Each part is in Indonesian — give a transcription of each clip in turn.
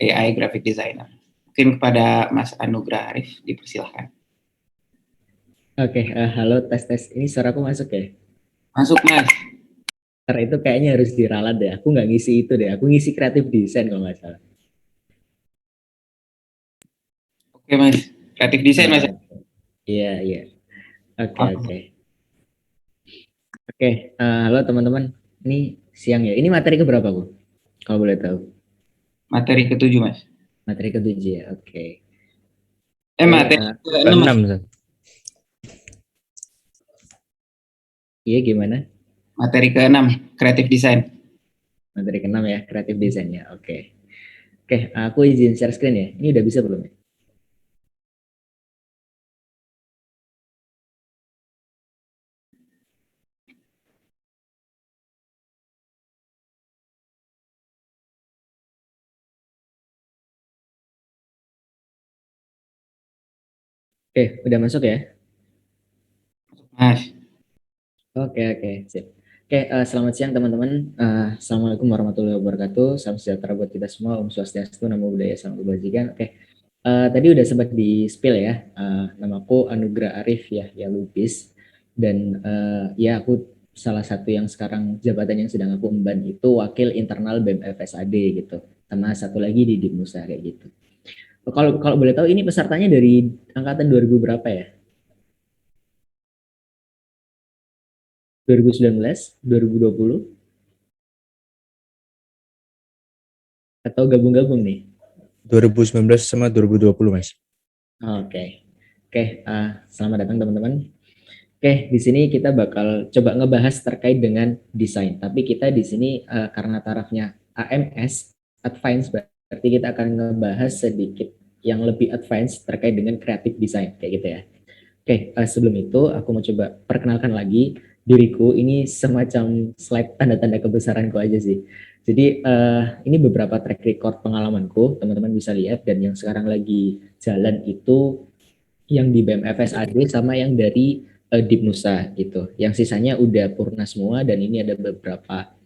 AI graphic designer. Mungkin kepada Mas Anugrah Arif dipersilahkan. Oke, halo tes. Ini suaraku masuk ya? Masuk Mas. Karena itu kayaknya harus diralat deh. Aku nggak ngisi itu deh. Aku ngisi kreatif desain kalau nggak salah. Oke Mas, kreatif desain Mas. Ah, iya, iya. Oke. Oke, halo teman-teman. Ini siang ya. Ini materi keberapa, Bu? Kalau boleh tahu. Materi ketujuh Mas. Materi ketujuh ya. Oke. Materi ke-6 Mas. Keenam, Zat. Iya, gimana? Materi ke-6 kreatif desain. Materi keenam ya, kreatif desain ya. Oke. Oke, aku izin share screen ya. Ini udah bisa belum ya? Oke, udah masuk ya? Mas. Oke, sip. Oke, selamat siang teman-teman. Assalamualaikum warahmatullahi wabarakatuh. Salam sejahtera buat kita semua. Om Swastiastu, Namo Buddhaya, Salam Kebajikan. Oke, tadi udah sempat di spill ya. Namaku Anugrah Arif ya Lubis. Dan ya aku salah satu yang sekarang jabatan yang sedang aku emban itu wakil internal BEM FSAD gitu. Sama satu lagi di Dipnusa kayak gitu. Kalau kalau boleh tahu ini pesertanya dari angkatan 2000 berapa ya? 2019, 2020 atau gabung-gabung nih? 2019 sama 2020, Mas. Oke, selamat datang teman-teman. Oke, di sini kita bakal coba ngebahas terkait dengan desain. Tapi kita di sini karena tarafnya AMS, Advanced, berarti kita akan ngebahas sedikit yang lebih advance terkait dengan creative design, kayak gitu ya. Oke, sebelum itu aku mau coba perkenalkan lagi diriku. Ini semacam slide tanda-tanda kebesaranku aja sih. Jadi ini beberapa track record pengalamanku, teman-teman bisa lihat. Dan yang sekarang lagi jalan itu yang di BEM FSAD sama yang dari Dipnusa gitu. Yang sisanya udah purna semua dan ini ada beberapa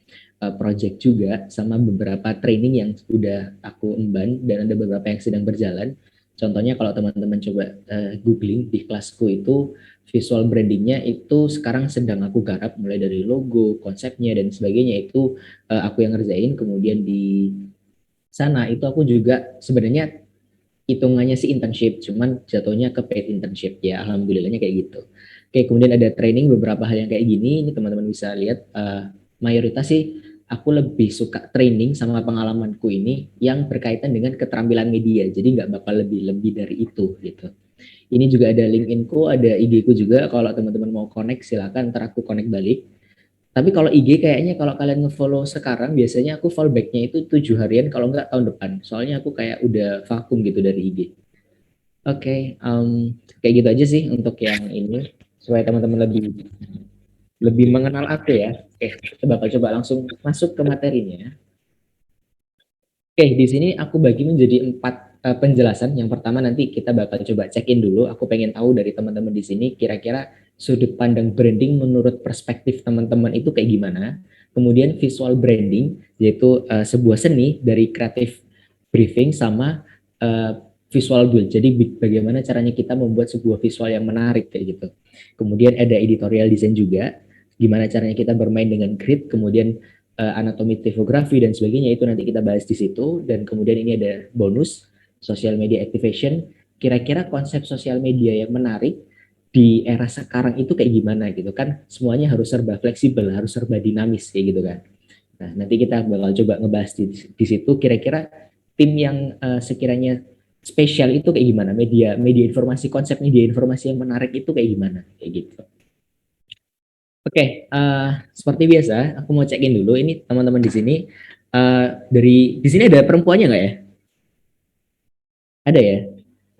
project juga sama beberapa training yang udah aku emban dan ada beberapa yang sedang berjalan. Contohnya kalau teman-teman coba googling di kelasku itu visual brandingnya itu sekarang sedang aku garap mulai dari logo, konsepnya dan sebagainya itu aku yang ngerjain. Kemudian di sana itu aku juga sebenarnya hitungannya sih internship, cuman jatuhnya ke paid internship ya, alhamdulillahnya kayak gitu. Oke, kemudian ada training beberapa hal yang kayak gini, ini teman-teman bisa lihat mayoritas sih aku lebih suka training sama pengalamanku ini yang berkaitan dengan keterampilan media, jadi nggak bakal lebih dari itu gitu. Ini juga ada LinkedIn-ku, ada IG-ku juga, kalau teman-teman mau connect silakan, ntar aku connect balik. Tapi kalau IG kayaknya kalau kalian nge-follow sekarang biasanya aku follow back-nya itu 7 harian kalau nggak tahun depan. Soalnya aku kayak udah vakum gitu dari IG. Oke, kayak gitu aja sih untuk yang ini supaya teman-teman lebih lebih mengenal aku ya. Oke, kita bakal coba langsung masuk ke materinya. Oke, di sini aku bagi menjadi 4 penjelasan. Yang pertama nanti kita bakal coba check-in dulu. Aku pengen tahu dari teman-teman di sini kira-kira sudut pandang branding menurut perspektif teman-teman itu kayak gimana. Kemudian visual branding yaitu sebuah seni dari kreatif briefing sama visual build. Jadi bagaimana caranya kita membuat sebuah visual yang menarik kayak gitu. Kemudian ada editorial design juga. Gimana caranya kita bermain dengan grid, kemudian anatomi tipografi dan sebagainya itu nanti kita bahas di situ. Dan kemudian ini ada bonus social media activation. Kira-kira konsep sosial media yang menarik di era sekarang itu kayak gimana gitu kan? Semuanya harus serba fleksibel, harus serba dinamis kayak gitu kan. Nah, nanti kita bakal coba ngebahas di situ kira-kira tim yang sekiranya spesial itu kayak gimana? Media informasi, konsep media informasi yang menarik itu kayak gimana? Kayak gitu. Oke, seperti biasa, aku mau cekin dulu ini teman-teman di sini. Dari di sini ada perempuannya nggak ya? Ada ya.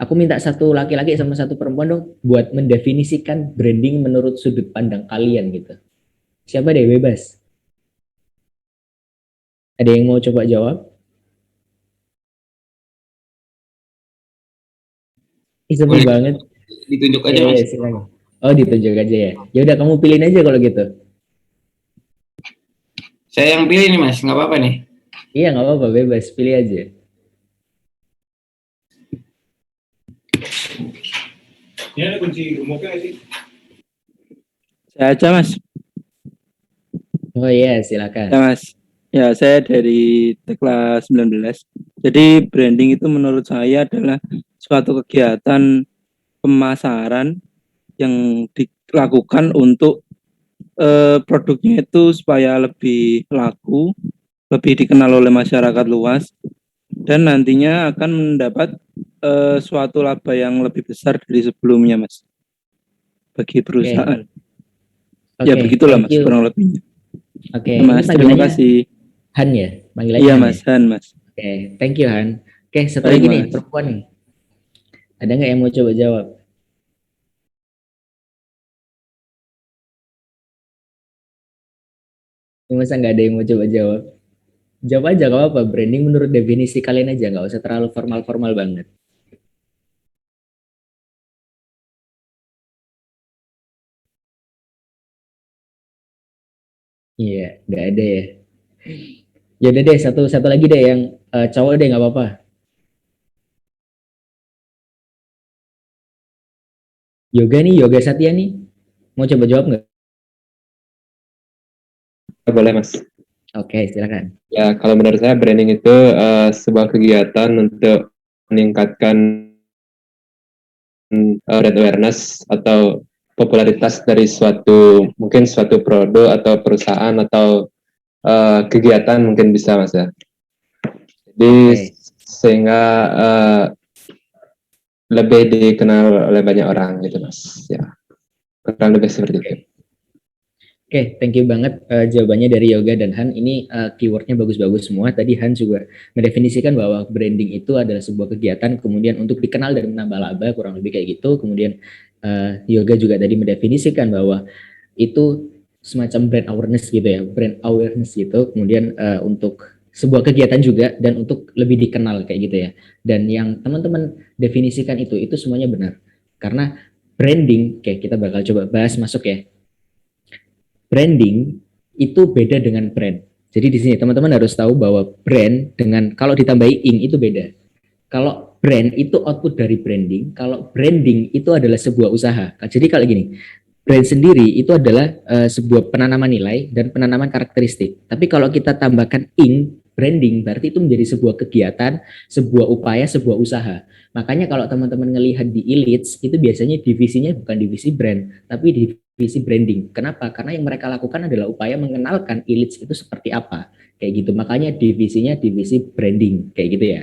Aku minta satu laki-laki sama satu perempuan dong buat mendefinisikan branding menurut sudut pandang kalian gitu. Siapa deh bebas? Ada yang mau coba jawab? Ih, seru Boleh banget. ditunjuk Ya, aja Mas. ya, silakan. Oh, ditunjuk aja ya. Ya udah kamu pilihin aja kalau gitu. Saya yang pilih nih Mas, nggak apa-apa nih. Iya, nggak apa-apa, bebas, pilih aja. Ini ada kunci remove-nya nggak sih? Saya aja Mas. Oh iya, silakan. Ya Mas. Ya, saya dari Tekla 19. Jadi branding itu menurut saya adalah suatu kegiatan pemasaran yang dilakukan untuk produknya itu supaya lebih laku, lebih dikenal oleh masyarakat luas, dan nantinya akan mendapat suatu laba yang lebih besar dari sebelumnya, Mas, bagi perusahaan. Ya begitulah Mas, kurang lebihnya. Oke, Ya, Mas, terima kasih. Han ya, panggilannya Iya Han Mas, ya? Han Mas. Oke, thank you Han. Oke, satu Baik, lagi nih Mas. perempuan nih. Ada nggak yang mau coba jawab? Ini masa nggak ada yang mau coba jawab? Jawab aja gak apa-apa. Branding menurut definisi kalian aja, nggak usah terlalu formal-formal banget. Iya, nggak ada ya. Ya udah deh, satu lagi deh yang cowok deh nggak apa-apa. Yoga nih, Yoga Satya nih, mau coba jawab nggak? Boleh Mas. Oke, silakan. Ya, kalau menurut saya branding itu sebuah kegiatan untuk meningkatkan brand awareness atau popularitas dari mungkin suatu produk atau perusahaan atau kegiatan mungkin bisa Mas ya. Jadi sehingga lebih dikenal oleh banyak orang gitu Mas. Ya, kurang lebih seperti itu. Oke, thank you banget jawabannya dari Yoga dan Han. Ini keywordnya bagus-bagus semua. Tadi Han juga mendefinisikan bahwa branding itu adalah sebuah kegiatan kemudian untuk dikenal dan menambah laba, kurang lebih kayak gitu. Kemudian Yoga juga tadi mendefinisikan bahwa itu semacam brand awareness gitu ya, brand awareness gitu. Kemudian untuk sebuah kegiatan juga dan untuk lebih dikenal kayak gitu ya. Dan yang teman-teman definisikan itu semuanya benar. Karena branding, kayak kita bakal coba bahas masuk ya. Branding itu beda dengan brand. Jadi di sini teman-teman harus tahu bahwa brand dengan kalau ditambahi ing itu beda. Kalau brand itu output dari branding, kalau branding itu adalah sebuah usaha. Jadi kalau gini, brand sendiri itu adalah sebuah penanaman nilai dan penanaman karakteristik. Tapi kalau kita tambahkan ing, branding berarti itu menjadi sebuah kegiatan, sebuah upaya, sebuah usaha. Makanya kalau teman-teman ngelihat di Ilits itu biasanya divisinya bukan divisi brand, tapi divisi branding. Kenapa? Karena yang mereka lakukan adalah upaya mengenalkan Ilits itu seperti apa. Kayak gitu. Makanya divisinya divisi branding kayak gitu ya.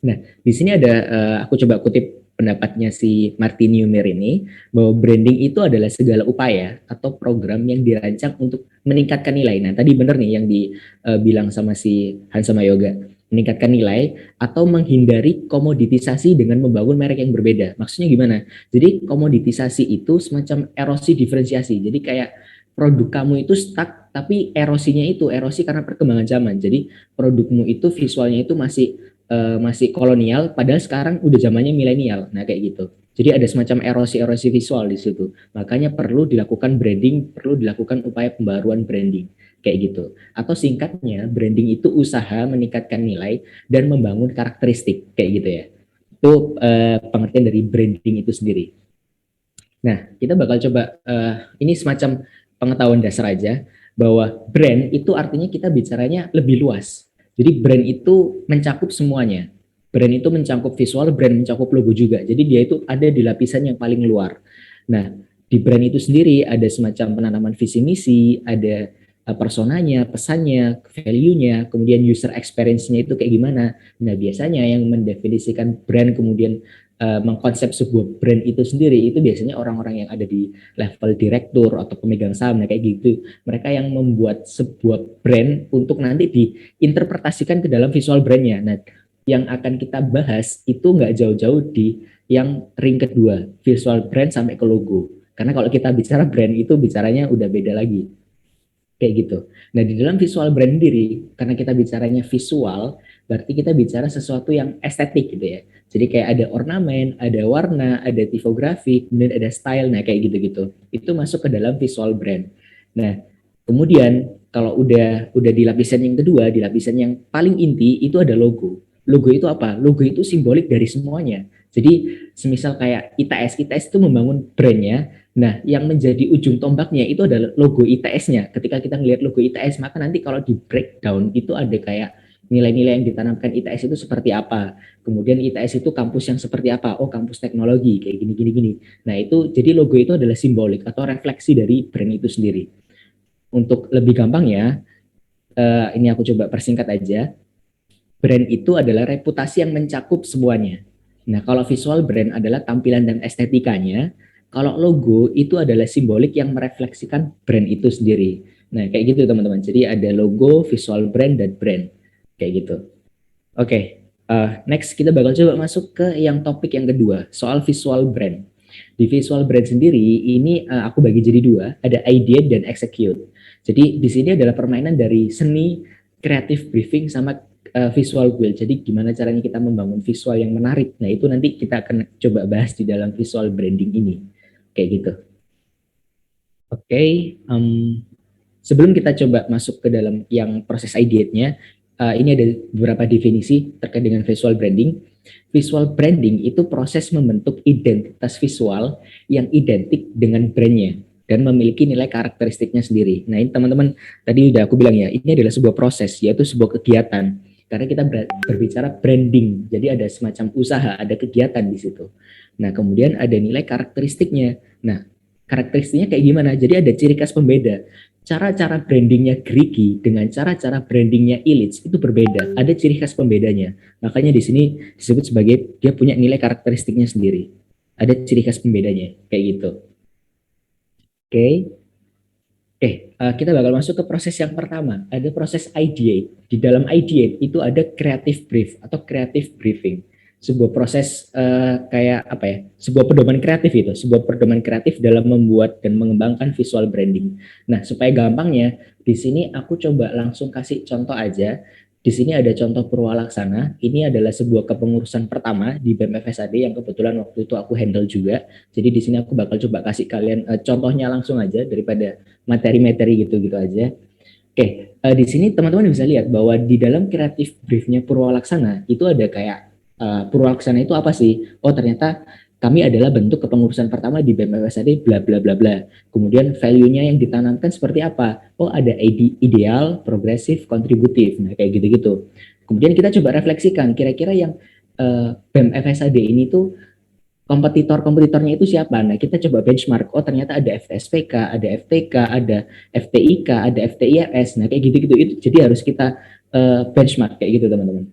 Nah, di sini ada aku coba kutip pendapatnya si Martin Neumer ini bahwa branding itu adalah segala upaya atau program yang dirancang untuk meningkatkan nilai. Nah, tadi benar nih yang dibilang sama si Han sama Yoga, meningkatkan nilai atau menghindari komoditisasi dengan membangun merek yang berbeda. Maksudnya gimana? Jadi komoditisasi itu semacam erosi diferensiasi. Jadi kayak produk kamu itu stuck tapi erosinya itu erosi karena perkembangan zaman. Jadi produkmu itu visualnya itu masih kolonial, padahal sekarang udah zamannya milenial. Nah, kayak gitu. Jadi ada semacam erosi-erosi visual di situ. Makanya perlu dilakukan branding, perlu dilakukan upaya pembaruan branding. Kayak gitu. Atau singkatnya, branding itu usaha meningkatkan nilai dan membangun karakteristik. Kayak gitu ya. Itu pengertian dari branding itu sendiri. Nah, kita bakal coba, ini semacam pengetahuan dasar aja, bahwa brand itu artinya kita bicaranya lebih luas. Jadi brand itu mencakup semuanya. Brand itu mencakup visual, brand mencakup logo juga. Jadi dia itu ada di lapisan yang paling luar. Nah, di brand itu sendiri ada semacam penanaman visi misi, ada personanya, pesannya, value-nya, kemudian user experience-nya itu kayak gimana. Nah, biasanya yang mendefinisikan brand kemudian mengkonsep sebuah brand itu sendiri itu biasanya orang-orang yang ada di level direktur atau pemegang saham, nah kayak gitu. Mereka yang membuat sebuah brand untuk nanti diinterpretasikan ke dalam visual brandnya. Nah, yang akan kita bahas itu nggak jauh-jauh di yang ring kedua, visual brand sampai ke logo. Karena kalau kita bicara brand itu bicaranya udah beda lagi. Kayak gitu. Nah, di dalam visual brand sendiri, karena kita bicaranya visual, berarti kita bicara sesuatu yang estetik gitu ya. Jadi kayak ada ornamen, ada warna, ada tipografi, kemudian ada style, nah kayak gitu-gitu. Itu masuk ke dalam visual brand. Nah, kemudian kalau udah di lapisan yang kedua, di lapisan yang paling inti itu ada logo. logo itu apa? Logo itu simbolik dari semuanya. Jadi semisal kayak ITS itu membangun brandnya. Nah, yang menjadi ujung tombaknya itu adalah logo ITS-nya. Ketika kita ngelihat logo ITS, maka nanti kalau di breakdown itu ada kayak nilai-nilai yang ditanamkan ITS itu seperti apa. Kemudian ITS itu kampus yang seperti apa? Oh, kampus teknologi kayak gini. Nah, itu jadi logo itu adalah simbolik atau refleksi dari brand itu sendiri. Untuk lebih gampang ya, ini aku coba persingkat aja. Brand itu adalah reputasi yang mencakup semuanya. Nah, kalau visual brand adalah tampilan dan estetikanya, kalau logo itu adalah simbolik yang merefleksikan brand itu sendiri. Nah, kayak gitu teman-teman. Jadi ada logo, visual brand, dan brand. Kayak gitu. Oke, next kita bakal coba masuk ke yang topik yang kedua, soal visual brand. Di visual brand sendiri, ini aku bagi jadi dua, ada ideate dan execute. Jadi di sini adalah permainan dari seni, creative briefing, sama visual build. Jadi gimana caranya kita membangun visual yang menarik. Nah, itu nanti kita akan coba bahas di dalam visual branding ini. Kayak gitu. Oke, sebelum kita coba masuk ke dalam yang proses ideate-nya, ini ada beberapa definisi terkait dengan visual branding. Visual branding itu proses membentuk identitas visual yang identik dengan brandnya dan memiliki nilai karakteristiknya sendiri. Nah, ini teman-teman, tadi udah aku bilang ya, ini adalah sebuah proses, yaitu sebuah kegiatan. Karena kita berbicara branding, jadi ada semacam usaha, ada kegiatan di situ. Nah, kemudian ada nilai karakteristiknya. Nah, karakteristiknya kayak gimana? Jadi ada ciri khas pembeda. Cara-cara brandingnya Griki dengan cara-cara brandingnya Illich itu berbeda. Ada ciri khas pembedanya. Makanya di sini disebut sebagai dia punya nilai karakteristiknya sendiri. Ada ciri khas pembedanya, kayak gitu. Oke. Kita bakal masuk ke proses yang pertama. Ada proses ideate. Di dalam ideate itu ada creative brief atau creative briefing. Sebuah proses kayak apa ya? Sebuah pedoman kreatif itu, sebuah pedoman kreatif dalam membuat dan mengembangkan visual branding. Nah, supaya gampangnya, di sini aku coba langsung kasih contoh aja. Di sini ada contoh Purwalaksana. Ini adalah sebuah kepengurusan pertama di BEM FSAD yang kebetulan waktu itu aku handle juga. Jadi di sini aku bakal coba kasih kalian contohnya langsung aja daripada materi-materi gitu-gitu aja. Oke, di sini teman-teman bisa lihat bahwa di dalam kreatif briefnya Purwalaksana itu ada kayak Purwalaksana itu apa sih? Oh, ternyata kami adalah bentuk kepengurusan pertama di BEM FSAD bla bla bla bla. Kemudian value-nya yang ditanamkan seperti apa? Oh, ada ideal, progresif, kontributif. Nah, kayak gitu-gitu. Kemudian kita coba refleksikan kira-kira yang BEM FSAD ini tuh kompetitornya itu siapa? Nah, kita coba benchmark. Oh, ternyata ada FTSPK, ada FTK, ada FTIK, ada FTIRS. Nah, kayak gitu-gitu. Itu jadi harus kita benchmark kayak gitu, teman-teman.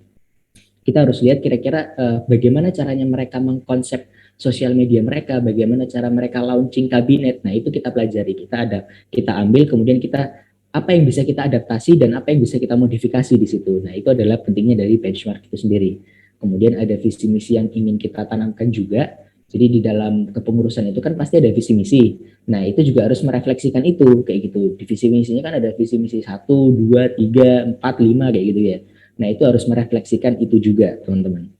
Kita harus lihat kira-kira bagaimana caranya mereka mengkonsep sosial media mereka, bagaimana cara mereka launching kabinet. Nah, itu kita pelajari, kita ambil, kemudian kita apa yang bisa kita adaptasi dan apa yang bisa kita modifikasi di situ. Nah, itu adalah pentingnya dari benchmark itu sendiri. Kemudian ada visi misi yang ingin kita tanamkan juga. Jadi di dalam kepengurusan itu kan pasti ada visi misi. Nah, itu juga harus merefleksikan itu kayak gitu. Di visi misinya kan ada visi misi 1, 2, 3, 4, 5 kayak gitu ya. Nah, itu harus merefleksikan itu juga, teman-teman.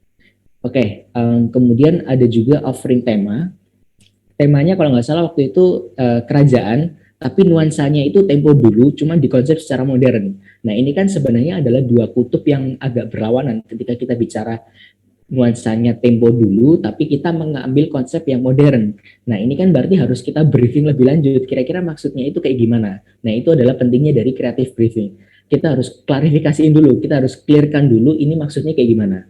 Oke, kemudian ada juga offering tema. Temanya kalau nggak salah waktu itu kerajaan, tapi nuansanya itu tempo dulu, cuman dikonsep secara modern. Nah, ini kan sebenarnya adalah dua kutub yang agak berlawanan ketika kita bicara nuansanya tempo dulu, tapi kita mengambil konsep yang modern. Nah, ini kan berarti harus kita briefing lebih lanjut. Kira-kira maksudnya itu kayak gimana? Nah, itu adalah pentingnya dari creative briefing. Kita harus klarifikasiin dulu, kita harus clearkan dulu ini maksudnya kayak gimana.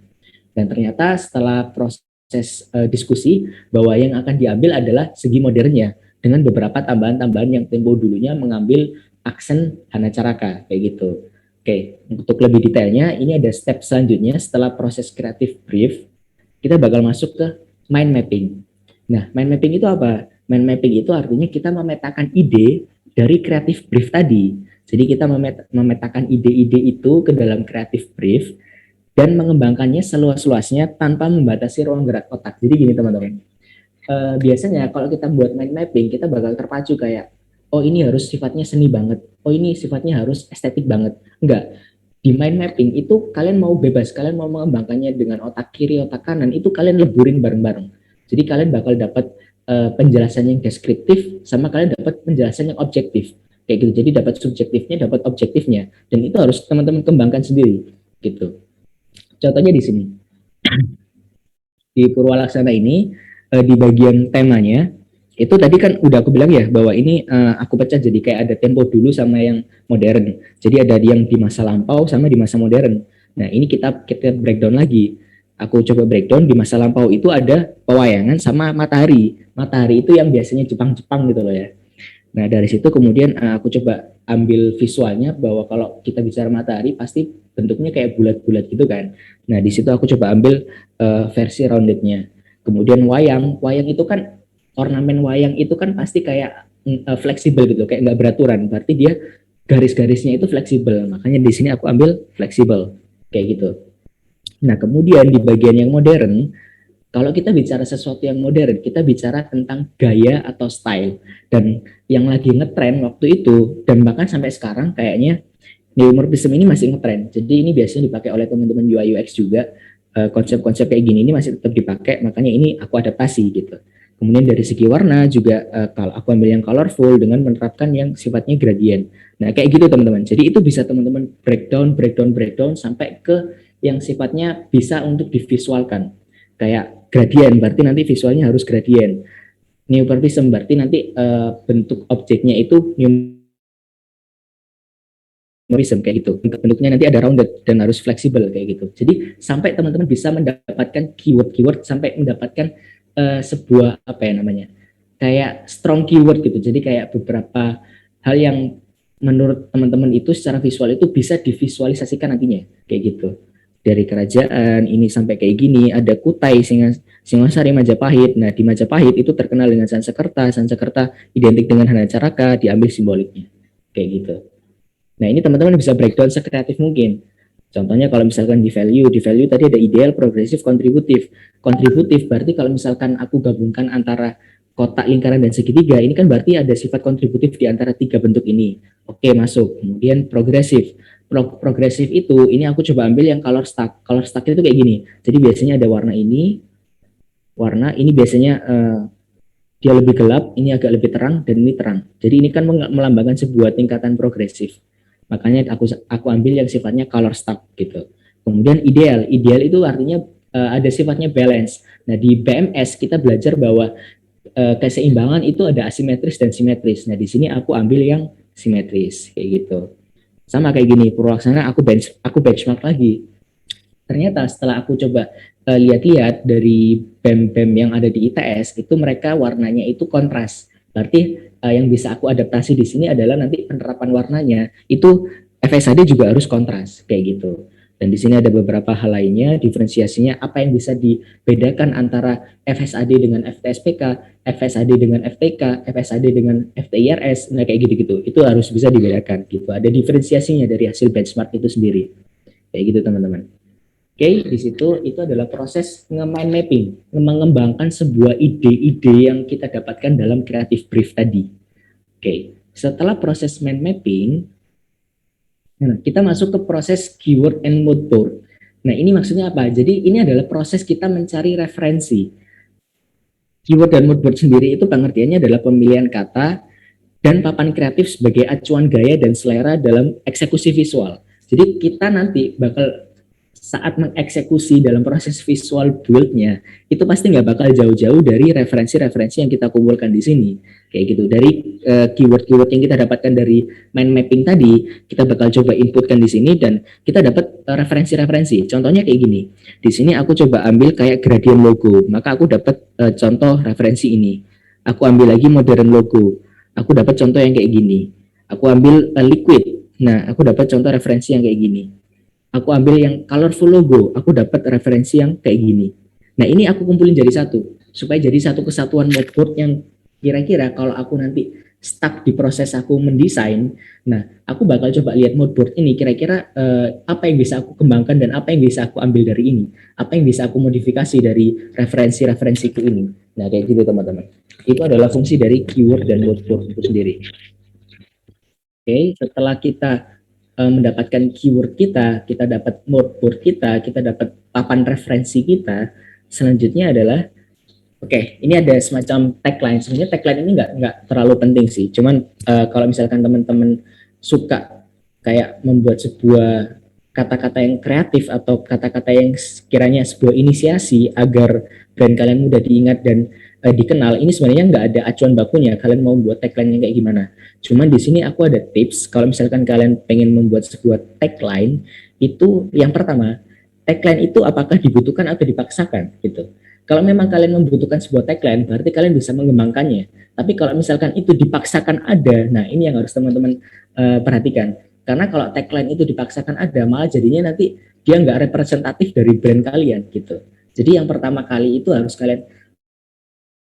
Dan ternyata setelah proses diskusi, bahwa yang akan diambil adalah segi modernnya, dengan beberapa tambahan-tambahan yang tempo dulunya mengambil aksen Hanacaraka, kayak gitu. Oke, untuk lebih detailnya, ini ada step selanjutnya setelah proses creative brief, kita bakal masuk ke mind mapping. Nah, mind mapping itu apa? Mind mapping itu artinya kita memetakan ide dari creative brief tadi. Jadi kita memetakan ide-ide itu ke dalam creative brief dan mengembangkannya seluas-luasnya tanpa membatasi ruang gerak otak. Jadi gini teman-teman, biasanya kalau kita buat mind mapping, kita bakal terpacu kayak, oh ini harus sifatnya seni banget, oh ini sifatnya harus estetik banget. Enggak, di mind mapping itu kalian mau bebas, kalian mau mengembangkannya dengan otak kiri, otak kanan, itu kalian leburin bareng-bareng. Jadi kalian bakal dapat penjelasan yang deskriptif, sama kalian dapat penjelasan yang objektif. Kayak gitu, jadi dapat subjektifnya, dapat objektifnya. Dan itu harus teman-teman kembangkan sendiri, gitu. Contohnya di sini. Di Purwalaksana ini di bagian temanya itu tadi kan udah aku bilang ya bahwa ini aku pecah jadi kayak ada tempo dulu sama yang modern. Jadi ada yang di masa lampau sama di masa modern. Nah, ini kita breakdown lagi. Aku coba breakdown di masa lampau itu ada pewayangan sama matahari. Matahari itu yang biasanya Jepang-Jepang gitu loh ya. Nah, dari situ kemudian aku coba ambil visualnya bahwa kalau kita bicara matahari pasti bentuknya kayak bulat-bulat gitu kan. Nah, di situ aku coba ambil versi roundednya. Kemudian wayang itu kan ornamen wayang itu kan pasti kayak fleksibel gitu, kayak nggak beraturan. Berarti dia garis-garisnya itu fleksibel. Makanya di sini aku ambil fleksibel kayak gitu. Nah, kemudian di bagian yang modern, kalau kita bicara sesuatu yang modern, kita bicara tentang gaya atau style. Dan yang lagi ngetren waktu itu, dan bahkan sampai sekarang kayaknya neomorphism ini masih ngetren. Jadi ini biasanya dipakai oleh teman-teman UI UX juga. Konsep-konsep kayak gini ini masih tetap dipakai, makanya ini aku adaptasi gitu. Kemudian dari segi warna juga kalau aku ambil yang colorful dengan menerapkan yang sifatnya gradient. Nah, kayak gitu teman-teman. Jadi itu bisa teman-teman breakdown sampai ke yang sifatnya bisa untuk divisualkan. Kayak gradient, berarti nanti visualnya harus gradient. Neomorphism berarti nanti bentuk objeknya itu neomorphism kayak gitu. Bentuknya nanti ada rounded dan harus fleksibel kayak gitu. Jadi sampai teman-teman bisa mendapatkan keyword sampai mendapatkan sebuah apa ya namanya? Kayak strong keyword gitu. Jadi kayak beberapa hal yang menurut teman-teman itu secara visual itu bisa divisualisasikan nantinya kayak gitu. Dari kerajaan ini sampai kayak gini, ada Kutai, Singosari, Majapahit. Nah, di Majapahit itu terkenal dengan Sansekerta identik dengan Hanacaraka, diambil simboliknya kayak gitu. Nah, ini teman-teman bisa breakdown sekreatif mungkin. Contohnya kalau misalkan di value tadi ada ideal, progresif, kontributif. Kontributif berarti kalau misalkan aku gabungkan antara kotak, lingkaran, dan segitiga, ini kan berarti ada sifat kontributif di antara tiga bentuk ini. Oke, masuk. Kemudian progresif. Progresif itu, ini aku coba ambil yang color stack. Color stack itu kayak gini. Jadi biasanya ada warna ini biasanya dia lebih gelap, ini agak lebih terang, dan ini terang. Jadi ini kan melambangkan sebuah tingkatan progresif. Makanya aku ambil yang sifatnya color stack gitu. Kemudian ideal itu artinya ada sifatnya balance. Nah, di BMS kita belajar bahwa keseimbangan itu ada asimetris dan simetris. Nah, di sini aku ambil yang simetris kayak gitu. Sama kayak gini, Purwalaksana aku benchmark lagi. Ternyata setelah aku coba lihat-lihat dari BEM-BEM yang ada di ITS, itu mereka warnanya itu kontras. Berarti yang bisa aku adaptasi di sini adalah nanti penerapan warnanya itu FSAD juga harus kontras kayak gitu. Dan di sini ada beberapa hal lainnya, diferensiasinya apa yang bisa dibedakan antara FSAD dengan FTSPK, FSAD dengan FTK, FSAD dengan FTIRS, nah kayak gitu-gitu. Itu harus bisa dibedakan gitu. Ada diferensiasinya dari hasil benchmark itu sendiri. Kayak gitu teman-teman. Oke, di situ itu adalah proses mind mapping, mengembangkan sebuah ide-ide yang kita dapatkan dalam creative brief tadi. Oke, setelah proses mind mapping, kita masuk ke proses keyword and mood board. Nah, ini maksudnya apa? Jadi ini adalah proses kita mencari referensi. Keyword dan mood board sendiri itu pengertiannya adalah pemilihan kata dan papan kreatif sebagai acuan gaya dan selera dalam eksekusi visual. Jadi kita nanti bakal saat mengeksekusi dalam proses visual build-nya, itu pasti nggak bakal jauh-jauh dari referensi-referensi yang kita kumpulkan di sini. Kayak gitu, dari keyword-keyword yang kita dapatkan dari mind mapping tadi, kita bakal coba inputkan di sini dan kita dapat referensi-referensi. Contohnya kayak gini, di sini aku coba ambil kayak gradient logo, maka aku dapat contoh referensi ini. Aku ambil lagi modern logo, aku dapat contoh yang kayak gini. Aku ambil liquid, nah aku dapat contoh referensi yang kayak gini. Aku ambil yang colorful logo, aku dapat referensi yang kayak gini. Nah, ini aku kumpulin jadi satu, supaya jadi satu kesatuan mood board yang kira-kira kalau aku nanti stuck di proses aku mendesain, nah, aku bakal coba lihat mood board ini, kira-kira apa yang bisa aku kembangkan dan apa yang bisa aku ambil dari ini, apa yang bisa aku modifikasi dari referensi-referensiku ini. Nah, kayak gitu teman-teman. Itu adalah fungsi dari keyword dan mood board itu sendiri. Oke, setelah kita mendapatkan keyword kita dapat mood board kita dapat papan referensi kita. Selanjutnya adalah ini ada semacam tagline. Sebenarnya tagline ini nggak terlalu penting sih. Cuman kalau misalkan teman-teman suka kayak membuat sebuah kata-kata yang kreatif atau kata-kata yang sekiranya sebuah inisiasi agar brand kalian mudah diingat dan dikenal, ini sebenarnya nggak ada acuan bakunya kalian mau buat tagline yang kayak gimana. Cuman di sini aku ada tips kalau misalkan kalian pengen membuat sebuah tagline, itu yang pertama, tagline itu apakah dibutuhkan atau dipaksakan gitu. Kalau memang kalian membutuhkan sebuah tagline, berarti kalian bisa mengembangkannya. Tapi kalau misalkan itu dipaksakan ada, nah ini yang harus teman-teman perhatikan. Karena kalau tagline itu dipaksakan ada, malah jadinya nanti dia nggak representatif dari brand kalian gitu. Jadi yang pertama kali itu harus kalian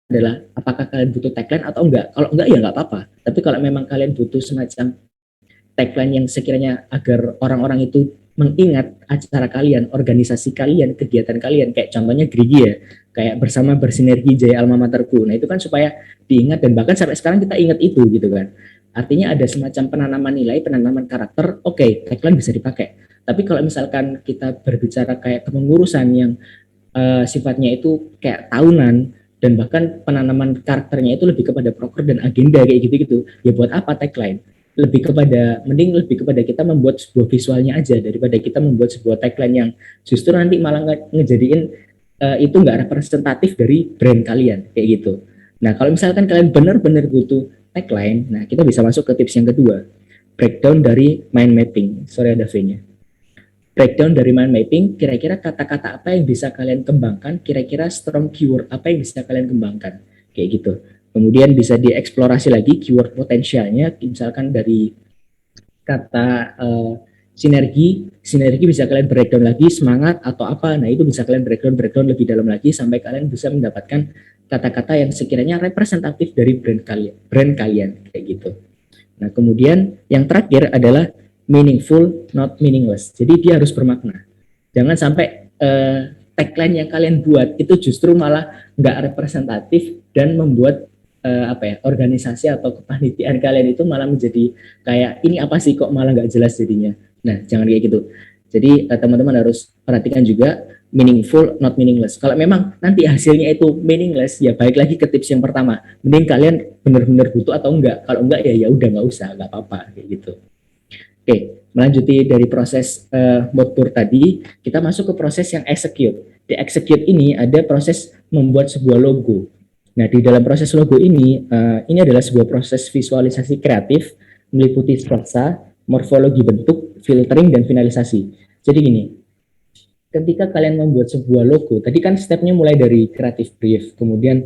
adalah apakah kalian butuh tagline atau enggak. Kalau enggak ya nggak apa-apa. Tapi kalau memang kalian butuh semacam tagline yang sekiranya agar orang-orang itu mengingat acara kalian, organisasi kalian, kegiatan kalian, kayak contohnya Grigi ya, kayak bersama bersinergi Jaya Alma Materku. Nah itu kan supaya diingat dan bahkan sampai sekarang kita ingat itu gitu kan. Artinya ada semacam penanaman nilai, penanaman karakter, oke, tagline bisa dipakai. Tapi kalau misalkan kita berbicara kayak kepengurusan yang sifatnya itu kayak tahunan, dan bahkan penanaman karakternya itu lebih kepada proker dan agenda kayak gitu-gitu, ya buat apa tagline? Mending lebih kepada kita membuat sebuah visualnya aja, daripada kita membuat sebuah tagline yang justru nanti malah ngejadiin itu nggak representatif dari brand kalian, kayak gitu. Nah, kalau misalkan kalian benar-benar butuh tagline, nah kita bisa masuk ke tips yang kedua, breakdown dari mind mapping. Sorry ada V-nya. Breakdown dari mind mapping, kira-kira kata-kata apa yang bisa kalian kembangkan, kira-kira strong keyword apa yang bisa kalian kembangkan, kayak gitu. Kemudian bisa dieksplorasi lagi keyword potensialnya, misalkan dari kata sinergi bisa kalian breakdown lagi, semangat atau apa, nah itu bisa kalian breakdown lebih dalam lagi sampai kalian bisa mendapatkan kata-kata yang sekiranya representatif dari brand kalian kayak gitu. Nah kemudian yang terakhir adalah meaningful not meaningless, jadi dia harus bermakna. Jangan sampai tagline yang kalian buat itu justru malah nggak representatif dan membuat organisasi atau kepanitiaan kalian itu malah menjadi kayak ini apa sih kok malah nggak jelas jadinya. Nah jangan kayak gitu. Jadi teman-teman harus perhatikan juga meaningful not meaningless. Kalau memang nanti hasilnya itu meaningless, ya balik lagi ke tips yang pertama, mending kalian benar-benar butuh atau enggak. Kalau enggak ya udah nggak usah, nggak apa-apa kayak gitu. Oke, melanjuti dari proses mood board tadi, kita masuk ke proses yang execute. Di execute ini ada proses membuat sebuah logo. Nah, di dalam proses logo ini adalah sebuah proses visualisasi kreatif, meliputi sketsa, morfologi bentuk, filtering, dan finalisasi. Jadi gini, ketika kalian membuat sebuah logo, tadi kan stepnya mulai dari creative brief, kemudian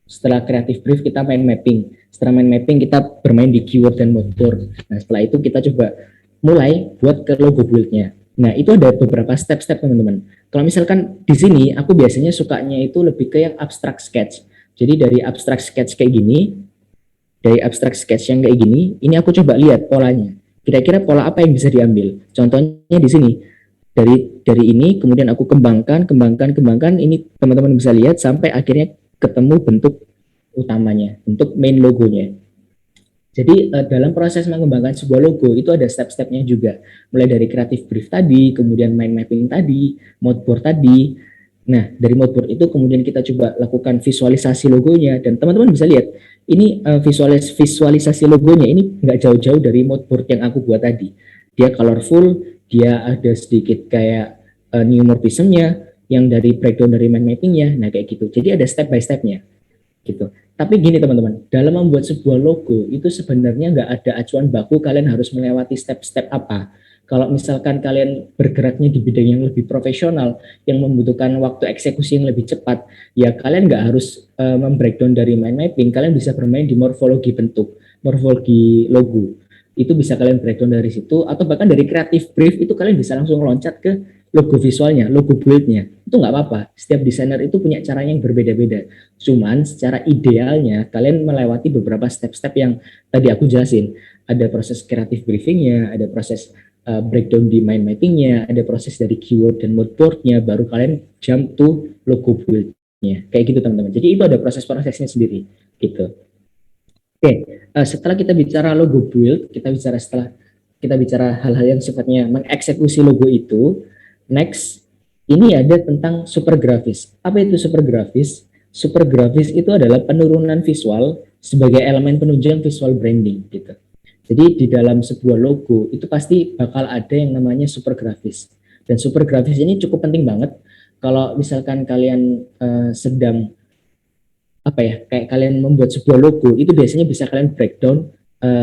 setelah creative brief kita main mapping, setelah main mapping kita bermain di keyword dan mood board. Nah, setelah itu kita coba mulai buat ke logo build-nya. Nah, itu ada beberapa step-step teman-teman. Kalau misalkan di sini, aku biasanya sukanya itu lebih ke yang abstract sketch. Jadi dari abstract sketch kayak gini, yang kayak gini, ini aku coba lihat polanya. Kira-kira pola apa yang bisa diambil? Contohnya di sini, dari ini, kemudian aku kembangkan, ini teman-teman bisa lihat sampai akhirnya ketemu bentuk utamanya, bentuk main logonya. Jadi dalam proses mengembangkan sebuah logo itu ada step-stepnya juga, mulai dari creative brief tadi, kemudian mind mapping tadi, mood board tadi. Nah dari mood board itu kemudian kita coba lakukan visualisasi logonya, dan teman-teman bisa lihat ini visualisasi logonya ini nggak jauh-jauh dari mood board yang aku buat tadi. Dia colorful, dia ada sedikit kayak neumorphism-nya, yang dari breakdown dari mind mapping-nya, nah kayak gitu. Jadi ada step by step-nya gitu. Tapi gini teman-teman, dalam membuat sebuah logo itu sebenarnya nggak ada acuan baku kalian harus melewati step-step apa. Kalau misalkan kalian bergeraknya di bidang yang lebih profesional, yang membutuhkan waktu eksekusi yang lebih cepat, ya kalian nggak harus membreakdown dari mind mapping, kalian bisa bermain di morfologi bentuk, morfologi logo. Itu bisa kalian breakdown dari situ, atau bahkan dari creative brief itu kalian bisa langsung loncat ke logo visualnya, logo build-nya. Itu nggak apa-apa, setiap desainer itu punya caranya yang berbeda-beda. Cuman secara idealnya kalian melewati beberapa step-step yang tadi aku jelasin. Ada proses creative briefing-nya, ada proses breakdown di mind mapping-nya, ada proses dari keyword dan mood board-nya, baru kalian jump to logo build-nya. Kayak gitu teman-teman. Jadi itu ada proses-prosesnya sendiri gitu. Oke, setelah kita bicara logo build, kita bicara hal-hal yang sifatnya mengeksekusi logo itu. Next, ini ada tentang super grafis. Apa itu super grafis? Super grafis itu adalah penurunan visual sebagai elemen penunjang visual branding gitu. Jadi di dalam sebuah logo itu pasti bakal ada yang namanya super grafis. Dan super grafis ini cukup penting banget kalau misalkan kalian sedang apa ya, kayak kalian membuat sebuah logo, itu biasanya bisa kalian breakdown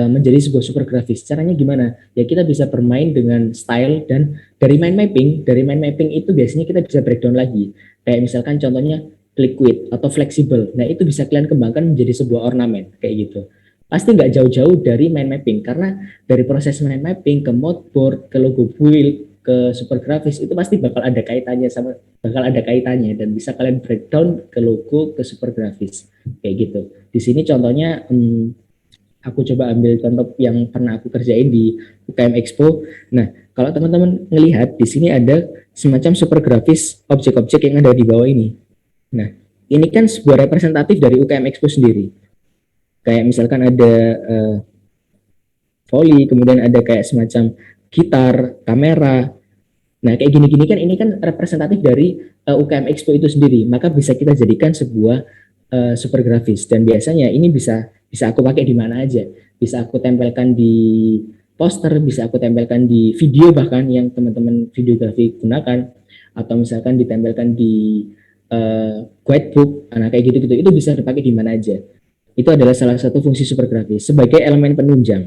menjadi sebuah super grafis. Caranya gimana? Ya kita bisa bermain dengan style, dan dari mind mapping itu biasanya kita bisa breakdown lagi. Kayak misalkan contohnya liquid atau fleksibel. Nah, itu bisa kalian kembangkan menjadi sebuah ornamen kayak gitu. Pasti nggak jauh-jauh dari mind mapping, karena dari proses mind mapping ke mood board, ke logo build, ke super grafis itu pasti bakal ada kaitannya dan bisa kalian breakdown ke logo, ke super grafis kayak gitu. Di sini contohnya aku coba ambil contoh yang pernah aku kerjain di UKM Expo. Nah, kalau teman-teman ngelihat di sini ada semacam super grafis objek-objek yang ada di bawah ini. Nah, ini kan sebuah representatif dari UKM Expo sendiri. Kayak misalkan ada volley, kemudian ada kayak semacam gitar, kamera. Nah, kayak gini-gini kan ini kan representatif dari UKM Expo itu sendiri. Maka bisa kita jadikan sebuah super grafis, dan biasanya ini bisa aku pakai di mana aja. Bisa aku tempelkan di poster, bisa aku tempelkan di video bahkan yang teman-teman videografi gunakan, atau misalkan ditempelkan di guidebook. Nah, kayak gitu-gitu itu bisa dipakai di mana aja. Itu adalah salah satu fungsi super grafis sebagai elemen penunjang.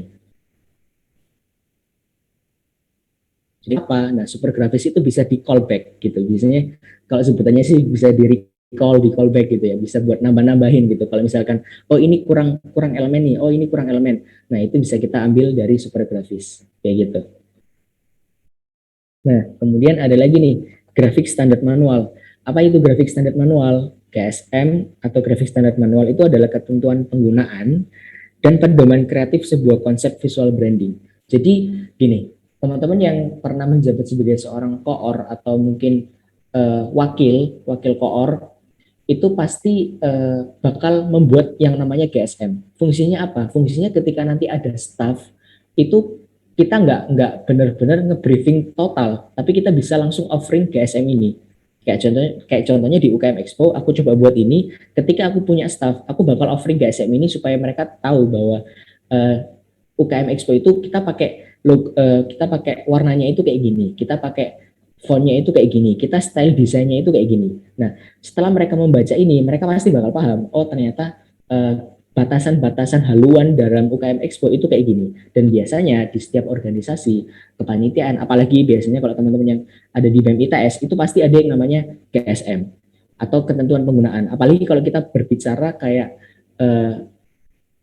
Jadi apa? Nah, super grafis itu bisa di callback gitu. Biasanya kalau sebutannya sih bisa di callback gitu ya. Bisa buat nambah-nambahin gitu. Kalau misalkan, oh ini kurang elemen nih, oh ini kurang elemen. Nah, itu bisa kita ambil dari super grafis kayak gitu. Nah, kemudian ada lagi nih, grafik standar manual. Apa itu grafik standar manual? GSM atau grafik standar manual itu adalah ketentuan penggunaan dan pedoman kreatif sebuah konsep visual branding. Jadi gini, teman-teman yang pernah menjabat sebagai seorang koor atau mungkin wakil koor, itu pasti bakal membuat yang namanya GSM. Fungsinya apa? Fungsinya ketika nanti ada staff, itu kita nggak benar-benar nge-briefing total, tapi kita bisa langsung offering GSM ini. Kayak contohnya di UKM Expo, aku coba buat ini. Ketika aku punya staff, aku bakal offering GSM ini supaya mereka tahu bahwa UKM Expo itu kita pakai warnanya itu kayak gini, kita pakai fontnya itu kayak gini, kita style desainnya itu kayak gini. Nah, setelah mereka membaca ini, mereka pasti bakal paham, oh ternyata batasan-batasan haluan dalam UKM Expo itu kayak gini. Dan biasanya di setiap organisasi kepanitiaan, apalagi biasanya kalau teman-teman yang ada di BEM ITS, itu pasti ada yang namanya GSM atau ketentuan penggunaan. Apalagi kalau kita berbicara kayak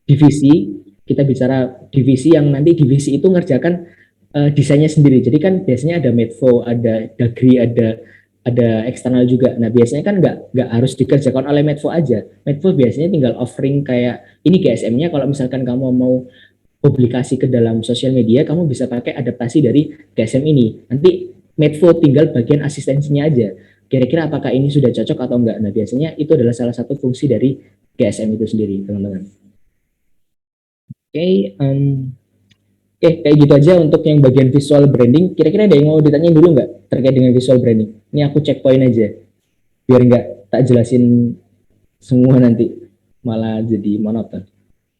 divisi, kita bicara divisi yang nanti divisi itu ngerjakan desainnya sendiri. Jadi kan biasanya ada Medfo, ada Dagri, ada eksternal juga. Nah, biasanya kan nggak harus dikerjakan oleh Medfo aja. Medfo biasanya tinggal offering kayak ini GSM-nya, kalau misalkan kamu mau publikasi ke dalam sosial media, kamu bisa pakai adaptasi dari GSM ini. Nanti Medfo tinggal bagian asistensinya aja. Kira-kira apakah ini sudah cocok atau enggak. Nah, biasanya itu adalah salah satu fungsi dari GSM itu sendiri, teman-teman. Oke, kayak gitu aja untuk yang bagian visual branding. Kira-kira ada yang mau ditanya dulu nggak terkait dengan visual branding? Ini aku checkpoint aja, biar nggak tak jelasin semua nanti malah jadi monoton.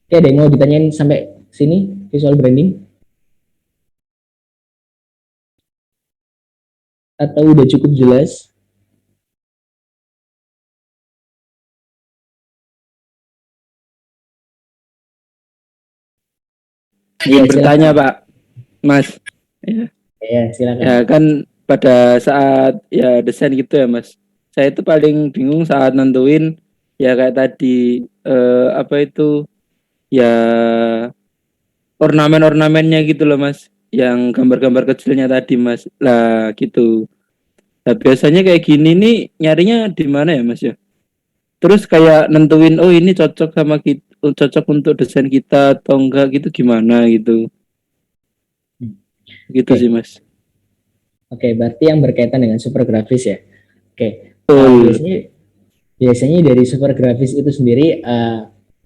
Oke, ada yang mau ditanyain sampai sini visual branding? Atau udah cukup jelas? Ingin bertanya Pak, Mas. Ya, silakan. Ya kan pada saat ya desain gitu ya Mas. Saya itu paling bingung saat nentuin ya kayak tadi apa itu ya ornamen-ornamennya gitu loh Mas. Yang gambar-gambar kecilnya tadi Mas. Lah gitu. Nah, biasanya kayak gini nih nyarinya di mana ya Mas ya? Terus kayak nentuin oh ini cocok sama kita, cocok untuk desain kita atau enggak gitu gimana gitu. Gitu sih Mas. Oke, berarti yang berkaitan dengan super grafis ya. Oke. Biasanya dari super grafis itu sendiri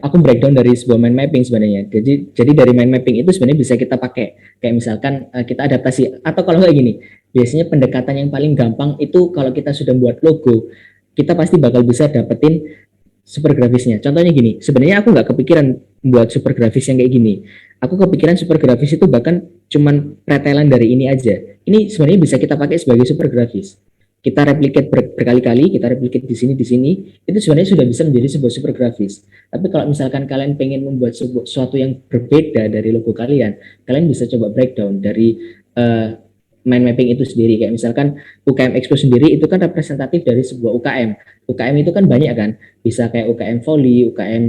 aku breakdown dari sebuah mind mapping sebenarnya. Jadi dari mind mapping itu sebenarnya bisa kita pakai. Kayak misalkan kita adaptasi, atau kalau nggak gini, biasanya pendekatan yang paling gampang itu kalau kita sudah buat logo, kita pasti bakal bisa dapetin super grafisnya. Contohnya gini, sebenarnya aku nggak kepikiran buat super grafis yang kayak gini. Aku kepikiran super grafis itu bahkan cuman pretelan dari ini aja. Ini sebenarnya bisa kita pakai sebagai super grafis. Kita replicate berkali-kali, kita replicate di sini, itu sebenarnya sudah bisa menjadi sebuah super grafis. Tapi kalau misalkan kalian pengen membuat sesuatu yang berbeda dari logo kalian, kalian bisa coba breakdown dari mind mapping itu sendiri. Kayak misalkan UKM Expo sendiri itu kan representatif dari sebuah UKM. UKM itu kan banyak kan, bisa kayak UKM volley, UKM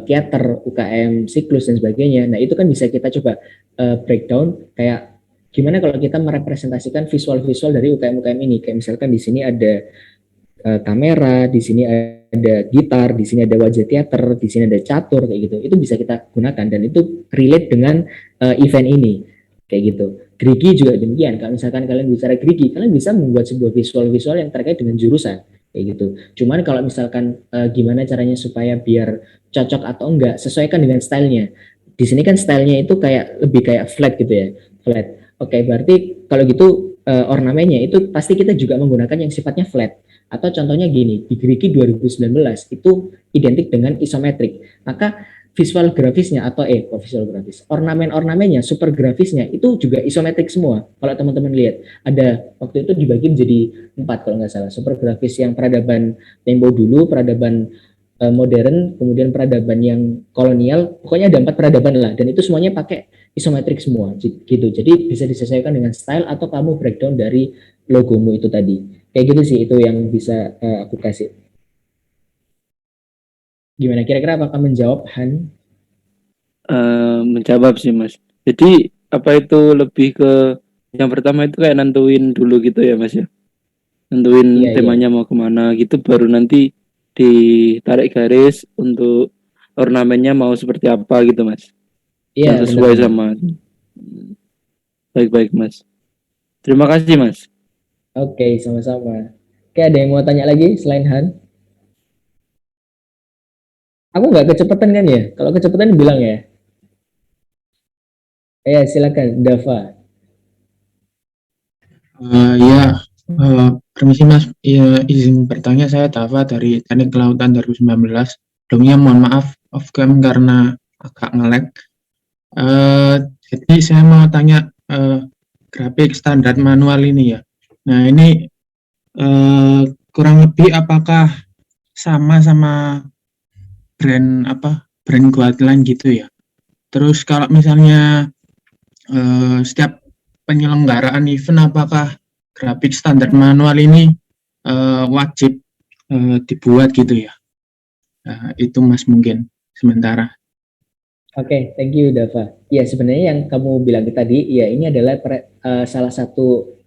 teater, UKM siklus dan sebagainya. Nah itu kan bisa kita coba breakdown kayak gimana kalau kita merepresentasikan visual-visual dari UKM-UKM ini. Kayak misalkan di sini ada kamera, di sini ada gitar, di sini ada wajah teater, di sini ada catur kayak gitu. Itu bisa kita gunakan dan itu relate dengan event ini kayak gitu. Grigi juga demikian. Kalau misalkan kalian bicara Grigi, kalian bisa membuat sebuah visual-visual yang terkait dengan jurusan kayak gitu. Cuman kalau misalkan gimana caranya supaya biar cocok atau enggak, sesuaikan dengan stylenya. Di sini kan stylenya itu kayak lebih kayak flat gitu ya, flat. Oke, berarti kalau gitu ornamennya itu pasti kita juga menggunakan yang sifatnya flat. Atau contohnya gini, di Griki 2019 itu identik dengan isometrik. Maka visual grafisnya atau visual grafis, ornamen-ornamennya, super grafisnya itu juga isometrik semua. Kalau teman-teman lihat, ada waktu itu dibagi menjadi 4 kalau nggak salah. Super grafis yang peradaban tempo dulu, peradaban modern, kemudian peradaban yang kolonial, pokoknya ada 4 peradaban lah, dan itu semuanya pakai isometrik semua gitu. Jadi bisa disesuaikan dengan style atau kamu breakdown dari logomu itu tadi. Kayak gitu sih, itu yang bisa aku kasih. Gimana kira-kira apakah menjawab, Han? Menjawab sih Mas. Jadi apa itu lebih ke yang pertama itu kayak nentuin dulu gitu ya Mas ya. Nentuin Iya, temanya mau kemana gitu, baru nanti ditarik garis untuk ornamennya mau seperti apa gitu Mas. iya, Yang sesuai benar-benar. sama. Baik-baik Mas. Terima kasih Mas. Oke, sama-sama. Oke, ada yang mau tanya lagi selain Han? Aku nggak kecepatan kan ya? Kalau kecepatan bilang ya. Silakan, Dava. Ya, permisi Mas, ya, izin bertanya, saya Dava dari Teknik Kelautan 2019. Sebelumnya mohon maaf off cam karena agak nge-lag. Jadi saya mau tanya grafik standar manual ini ya. Nah ini kurang lebih apakah sama brand guideline gitu ya. Terus kalau misalnya setiap penyelenggaraan event apakah grafik standar manual ini wajib dibuat gitu ya. Itu Mas mungkin sementara. Oke, thank you Dava. Ya, sebenarnya yang kamu bilang tadi, ya ini adalah salah satu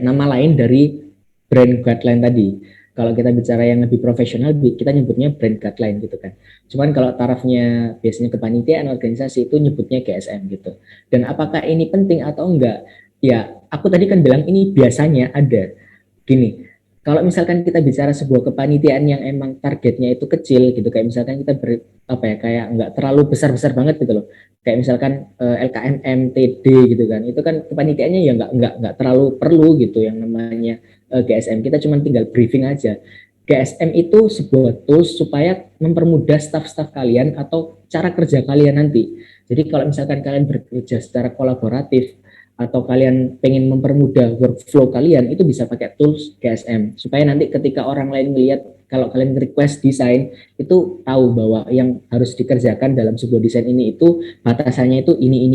nama lain dari brand guideline tadi. Kalau kita bicara yang lebih profesional, kita nyebutnya brand guideline gitu kan. Cuman kalau tarafnya biasanya kepanitiaan organisasi itu nyebutnya GSM gitu. Dan apakah ini penting atau enggak? Ya, aku tadi kan bilang ini biasanya ada. Gini, kalau misalkan kita bicara sebuah kepanitiaan yang emang targetnya itu kecil gitu, kayak misalkan kita kayak nggak terlalu besar-besar banget gitu loh, kayak misalkan LKMM, TD gitu kan, itu kan kepanitiaannya ya nggak terlalu perlu gitu yang namanya GSM, kita cuma tinggal briefing aja. GSM itu sebuah tools supaya mempermudah staff-staff kalian atau cara kerja kalian nanti. Jadi kalau misalkan kalian bekerja secara kolaboratif atau kalian pengen mempermudah workflow kalian, itu bisa pakai tools GSM supaya nanti ketika orang lain melihat kalau kalian request desain itu tahu bahwa yang harus dikerjakan dalam sebuah desain ini itu batasannya itu ini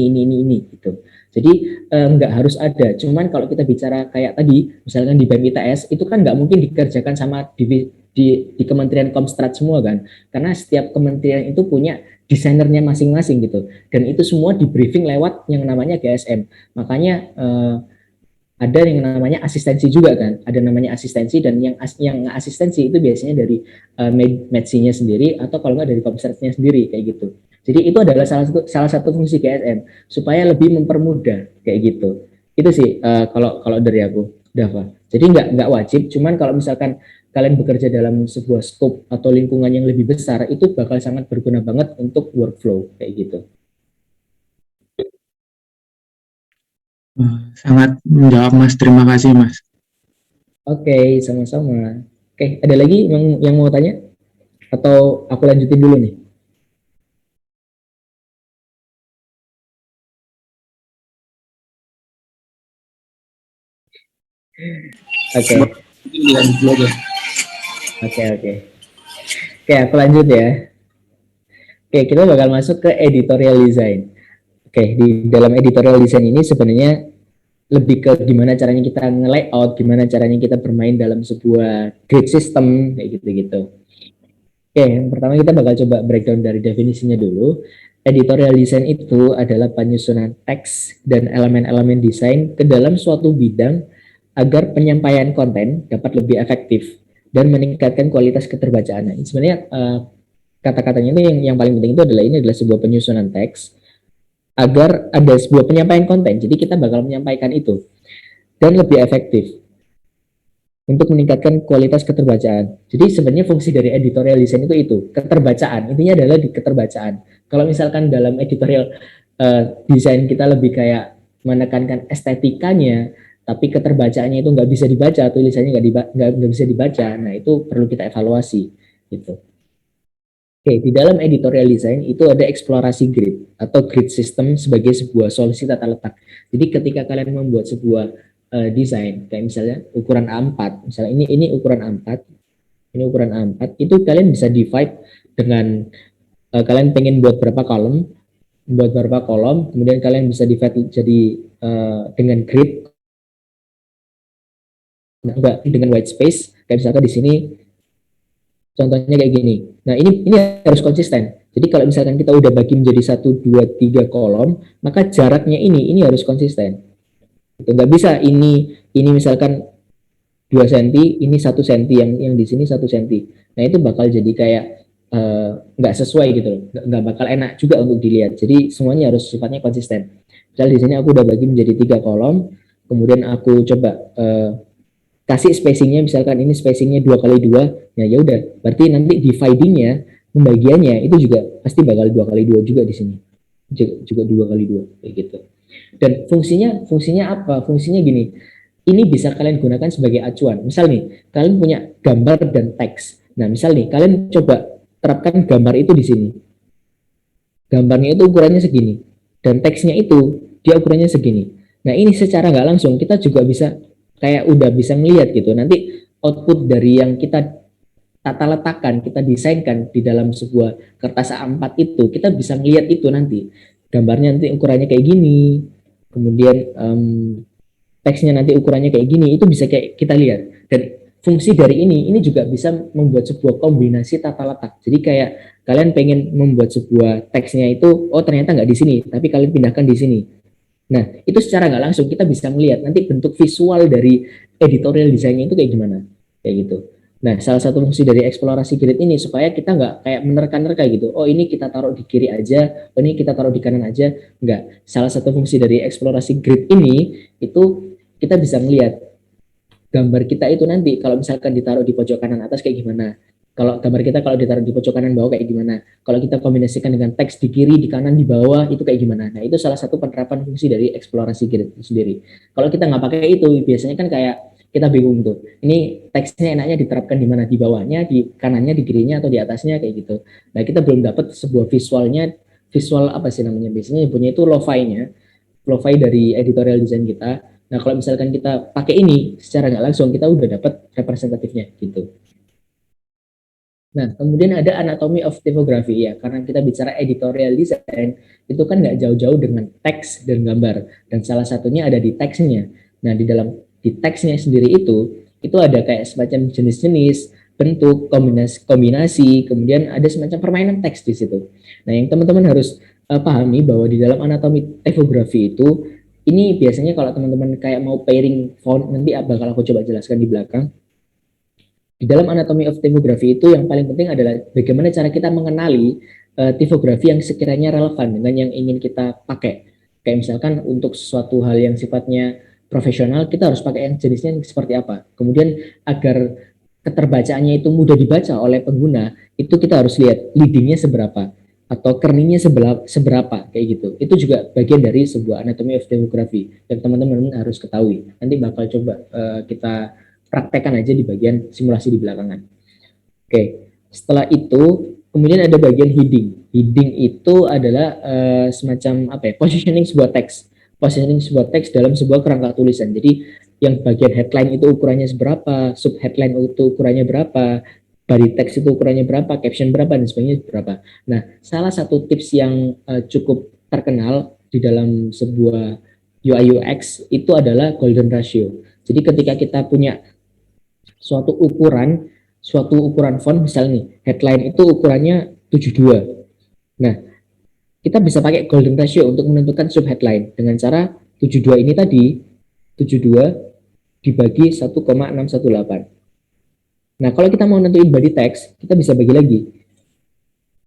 gitu. Jadi nggak harus ada. Cuman kalau kita bicara kayak tadi misalkan di BEM ITS itu kan nggak mungkin dikerjakan sama di Kementerian Komstrat semua kan, karena setiap kementerian itu punya desainernya masing-masing gitu, dan itu semua di briefing lewat yang namanya GSM. Makanya ada yang namanya asistensi juga kan, ada namanya asistensi, dan yang asistensi itu biasanya dari medsinya sendiri atau kalau nggak dari Komstratnya sendiri kayak gitu. Jadi itu adalah salah satu fungsi GSM supaya lebih mempermudah kayak gitu. Itu sih kalau dari aku, Dava. Jadi nggak wajib, cuman kalau misalkan kalian bekerja dalam sebuah scope atau lingkungan yang lebih besar, itu bakal sangat berguna banget untuk workflow kayak gitu. Sangat menjawab Mas, terima kasih Mas. Oke, sama-sama. Oke, ada lagi yang mau tanya? Atau aku lanjutin dulu nih? Oke, Dilanjut dulu aja. oke. Oke, aku lanjut ya. Oke, kita bakal masuk ke editorial design. Oke, di dalam editorial design ini sebenarnya lebih ke gimana caranya kita nge-layout, gimana caranya kita bermain dalam sebuah grid system, kayak gitu-gitu. Oke, yang pertama kita bakal coba breakdown dari definisinya dulu. Editorial design itu adalah penyusunan teks dan elemen-elemen desain ke dalam suatu bidang agar penyampaian konten dapat lebih efektif dan meningkatkan kualitas keterbacaan. Nah, sebenarnya kata-katanya itu yang paling penting itu adalah ini adalah sebuah penyusunan teks agar ada sebuah penyampaian konten. Jadi kita bakal menyampaikan itu dan lebih efektif untuk meningkatkan kualitas keterbacaan. Jadi sebenarnya fungsi dari editorial design itu keterbacaan. Intinya adalah di keterbacaan. Kalau misalkan dalam editorial desain kita lebih kayak menekankan estetikanya, tapi keterbacaannya itu nggak bisa dibaca, tulisannya nggak bisa dibaca. Nah itu perlu kita evaluasi gitu. Oke, di dalam editorial design itu ada eksplorasi grid atau grid system sebagai sebuah solusi tata letak. Jadi ketika kalian membuat sebuah desain, kayak misalnya ukuran A4, misalnya ini ukuran A4, ini ukuran A4, itu kalian bisa divide dengan kalian pengen buat berapa kolom, kemudian kalian bisa divide jadi dengan grid, enggak dengan white space, kayak misalkan di sini contohnya kayak gini. Nah, ini harus konsisten. Jadi kalau misalkan kita udah bagi menjadi 1, 2, 3 kolom, maka jaraknya ini harus konsisten. Nggak bisa ini misalkan 2 cm, ini 1 cm, yang di sini 1 cm. Nah, itu bakal jadi kayak nggak sesuai gitu loh. Nggak bakal enak juga untuk dilihat. Jadi semuanya harus sifatnya konsisten. Misalnya di sini aku udah bagi menjadi 3 kolom, kemudian aku coba kasih spacingnya, misalkan ini spacingnya 2x2, ya udah, berarti nanti dividingnya, pembagiannya itu juga pasti bakal 2x2 juga di sini, juga 2x2 kayak gitu. Dan fungsinya apa? Fungsinya gini, ini bisa kalian gunakan sebagai acuan. Misal nih, kalian punya gambar dan teks. Nah, misal nih, kalian coba terapkan gambar itu di sini. Gambarnya itu ukurannya segini, dan teksnya itu dia ukurannya segini. Nah, ini secara nggak langsung kita juga bisa kayak udah bisa melihat gitu. Nanti output dari yang kita tata letakkan, kita desainkan di dalam sebuah kertas A4 itu, kita bisa melihat itu nanti. Gambarnya nanti ukurannya kayak gini, kemudian teksnya nanti ukurannya kayak gini, itu bisa kayak kita lihat. Dan fungsi dari ini juga bisa membuat sebuah kombinasi tata letak. Jadi kayak kalian pengen membuat sebuah teksnya itu, oh ternyata nggak di sini, tapi kalian pindahkan di sini. Nah, itu secara nggak langsung kita bisa melihat nanti bentuk visual dari editorial desainnya itu kayak gimana, kayak gitu. Nah, salah satu fungsi dari eksplorasi grid ini supaya kita nggak kayak menerka-nerka gitu. Oh, ini kita taruh di kiri aja, oh ini kita taruh di kanan aja. Enggak. Salah satu fungsi dari eksplorasi grid ini itu kita bisa melihat gambar kita itu nanti kalau misalkan ditaruh di pojok kanan atas kayak gimana. Kalau gambar kita kalau ditaruh di pojok kanan bawah kayak gimana. Kalau kita kombinasikan dengan teks di kiri, di kanan, di bawah itu kayak gimana. Nah, itu salah satu penerapan fungsi dari eksplorasi grid itu sendiri. Kalau kita nggak pakai itu, biasanya kan kayak kita bingung tuh. Ini teksnya enaknya diterapkan di mana? Di bawahnya, di kanannya, di kirinya, atau di atasnya kayak gitu. Nah, kita belum dapat sebuah visual apa sih namanya? Biasanya punya itu lo-fi dari editorial design kita. Nah, kalau misalkan kita pakai ini secara nggak langsung, kita udah dapat representatifnya gitu. Nah, kemudian ada anatomy of typography ya, karena kita bicara editorial design, itu kan nggak jauh-jauh dengan teks dan gambar, dan salah satunya ada di teksnya. Nah, di teksnya sendiri itu ada kayak semacam jenis-jenis, bentuk, kombinasi, kemudian ada semacam permainan teks di situ. Nah, yang teman-teman harus pahami bahwa di dalam anatomi typography itu, ini biasanya kalau teman-teman kayak mau pairing font, nanti bakal aku coba jelaskan di belakang. Di dalam anatomy of typography itu yang paling penting adalah bagaimana cara kita mengenali tipografi yang sekiranya relevan dengan yang ingin kita pakai. Kayak misalkan untuk sesuatu hal yang sifatnya profesional, kita harus pakai yang jenisnya seperti apa. Kemudian agar keterbacaannya itu mudah dibaca oleh pengguna, itu kita harus lihat leadingnya seberapa atau kerningnya seberapa kayak gitu. Itu juga bagian dari sebuah anatomy of typography yang teman-teman harus ketahui. Nanti bakal coba kita praktekkan aja di bagian simulasi di belakangan. Oke, Setelah itu kemudian ada bagian heading. Heading itu adalah semacam apa ya? Positioning sebuah teks. Positioning sebuah teks dalam sebuah kerangka tulisan. Jadi yang bagian headline itu ukurannya seberapa, sub headline itu ukurannya berapa, body text itu ukurannya berapa, caption berapa dan sebagainya berapa. Nah, salah satu tips yang cukup terkenal di dalam sebuah UI UX itu adalah golden ratio. Jadi ketika kita punya suatu ukuran font, misalnya nih, headline itu ukurannya 72. Nah, kita bisa pakai golden ratio untuk menentukan sub headline dengan cara 72 ini tadi, 72 dibagi 1,618. Nah, kalau kita mau nentuin body text, kita bisa bagi lagi.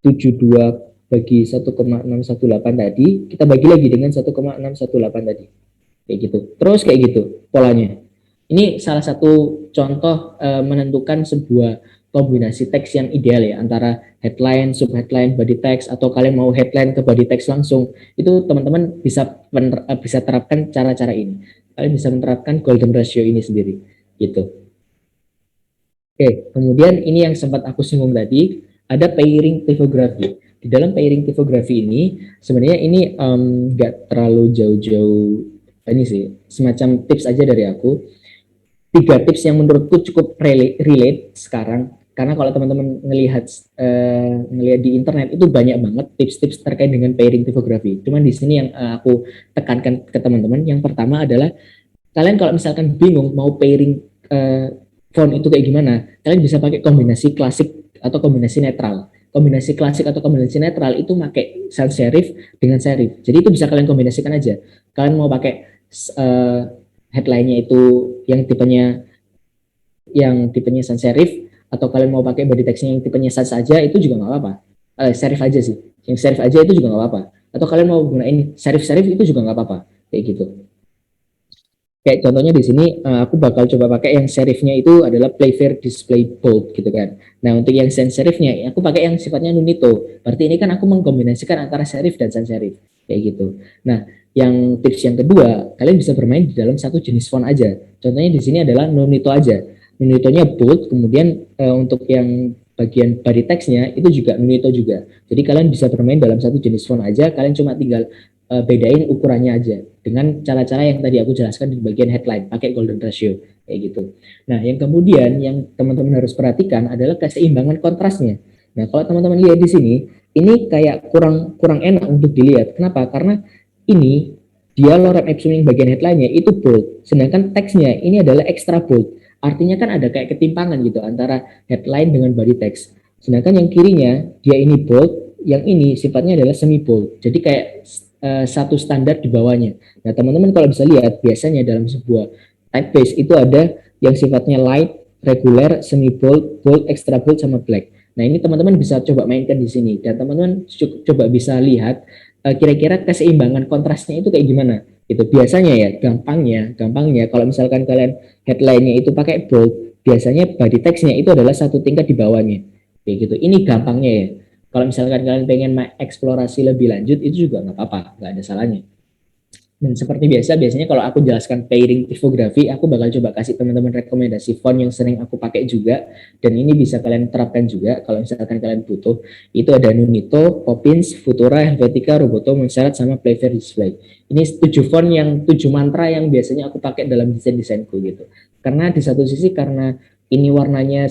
72 bagi 1,618 tadi, kita bagi lagi dengan 1,618 tadi. Kayak gitu. Terus kayak gitu polanya. Ini salah satu contoh menentukan sebuah kombinasi teks yang ideal ya, antara headline, sub headline, body text, atau kalian mau headline ke body text langsung. Itu teman-teman bisa terapkan cara-cara ini. Kalian bisa menerapkan golden ratio ini sendiri gitu. Oke, kemudian ini yang sempat aku singgung tadi, ada pairing typography. Di dalam pairing typography ini sebenarnya ini nggak terlalu jauh-jauh ini sih, semacam tips aja dari aku. 3 tips yang menurutku cukup relate sekarang, karena kalau teman-teman ngelihat di internet itu banyak banget tips-tips terkait dengan pairing typography. Cuman di sini yang aku tekankan ke teman-teman, yang pertama adalah kalian kalau misalkan bingung mau pairing font itu kayak gimana, kalian bisa pakai kombinasi klasik atau kombinasi netral. Kombinasi klasik atau kombinasi netral itu pakai sans serif dengan serif. Jadi itu bisa kalian kombinasikan aja. Kalian mau pakai headline-nya itu yang tipenya sans serif, atau kalian mau pakai body text-nya yang tipenya sans aja, itu juga nggak apa-apa. Serif aja sih. Yang serif aja itu juga nggak apa-apa. Atau kalian mau gunain serif-serif itu juga nggak apa-apa. Kayak gitu. Kayak contohnya di sini aku bakal coba pakai yang serifnya itu adalah play fair display bold gitu kan. Nah, untuk yang sans serifnya aku pakai yang sifatnya nunito. Berarti ini kan aku mengkombinasikan antara serif dan sans serif kayak gitu. Nah, yang tips yang kedua, kalian bisa bermain di dalam satu jenis font aja. Contohnya di sini adalah nunito aja. Nunitonya bold, kemudian untuk yang bagian body text-nya itu juga nunito juga. Jadi kalian bisa bermain dalam satu jenis font aja, kalian cuma tinggal bedain ukurannya aja dengan cara-cara yang tadi aku jelaskan di bagian headline, pakai golden ratio kayak gitu. Nah, yang kemudian yang teman-teman harus perhatikan adalah keseimbangan kontrasnya. Nah, kalau teman-teman lihat di sini, ini kayak kurang enak untuk dilihat. Kenapa? Karena ini dia lorem ipsum yang bagian headline-nya itu bold, sedangkan teksnya ini adalah extra bold. Artinya kan ada kayak ketimpangan gitu antara headline dengan body text. Sedangkan yang kirinya dia ini bold, yang ini sifatnya adalah semi bold. Jadi kayak satu standar di bawahnya. Nah, teman-teman kalau bisa lihat, biasanya dalam sebuah typeface itu ada yang sifatnya light, regular, semi bold, bold, extra bold, sama black. Nah, ini teman-teman bisa coba mainkan di sini, dan teman-teman coba bisa lihat kira-kira keseimbangan kontrasnya itu kayak gimana. Itu biasanya ya, gampangnya kalau misalkan kalian headline-nya itu pakai bold, biasanya body text-nya itu adalah satu tingkat di bawahnya. Kayak gitu. Ini gampangnya ya. Kalau misalkan kalian pengen eksplorasi lebih lanjut, itu juga nggak apa-apa, nggak ada salahnya. Dan seperti biasanya kalau aku jelaskan pairing typography, aku bakal coba kasih teman-teman rekomendasi font yang sering aku pakai juga, dan ini bisa kalian terapkan juga kalau misalkan kalian butuh. Itu ada Nunito, Poppins, Futura, Helvetica, Roboto, Montserrat, sama Playfair Display. Ini 7 font yang 7 mantra yang biasanya aku pakai dalam desain-desainku gitu. Karena di satu sisi karena ini warnanya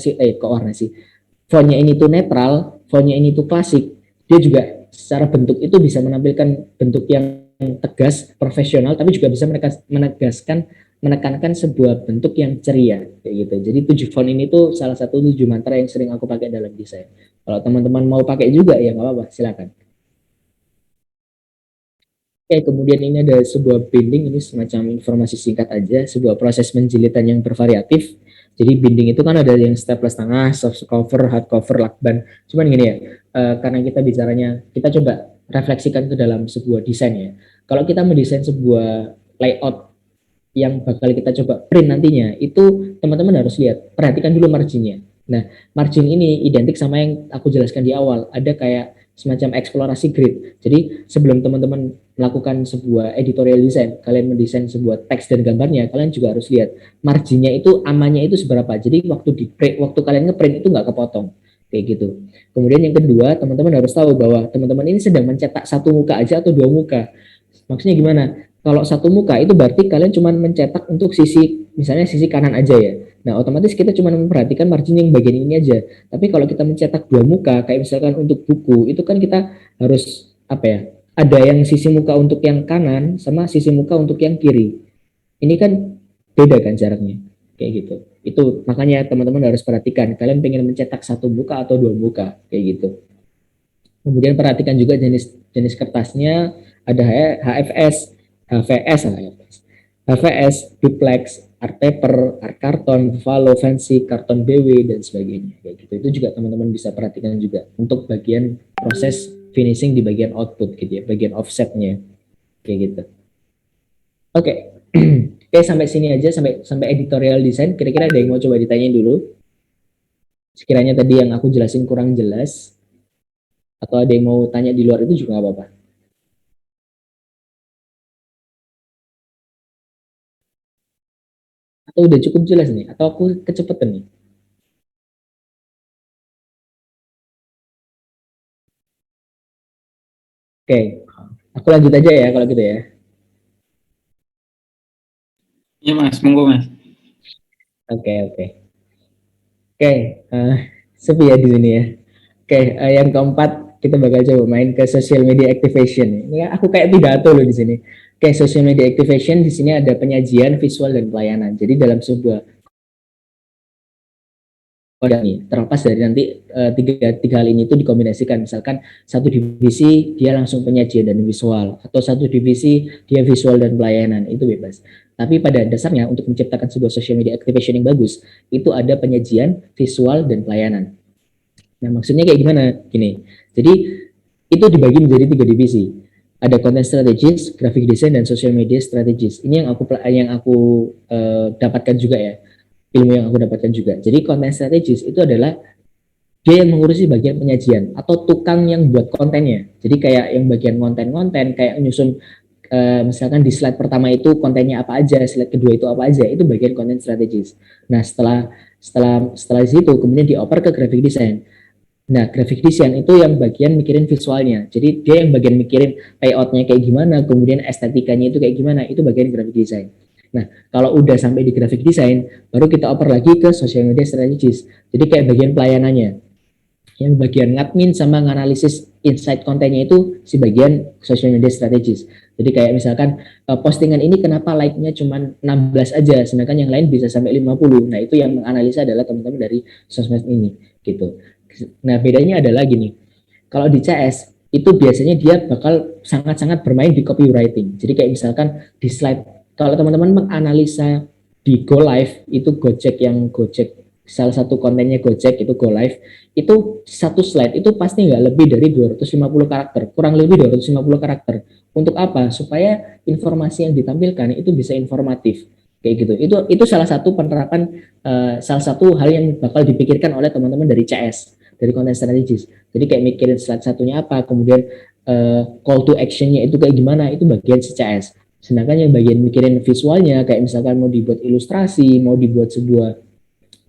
fontnya ini tuh netral, fontnya ini tuh klasik, dia juga secara bentuk itu bisa menampilkan bentuk yang tegas, profesional, tapi juga bisa menekankan sebuah bentuk yang ceria kayak gitu. Jadi 7 font ini tuh salah satu 7 mantra yang sering aku pakai dalam desain. Kalau teman-teman mau pakai juga ya nggak apa-apa, silakan. Oke, kemudian ini ada sebuah binding, ini semacam informasi singkat aja, sebuah proses penjilitan yang bervariatif. Jadi binding itu kan ada yang staples tengah, soft cover, hard cover, lakban. Cuman gini ya, karena kita bicaranya, kita coba refleksikan ke dalam sebuah desain ya. Kalau kita mendesain sebuah layout yang bakal kita coba print nantinya, itu teman-teman harus lihat, perhatikan dulu marginnya. Nah, margin ini identik sama yang aku jelaskan di awal, ada kayak semacam eksplorasi grid. Jadi sebelum teman-teman melakukan sebuah editorial design, kalian mendesain sebuah teks dan gambarnya, kalian juga harus lihat marginnya itu, amannya itu seberapa. Jadi waktu kalian ngeprint itu nggak kepotong. kayak gitu. Kemudian yang kedua, teman-teman harus tahu bahwa teman-teman ini sedang mencetak satu muka aja atau dua muka. Maksudnya gimana? Kalau satu muka itu berarti kalian cuma mencetak untuk sisi, misalnya sisi kanan aja ya. Nah, otomatis kita cuma memperhatikan margin yang bagian ini aja. Tapi kalau kita mencetak dua muka, kayak misalkan untuk buku, itu kan kita harus apa ya? Ada yang sisi muka untuk yang kanan sama sisi muka untuk yang kiri. Ini kan beda kan jaraknya, kayak gitu. Itu makanya teman-teman harus perhatikan, kalian pengen mencetak satu muka atau dua muka, kayak gitu. Kemudian perhatikan juga jenis kertasnya, ada HFS, HVS, duplex, art paper, art karton, buffalo, fancy, karton BW dan sebagainya. Kayak gitu. Itu juga teman-teman bisa perhatikan juga untuk bagian proses finishing di bagian output gitu ya, bagian offsetnya kayak gitu. Oke. Oke, sampai sini aja, sampai editorial design. Kira-kira ada yang mau coba ditanyain dulu? Sekiranya tadi yang aku jelasin kurang jelas, atau ada yang mau tanya di luar itu juga nggak apa-apa. Atau udah cukup jelas nih? Atau aku kecepatan nih? Oke, aku lanjut aja ya kalau gitu ya. Iya Mas, monggo Mas. Oke. Oke, sepi ya di sini ya. Oke, yang keempat kita bakal coba main ke social media activation. Ini aku kayak pidato loh di sini. Oke, social media activation di sini ada penyajian, visual dan pelayanan. Jadi dalam sebuah nih, terlepas dari nanti tiga hal ini itu dikombinasikan. Misalkan satu divisi dia langsung penyajian dan visual, atau satu divisi dia visual dan pelayanan, itu bebas. Tapi pada dasarnya untuk menciptakan sebuah social media activation yang bagus, itu ada penyajian, visual dan pelayanan. Nah, maksudnya kayak gimana? Gini. Jadi itu dibagi menjadi 3 divisi. Ada content strategist, graphic design dan social media strategist. Ini yang aku dapatkan juga ya. Ilmu yang aku dapatkan juga. Jadi content strategist itu adalah dia yang mengurusi bagian penyajian atau tukang yang buat kontennya. Jadi kayak yang bagian konten-konten, kayak nyusun misalkan di slide pertama itu kontennya apa aja, slide kedua itu apa aja, itu bagian content strategist. Nah, setelah situ kemudian dioper ke graphic design. Nah, graphic design itu yang bagian mikirin visualnya. Jadi dia yang bagian mikirin layoutnya kayak gimana, kemudian estetikanya itu kayak gimana, itu bagian graphic design. Nah, kalau udah sampai di graphic design, baru kita oper lagi ke social media strategist. Jadi kayak bagian pelayanannya. Yang bagian ngadmin sama nganalisis insight kontennya itu si bagian social media strategist. Jadi kayak misalkan postingan ini kenapa like-nya cuma 16 aja, sedangkan yang lain bisa sampai 50. Nah, itu yang menganalisa adalah teman-teman dari sosmed ini gitu. Nah, bedanya adalah gini. Kalau di CS itu biasanya dia bakal sangat-sangat bermain di copywriting. Jadi kayak misalkan di slide, kalau teman-teman menganalisa di Go Live, itu Gojek salah satu kontennya Gojek itu Go Live, itu satu slide itu pasti nggak lebih dari 250 karakter, kurang lebih 250 karakter. Untuk apa? Supaya informasi yang ditampilkan itu bisa informatif kayak gitu. Itu salah satu penerapan, salah satu hal yang bakal dipikirkan oleh teman-teman dari CS, dari content strategist. Jadi kayak mikirin slide satunya apa, kemudian call to actionnya itu kayak gimana, itu bagian si CS. Sedangkan yang bagian mikirin visualnya, kayak misalkan mau dibuat ilustrasi, mau dibuat sebuah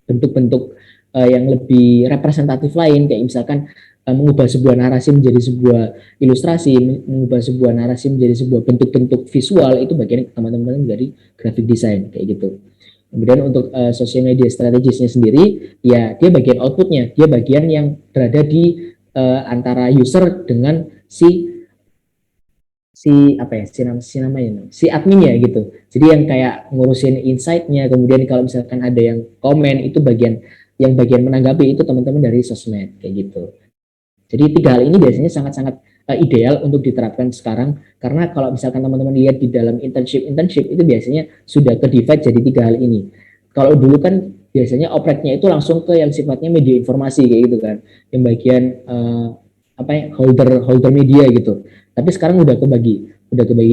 bentuk-bentuk yang lebih representatif lain, kayak misalkan mengubah sebuah narasi menjadi sebuah ilustrasi, mengubah sebuah narasi menjadi sebuah bentuk-bentuk visual, itu bagian teman-teman dari graphic design, kayak gitu. Kemudian untuk social media strategisnya sendiri, ya dia bagian outputnya, dia bagian yang berada di antara user dengan si namanya si adminnya gitu. Jadi yang kayak ngurusin insight-nya, kemudian kalau misalkan ada yang komen, itu bagian menanggapi itu teman-teman dari sosmed kayak gitu. Jadi 3 hal ini biasanya sangat-sangat ideal untuk diterapkan sekarang, karena kalau misalkan teman-teman lihat di dalam internship itu biasanya sudah ke divide jadi 3 hal ini. Kalau dulu kan biasanya oprek-nya itu langsung ke yang sifatnya media informasi kayak gitu kan, yang bagian holder media gitu. Tapi sekarang udah kebagi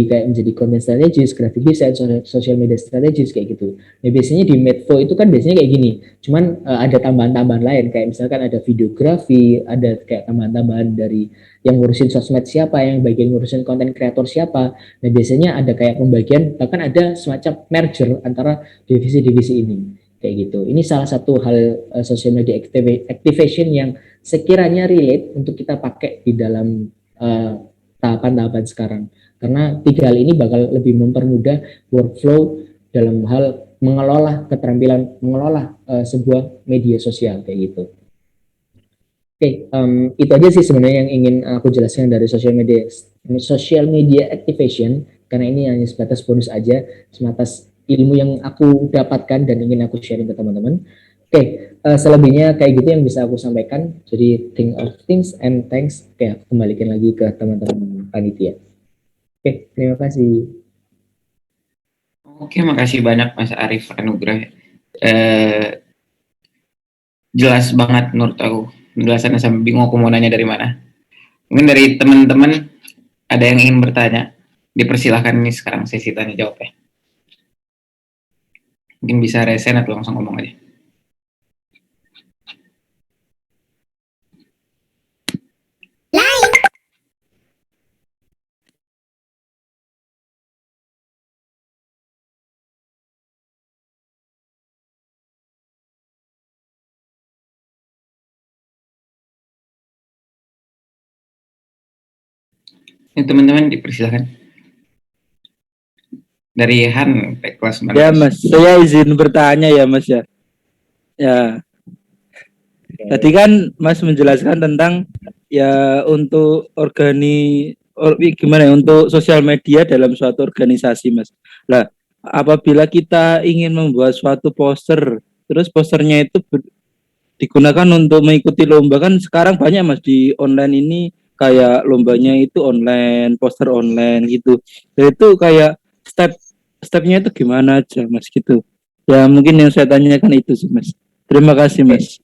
kayak menjadi content strategist, graphic design, social media strategist kayak gitu. Nah, biasanya di Medfo itu kan biasanya kayak gini. Cuman ada tambahan-tambahan lain, kayak misalkan ada videografi, ada kayak tambahan-tambahan dari yang ngurusin sosmed siapa, yang bagian ngurusin konten kreator siapa. Nah, biasanya ada kayak pembagian, bahkan ada semacam merger antara divisi-divisi ini kayak gitu. Ini salah satu hal social media activation yang sekiranya relate untuk kita pakai di dalam tahapan-tahapan sekarang. Karena 3 hal ini bakal lebih mempermudah workflow dalam hal mengelola keterampilan mengelola sebuah media sosial kayak gitu. Oke, itu aja sih sebenarnya yang ingin aku jelaskan dari social media activation, karena ini hanya sebatas bonus aja, sebatas ilmu yang aku dapatkan dan ingin aku sharing ke teman-teman. Oke, selebihnya kayak gitu yang bisa aku sampaikan. Jadi think of things and thanks. Oke, aku kembalikan lagi ke teman-teman panitia. Oke, terima kasih. Oke, makasih banyak Mas Arif Anugrah. Jelas banget menurut aku. Penjelasannya sampai bingung aku mau nanya dari mana. Mungkin dari teman-teman ada yang ingin bertanya. Dipersilahkan nih sekarang sesi tanya jawab ya. Mungkin bisa resen atau langsung ngomong aja. Ini teman-teman dipersilahkan. Dari Han kelas 19. Ya Mas, saya izin bertanya ya Mas ya. Ya. Tadi kan Mas menjelaskan tentang ya untuk gimana ya, untuk sosial media dalam suatu organisasi Mas. Lah, apabila kita ingin membuat suatu poster, terus posternya itu digunakan untuk mengikuti lomba, kan sekarang banyak Mas di online ini, kayak lombanya itu online, poster online gitu. Dan itu kayak stepnya itu gimana aja Mas gitu. Ya mungkin yang saya tanyakan itu sih Mas. Terima kasih Mas.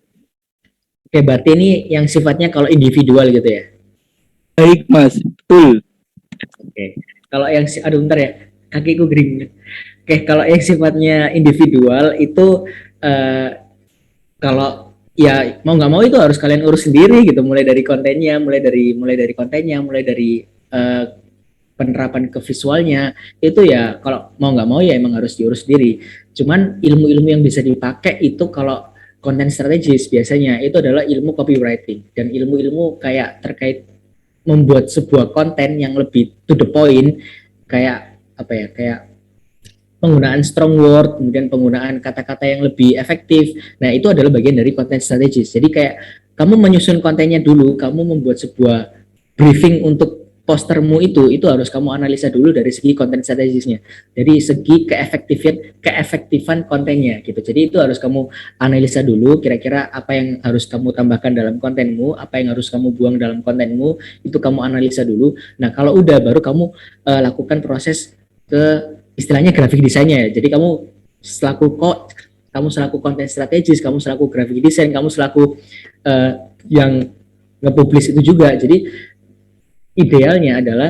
Oke, berarti ini yang sifatnya kalau individual gitu ya? Baik Mas, betul. Oke, kalau yang aduh bentar ya, kakiku gering. Oke, kalau yang sifatnya individual itu kalau ya mau nggak mau itu harus kalian urus sendiri gitu, mulai dari kontennya, mulai dari penerapan ke visualnya itu ya kalau mau nggak mau ya emang harus diurus sendiri. Cuman ilmu-ilmu yang bisa dipakai itu kalau konten strategis biasanya itu adalah ilmu copywriting dan ilmu-ilmu kayak terkait membuat sebuah konten yang lebih to the point, kayak apa ya, kayak penggunaan strong word, kemudian penggunaan kata-kata yang lebih efektif. Nah, itu adalah bagian dari konten strategis. Jadi kayak kamu menyusun kontennya dulu, kamu membuat sebuah briefing untuk postermu itu harus kamu analisa dulu dari segi konten strategisnya, dari segi keefektifan kontennya gitu. Jadi itu harus kamu analisa dulu, kira-kira apa yang harus kamu tambahkan dalam kontenmu, apa yang harus kamu buang dalam kontenmu, itu kamu analisa dulu. Nah, kalau udah baru kamu lakukan proses ke istilahnya grafik desainnya ya. Jadi kamu selaku konten strategis, kamu selaku grafik desain, kamu selaku yang nge-publish itu juga. Jadi idealnya adalah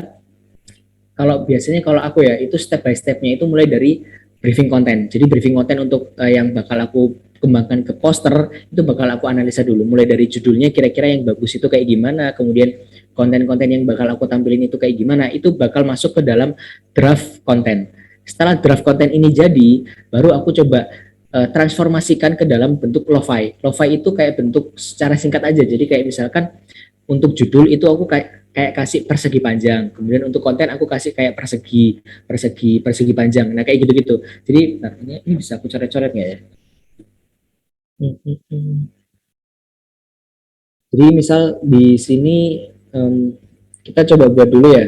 kalau biasanya kalau aku ya itu step by stepnya itu mulai dari briefing konten. Jadi briefing konten untuk yang bakal aku kembangkan ke poster itu bakal aku analisa dulu, mulai dari judulnya kira-kira yang bagus itu kayak gimana, kemudian konten-konten yang bakal aku tampilin itu kayak gimana, itu bakal masuk ke dalam draft konten. Setelah draft konten ini jadi, baru aku coba transformasikan ke dalam bentuk lo-fi. Lo-fi itu kayak bentuk secara singkat aja. Jadi kayak misalkan untuk judul itu aku kayak kasih persegi panjang, kemudian untuk konten aku kasih kayak persegi panjang. Nah kayak gitu-gitu. Jadi ini bisa aku coret-coret nggak ya? Jadi misal di sini kita coba buat dulu ya.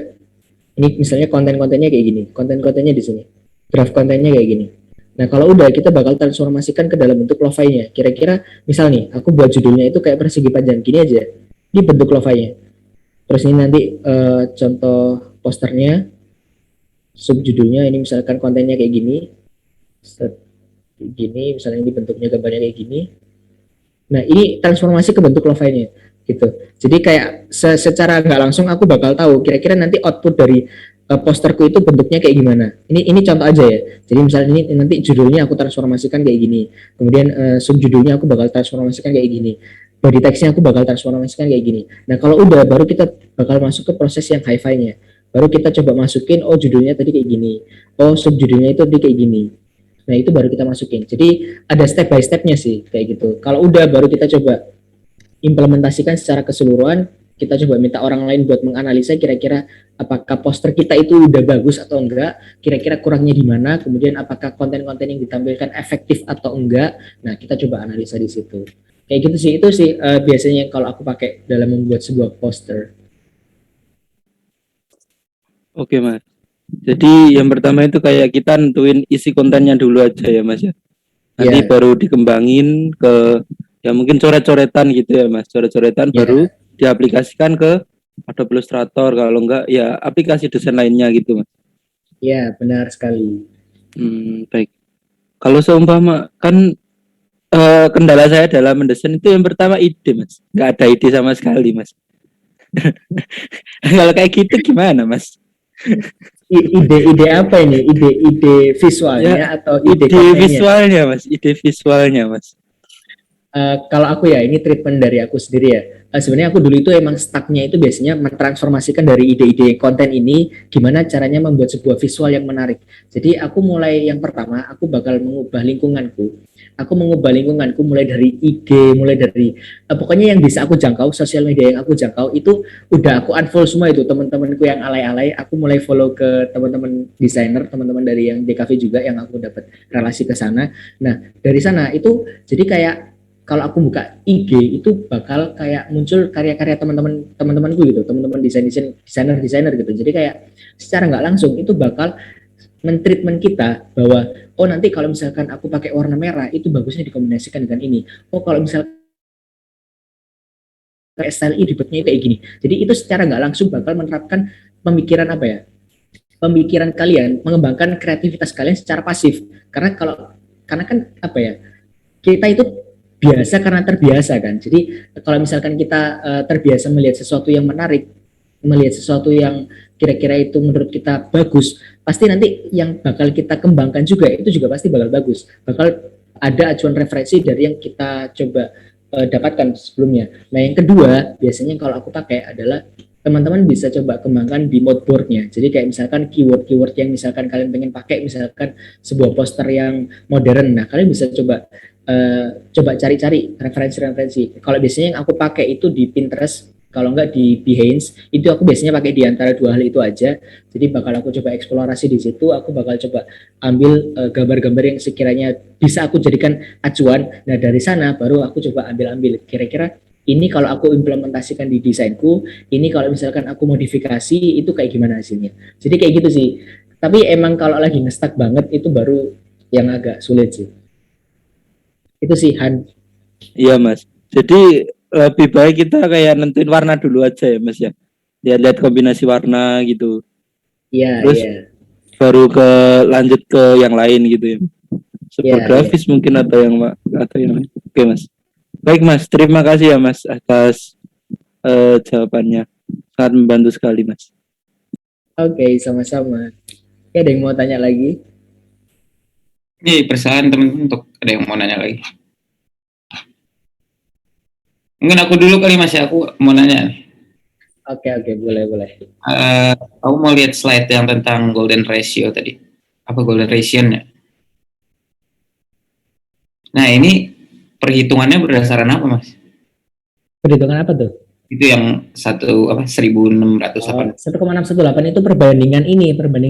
Ini misalnya konten-kontennya kayak gini, konten-kontennya di sini, draft kontennya kayak gini. Nah kalau udah kita bakal transformasikan ke dalam bentuk lo-fi-nya. Kira-kira misal nih, aku buat judulnya itu kayak persegi panjang gini aja, di bentuk lo-fi-nya. Terus ini nanti contoh posternya, subjudulnya ini misalkan kontennya kayak gini, misalnya ini bentuknya gambarnya kayak gini. Nah ini transformasi ke bentuk lo-fi-nya gitu. Jadi kayak secara nggak langsung aku bakal tahu kira-kira nanti output dari posterku itu bentuknya kayak gimana. Ini contoh aja ya. Jadi misalnya ini nanti judulnya aku transformasikan kayak gini. Kemudian subjudulnya aku bakal transformasikan kayak gini. Body text-nya aku bakal transformasikan kayak gini. Nah kalau udah baru kita bakal masuk ke proses yang hi-fi-nya. Baru kita coba masukin, oh judulnya tadi kayak gini. Oh subjudulnya itu tadi kayak gini. Nah itu baru kita masukin. Jadi ada step by step-nya sih kayak gitu. Kalau udah baru kita coba implementasikan secara keseluruhan, kita coba minta orang lain buat menganalisa kira-kira apakah poster kita itu udah bagus atau enggak, kira-kira kurangnya di mana, kemudian apakah konten-konten yang ditampilkan efektif atau enggak. Nah, kita coba analisa di situ. Kayak gitu sih, itu sih biasanya kalau aku pakai dalam membuat sebuah poster. Oke Mas. Jadi yang pertama itu kayak kita nentuin isi kontennya dulu aja ya Mas ya. Nanti Iya. baru dikembangin ke ya mungkin coret-coretan gitu ya Mas. Coret-coretan Iya. baru diaplikasikan ke Adobe Illustrator, kalau enggak ya aplikasi desain lainnya gitu Mas. Iya, benar sekali. Baik. Kalau seumpama kan kendala saya dalam mendesain itu yang pertama ide Mas. Nggak ada ide sama sekali Mas. Kalau kayak gitu gimana Mas? Ide apa ini? Ide visualnya atau ide Ide kontennya? visualnya Mas, ide visualnya Mas. Kalau aku ya, ini treatment dari aku sendiri ya. Sebenarnya aku dulu itu emang stucknya itu biasanya mentransformasikan dari ide-ide konten ini, gimana caranya membuat sebuah visual yang menarik. Jadi aku mulai yang pertama, aku bakal mengubah lingkunganku. Aku mengubah lingkunganku mulai dari IG, mulai dari pokoknya yang bisa aku jangkau, sosial media yang aku jangkau itu udah aku unfollow semua itu teman-temanku yang alay-alay. Aku mulai follow ke teman-teman desainer, teman-teman dari yang DKV juga yang aku dapat relasi ke sana. Nah dari sana itu jadi kayak kalau aku buka IG itu bakal kayak muncul karya-karya teman-temanku gitu, teman-teman desainer gitu. Jadi kayak secara nggak langsung itu bakal mentreatment kita bahwa oh nanti kalau misalkan aku pakai warna merah itu bagusnya dikombinasikan dengan ini. Oh kalau misalkan style ribetnya kayak gini. Jadi itu secara nggak langsung bakal menerapkan pemikiran apa ya? Pemikiran kalian, mengembangkan kreativitas kalian secara pasif. Karena kan apa ya? Kita itu biasa karena terbiasa kan. Jadi kalau misalkan kita terbiasa melihat sesuatu yang menarik, melihat sesuatu yang kira-kira itu menurut kita bagus, pasti nanti yang bakal kita kembangkan juga itu juga pasti bakal bagus. Bakal ada acuan referensi dari yang kita coba dapatkan sebelumnya. Nah yang kedua biasanya kalau aku pakai adalah teman-teman bisa coba kembangkan di mood boardnya. Jadi kayak misalkan keyword-keyword yang misalkan kalian pengen pakai, misalkan sebuah poster yang modern. Nah kalian bisa coba cari-cari referensi-referensi. Kalau biasanya yang aku pakai itu di Pinterest, kalau enggak di Behance, itu aku biasanya pakai di antara dua hal itu aja. Jadi bakal aku coba eksplorasi di situ, aku bakal coba ambil gambar-gambar yang sekiranya bisa aku jadikan acuan. Nah dari sana baru aku coba ambil kira-kira ini kalau aku implementasikan di desainku, ini kalau misalkan aku modifikasi itu kayak gimana hasilnya. Jadi kayak gitu sih. Tapi emang kalau lagi ngestak banget itu baru yang agak sulit sih. Itu sih Han. Iya Mas. Jadi lebih baik kita kayak nentuin warna dulu aja ya Mas ya. Lihat kombinasi warna gitu. Iya, Terus iya. baru lanjut ke yang lain gitu ya. Super Iya, grafis mungkin atau yang lain. Oke Mas. Baik Mas, terima kasih ya Mas atas jawabannya. Sangat membantu sekali Mas. Oke, sama-sama. Oke, ada yang mau tanya lagi? Ini persoalan teman-teman untuk ada yang mau nanya lagi. Mungkin aku dulu kali Mas ya, aku mau nanya. Oke, boleh. Aku mau lihat slide yang tentang golden ratio tadi. Apa golden ratio-nya? Nah, ini perhitungannya berdasarkan apa, Mas? Perhitungan apa tuh? Itu yang 1608. 1,618 itu perbandingan.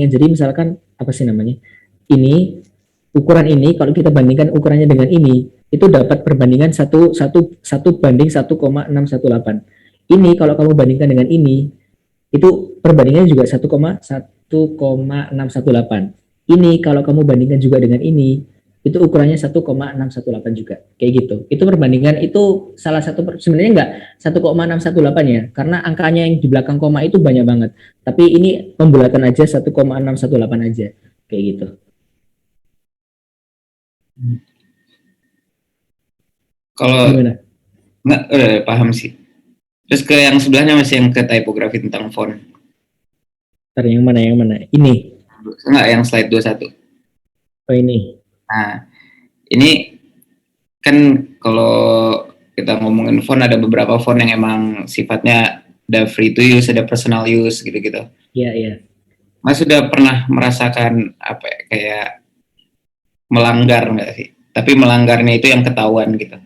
Jadi misalkan apa sih namanya? Ini ukuran ini kalau kita bandingkan ukurannya dengan ini, itu dapat perbandingan 1:1,618. Ini kalau kamu bandingkan dengan ini, itu perbandingannya juga 1,618. Ini kalau kamu bandingkan juga dengan ini, itu ukurannya 1,618 juga. Kayak gitu. Itu perbandingan itu salah satu sebenarnya enggak 1,618 ya, karena angkanya yang di belakang koma itu banyak banget. Tapi ini pembulatan aja 1,618 aja. Kayak gitu. Kalau Gimana? nggak paham sih. Terus ke yang sebelahnya Mas, yang ke typography tentang font. Ntar yang mana? Ini. Enggak, yang slide 21. Oh ini. Nah, ini kan kalau kita ngomongin font ada beberapa font yang emang sifatnya ada free to use, ada personal use gitu-gitu. Iya. Mas sudah pernah merasakan apa ya, kayak melanggar nggak sih? Tapi melanggarnya itu yang ketahuan gitu.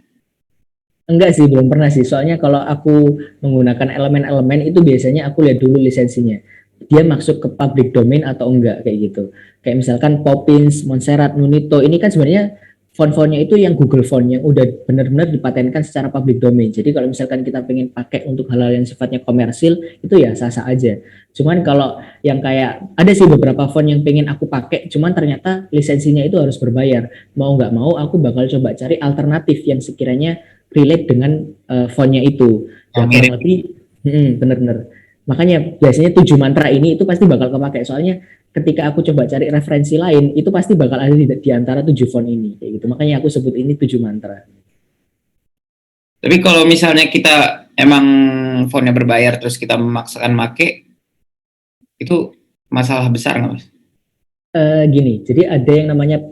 Enggak sih, belum pernah sih. Soalnya kalau aku menggunakan elemen-elemen itu biasanya aku lihat dulu lisensinya. Dia masuk ke public domain atau enggak kayak gitu. Kayak misalkan Poppins, Montserrat, Nunito, ini kan sebenarnya font-fontnya itu yang Google Font yang udah benar-benar dipatenkan secara public domain. Jadi kalau misalkan kita pengen pakai untuk hal-hal yang sifatnya komersil, itu ya sah-sah aja. Cuman kalau yang kayak ada sih beberapa font yang pengen aku pakai, cuman ternyata lisensinya itu harus berbayar. Mau nggak mau aku bakal coba cari alternatif yang sekiranya relate dengan fontnya itu. Ya Yang kurang mirip. lebih bener-bener. Makanya biasanya 7 mantra ini itu pasti bakal kepake. Soalnya ketika aku coba cari referensi lain, itu pasti bakal ada di antara 7 font ini. Kayak gitu. Makanya aku sebut ini 7 mantra. Tapi kalau misalnya kita emang fontnya berbayar terus kita memaksakan make, itu masalah besar nggak Mas? Gini, jadi ada yang namanya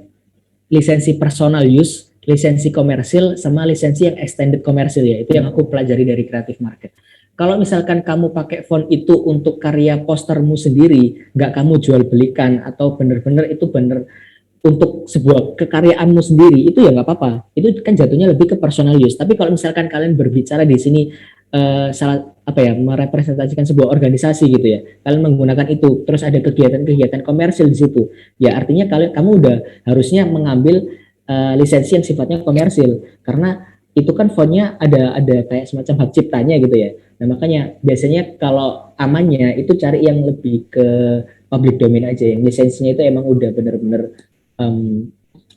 lisensi personal use, lisensi komersil, sama lisensi yang extended komersil ya. Itu yang aku pelajari dari Creative Market. Kalau misalkan kamu pakai font itu untuk karya postermu sendiri, nggak kamu jual belikan atau bener-bener itu bener untuk sebuah kekaryaanmu sendiri, itu ya nggak apa-apa. Itu kan jatuhnya lebih ke personal use. Tapi kalau misalkan kalian berbicara di sini salah apa ya merepresentasikan sebuah organisasi gitu ya, kalian menggunakan itu, terus ada kegiatan-kegiatan komersil di situ, ya artinya kamu udah harusnya mengambil lisensi yang sifatnya komersil karena itu kan fontnya ada kayak semacam hak ciptanya gitu ya. Nah makanya biasanya kalau amannya itu cari yang lebih ke public domain aja, yang lisensinya itu emang udah bener-bener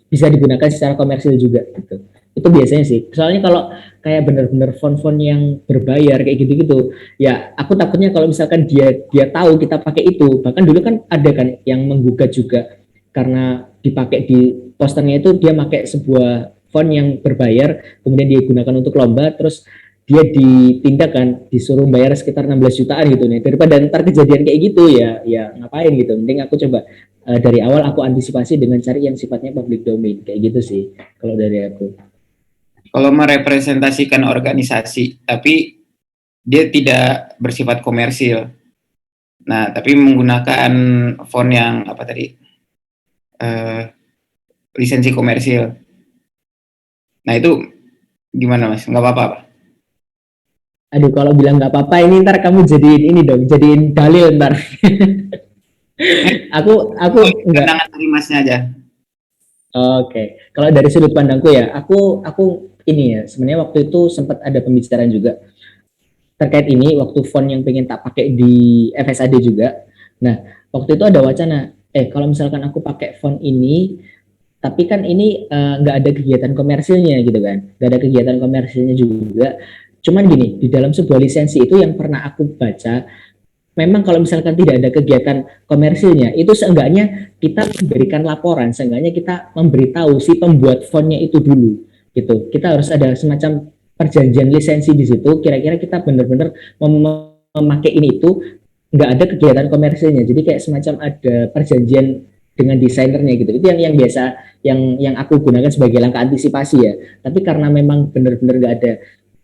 bisa digunakan secara komersil juga gitu. Itu biasanya sih. Soalnya kalau kayak bener-bener font-font yang berbayar kayak gitu-gitu, ya aku takutnya kalau misalkan dia tahu kita pakai itu, bahkan dulu kan ada kan yang menggugat juga karena dipakai di posternya itu dia pakai sebuah font yang berbayar, kemudian dia gunakan untuk lomba, terus dia ditindak kan, disuruh bayar sekitar 16 jutaan gitu nih. Daripada ntar kejadian kayak gitu ya ngapain gitu. Mending aku coba dari awal aku antisipasi dengan cari yang sifatnya public domain kayak gitu sih kalau dari aku. Kalau merepresentasikan organisasi, tapi dia tidak bersifat komersil. Nah, tapi menggunakan font yang apa tadi? Lisensi komersil. Nah, itu gimana Mas? Nggak apa-apa? Aduh kalau bilang nggak apa-apa ini ntar kamu jadiin ini dong, jadiin dalil ntar. aku nggak. Pandangan dari Masnya aja. Oke, kalau dari sudut pandangku ya, aku ini ya sebenarnya waktu itu sempat ada pembicaraan juga terkait ini waktu font yang pengen tak pakai di FSAD juga. Nah, waktu itu ada wacana, kalau misalkan aku pakai font ini, tapi kan ini nggak ada kegiatan komersilnya gitu kan, nggak ada kegiatan komersilnya juga. Cuman gini, di dalam sebuah lisensi itu yang pernah aku baca, memang kalau misalkan tidak ada kegiatan komersilnya, itu seenggaknya kita memberikan laporan, seenggaknya kita memberitahu si pembuat fontnya itu dulu, gitu. Kita harus ada semacam perjanjian lisensi di situ. Kira-kira kita benar-benar memakai ini itu nggak ada kegiatan komersilnya. Jadi kayak semacam ada perjanjian dengan desainernya gitu. Itu yang biasa yang aku gunakan sebagai langkah antisipasi ya. Tapi karena memang benar-benar nggak ada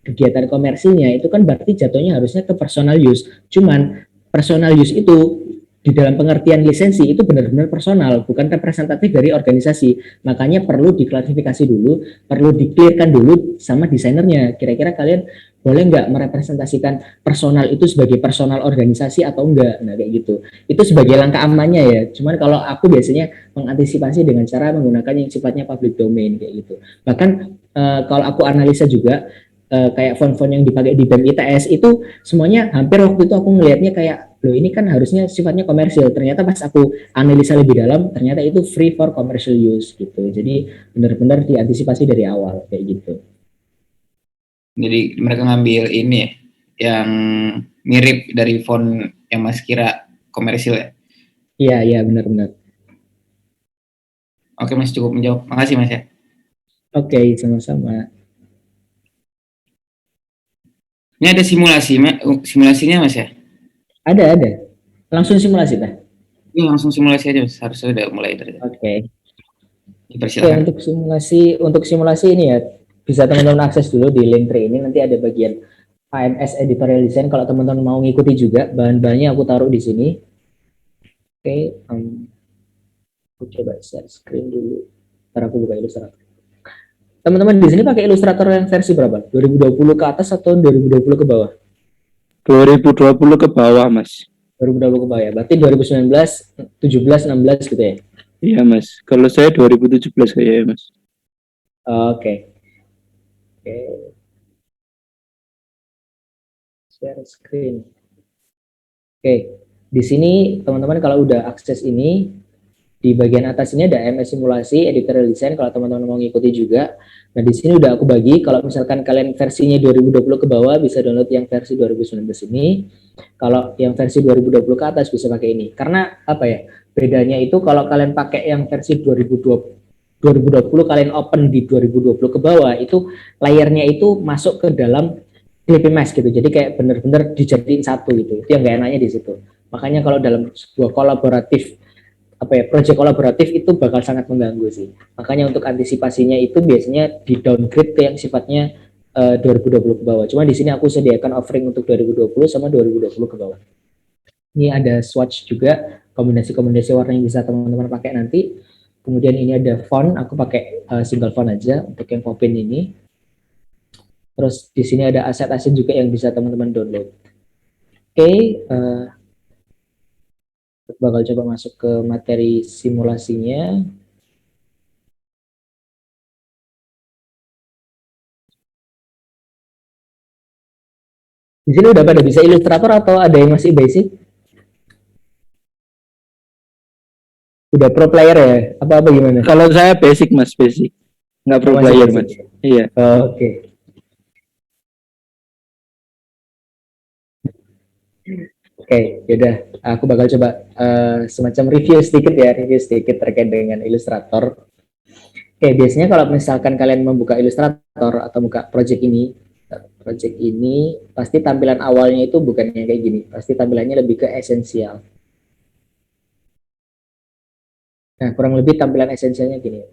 kegiatan komersilnya, itu kan berarti jatuhnya harusnya ke personal use. Cuman personal use itu di dalam pengertian lisensi itu benar-benar personal, bukan representatif dari organisasi. Makanya perlu diklarifikasi dulu, perlu diklirkan dulu sama desainernya. Kira-kira kalian boleh nggak merepresentasikan personal itu sebagai personal organisasi atau enggak? Nah kayak gitu. Itu sebagai langkah amannya ya. Cuman kalau aku biasanya mengantisipasi dengan cara menggunakan yang sifatnya public domain kayak gitu. Bahkan kalau aku analisa juga kayak font-font yang dipakai di BEM ITS itu semuanya hampir waktu itu aku ngelihatnya kayak loh ini kan harusnya sifatnya komersil, ternyata pas aku analisa lebih dalam ternyata itu free for commercial use gitu. Jadi benar-benar diantisipasi dari awal kayak gitu. Jadi mereka ngambil ini ya, yang mirip dari font yang Mas kira komersil ya. Iya benar-benar. Oke Mas, cukup menjawab. Makasih Mas ya. Oke, sama-sama. Ini ada simulasinya Mas ya? Ada. Langsung simulasi dah. Ini langsung simulasi aja Mas. Harusnya udah mulai dari. Oke. Dipersilakan. Untuk simulasi ini ya bisa teman-teman akses dulu di link tree ini, nanti ada bagian AMS editorial design. Kalau teman-teman mau ngikuti juga bahan-bahannya aku taruh di sini. Oke, aku coba share screen dulu. Ntar aku buka ilustrator. Teman-teman di sini pakai Illustrator yang versi berapa? 2020 ke atas atau 2020 ke bawah? 2020 ke bawah, Mas. 2020 ke bawah ya. Berarti 2019, 17, 16 gitu ya. Iya, Mas. Kalau saya 2017 kayaknya, Mas. Oke. Oke. Share screen. Oke. Di sini teman-teman kalau udah akses ini, di bagian atas ini ada MS simulasi, editorial design kalau teman-teman mau ngikuti juga. Nah, di sini udah aku bagi kalau misalkan kalian versinya 2020 ke bawah bisa download yang versi 2019 ini. Kalau yang versi 2020 ke atas bisa pakai ini. Karena apa ya? Bedanya itu kalau kalian pakai yang versi 2020 kalian open di 2020 ke bawah itu layarnya itu masuk ke dalam DPMS gitu. Jadi kayak bener-bener dijadiin satu gitu. Itu yang gak enaknya di situ. Makanya kalau dalam sebuah kolaboratif project kolaboratif itu bakal sangat mengganggu sih. Makanya untuk antisipasinya itu biasanya di downgrade ke yang sifatnya 2020 ke bawah. Cuma di sini aku sediakan offering untuk 2020 sama 2020 ke bawah. Ini ada swatch juga, kombinasi-kombinasi warna yang bisa teman-teman pakai nanti. Kemudian ini ada font, aku pakai single font aja untuk yang Popin ini. Terus di sini ada aset-aset juga yang bisa teman-teman download. Oke, bakal coba masuk ke materi simulasinya. Di sini udah pada bisa Illustrator atau ada yang masih basic? Udah pro player ya? Apa gimana? Kalau saya basic, Mas, basic. Nggak pro Masih player, basic Mas. ya? Iya. Oke. Oke, yaudah. Aku bakal coba semacam review sedikit terkait dengan Illustrator. Oke, biasanya kalau misalkan kalian membuka Illustrator atau buka project ini pasti tampilan awalnya itu bukan yang kayak gini. Pasti tampilannya lebih ke esensial. Nah, kurang lebih tampilan esensialnya gini.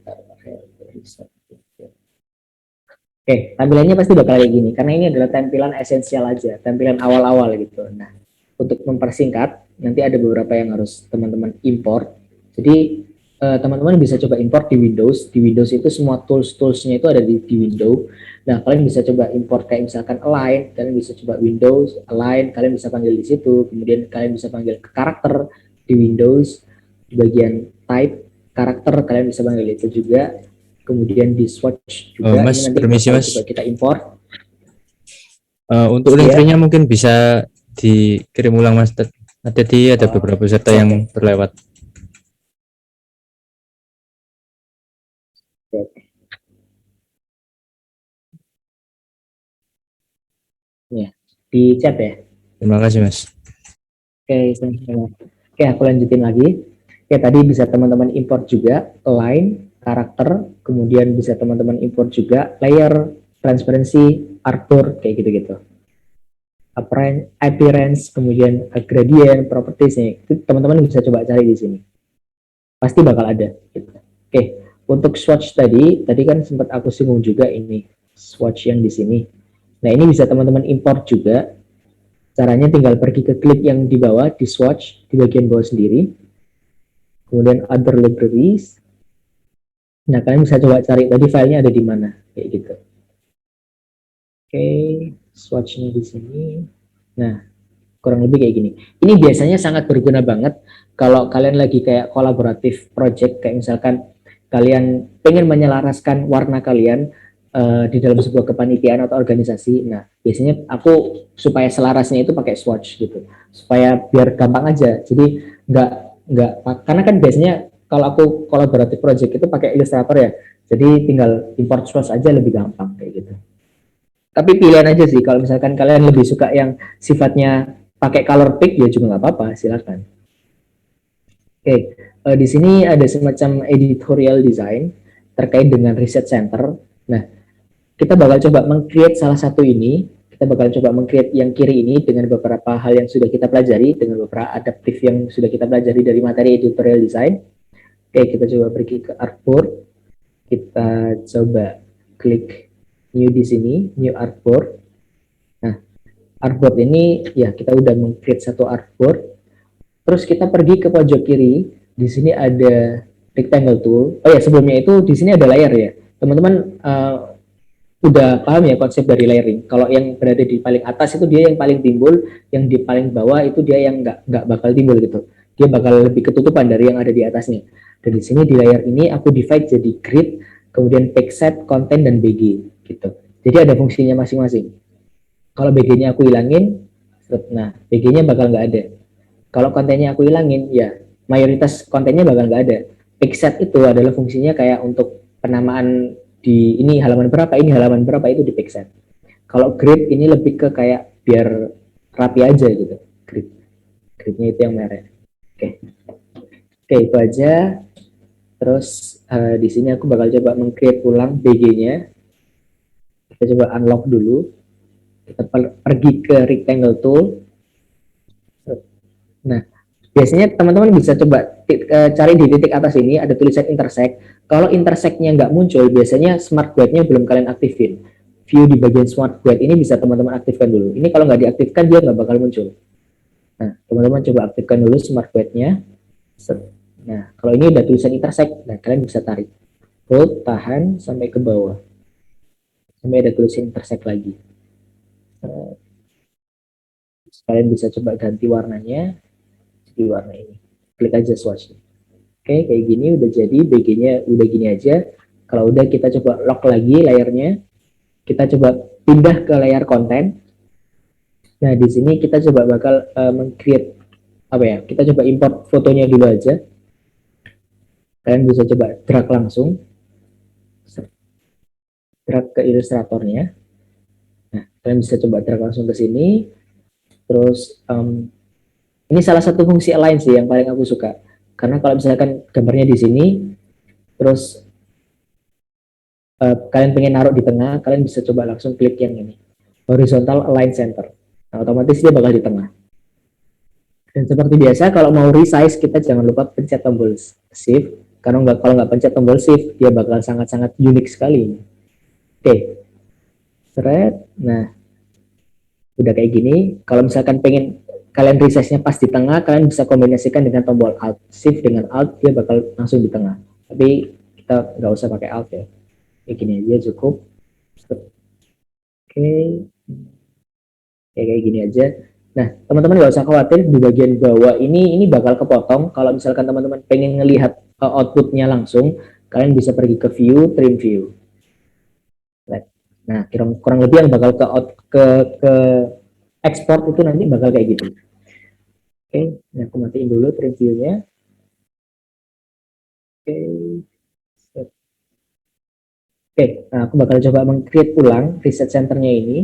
Oke, tampilannya pasti bakal kayak gini. Karena ini adalah tampilan esensial aja. Tampilan awal-awal gitu. Nah, untuk mempersingkat, nanti ada beberapa yang harus teman-teman import. Jadi, teman-teman bisa coba import di Windows. Di Windows itu semua tools-toolsnya itu ada di Windows. Nah, kalian bisa coba import kayak misalkan align, kalian bisa coba Windows, align, kalian bisa panggil di situ. Kemudian kalian bisa panggil karakter di Windows, di bagian type, karakter, kalian bisa panggil itu juga. Kemudian di swatch juga. Mas, ini nanti permisi, Mas. coba kita import. Untuk link Iya. tree-nya mungkin bisa dikirim ulang, Mas. Tadi ada beberapa peserta yang berlewat. Ya, di chat ya. Terima kasih, Mas. Oke, sama-sama. Oke, aku lanjutin lagi. Oke, tadi bisa teman-teman import juga line, karakter, kemudian bisa teman-teman import juga layer, transparency, artboard, kayak gitu-gitu. Appearance, kemudian gradient, properties nih. Itu teman-teman bisa coba cari di sini. Pasti bakal ada. Gitu. Oke, untuk swatch tadi kan sempat aku singgung juga ini swatch yang di sini. Nah, ini bisa teman-teman import juga. Caranya tinggal pergi ke klik yang di bawah, di swatch, di bagian bawah sendiri. Kemudian other libraries. Nah, kalian bisa coba cari tadi filenya ada di mana, kayak gitu. Oke, swatch-nya di sini. Nah, kurang lebih kayak gini. Ini biasanya sangat berguna banget kalau kalian lagi kayak kolaboratif project, kayak misalkan kalian pengen menyelaraskan warna kalian di dalam sebuah kepanitiaan atau organisasi. Nah, biasanya aku supaya selarasnya itu pakai swatch gitu, supaya biar gampang aja. Jadi nggak karena kan biasanya kalau aku kolaboratif project itu pakai Illustrator ya, jadi tinggal import swatch aja lebih gampang kayak gitu. Tapi pilihan aja sih, kalau misalkan kalian lebih suka yang sifatnya pakai color pick ya juga nggak apa-apa, silakan. Oke, di sini ada semacam editorial design terkait dengan research center. Nah, kita bakal coba meng-create salah satu ini. Kita bakal coba meng-create yang kiri ini dengan beberapa hal yang sudah kita pelajari, dengan beberapa adaptif yang sudah kita pelajari dari materi editorial design. Oke, kita coba pergi ke artboard. Kita coba klik new di sini, new artboard. Nah, artboard ini ya kita udah meng-create satu artboard. Terus kita pergi ke pojok kiri. Di sini ada rectangle tool. Oh ya, sebelumnya itu di sini ada layer ya. Teman-teman udah paham ya konsep dari layering. Kalau yang berada di paling atas itu dia yang paling timbul, yang di paling bawah itu dia yang nggak bakal timbul gitu. Dia bakal lebih ketutupan dari yang ada di atasnya. Dan di sini di layer ini aku divide jadi grid, kemudian pixel, content, dan BG gitu. Jadi ada fungsinya masing-masing. Kalau BG-nya aku hilangin, nah BG-nya bakal nggak ada. Kalau kontennya aku hilangin, ya mayoritas kontennya bakal nggak ada. Pixel itu adalah fungsinya kayak untuk penamaan di ini halaman berapa, ini halaman berapa itu di pixel. Kalau grid ini lebih ke kayak biar rapi aja gitu. Gridnya itu yang merah. Oke, oke itu aja. Terus di sini aku bakal coba meng-create ulang BG-nya. Kita coba unlock dulu. Kita pergi ke rectangle tool. Nah, biasanya teman-teman bisa coba cari di titik atas ini ada tulisan intersect. Kalau intersectnya nggak muncul, biasanya smart guide-nya belum kalian aktifin. View di bagian smart guide ini bisa teman-teman aktifkan dulu. Ini kalau nggak diaktifkan dia nggak bakal muncul. Nah, teman-teman coba aktifkan dulu smart guide-nya. Nah, kalau ini udah tulisan intersect, nah kalian bisa tarik. Hold, tahan sampai ke bawah. Sampai ada tulisan intersect lagi. Kalian bisa coba ganti warnanya di warna ini. Klik aja swatch. Oke, kayak gini udah jadi, BG-nya udah gini aja. Kalau udah kita coba lock lagi layarnya. Kita coba pindah ke layar konten. Nah, di sini kita coba bakal meng-create apa ya? Kita coba import fotonya dulu aja. Kalian bisa coba drag langsung. Drag ke ilustratornya. Nah, kalian bisa coba drag langsung ke sini. Terus ini salah satu fungsi align sih yang paling aku suka. Karena kalau misalkan gambarnya di sini, terus kalian pengen naruh di tengah, kalian bisa coba langsung klik yang ini, horizontal align center. Nah, otomatis dia bakal di tengah. Dan seperti biasa, kalau mau resize, kita jangan lupa pencet tombol shift. Karena kalau nggak pencet tombol shift, dia bakal sangat-sangat unik sekali. Oke, thread. Nah, udah kayak gini. Kalau misalkan pengen kalian resize-nya pas di tengah, kalian bisa kombinasikan dengan tombol alt. Shift dengan alt, dia bakal langsung di tengah. Tapi kita nggak usah pakai alt ya. Kayak gini aja cukup. Oke, kayak gini aja. Nah, teman-teman nggak usah khawatir di bagian bawah ini bakal kepotong. Kalau misalkan teman-teman pengen ngelihat outputnya langsung, kalian bisa pergi ke view, trim view. Nah, kurang lebih yang bakal ke export itu nanti bakal kayak gitu. Oke, nah aku matiin dulu trim view-nya. Oke, oke, nah aku bakal coba meng-create ulang reset center-nya ini.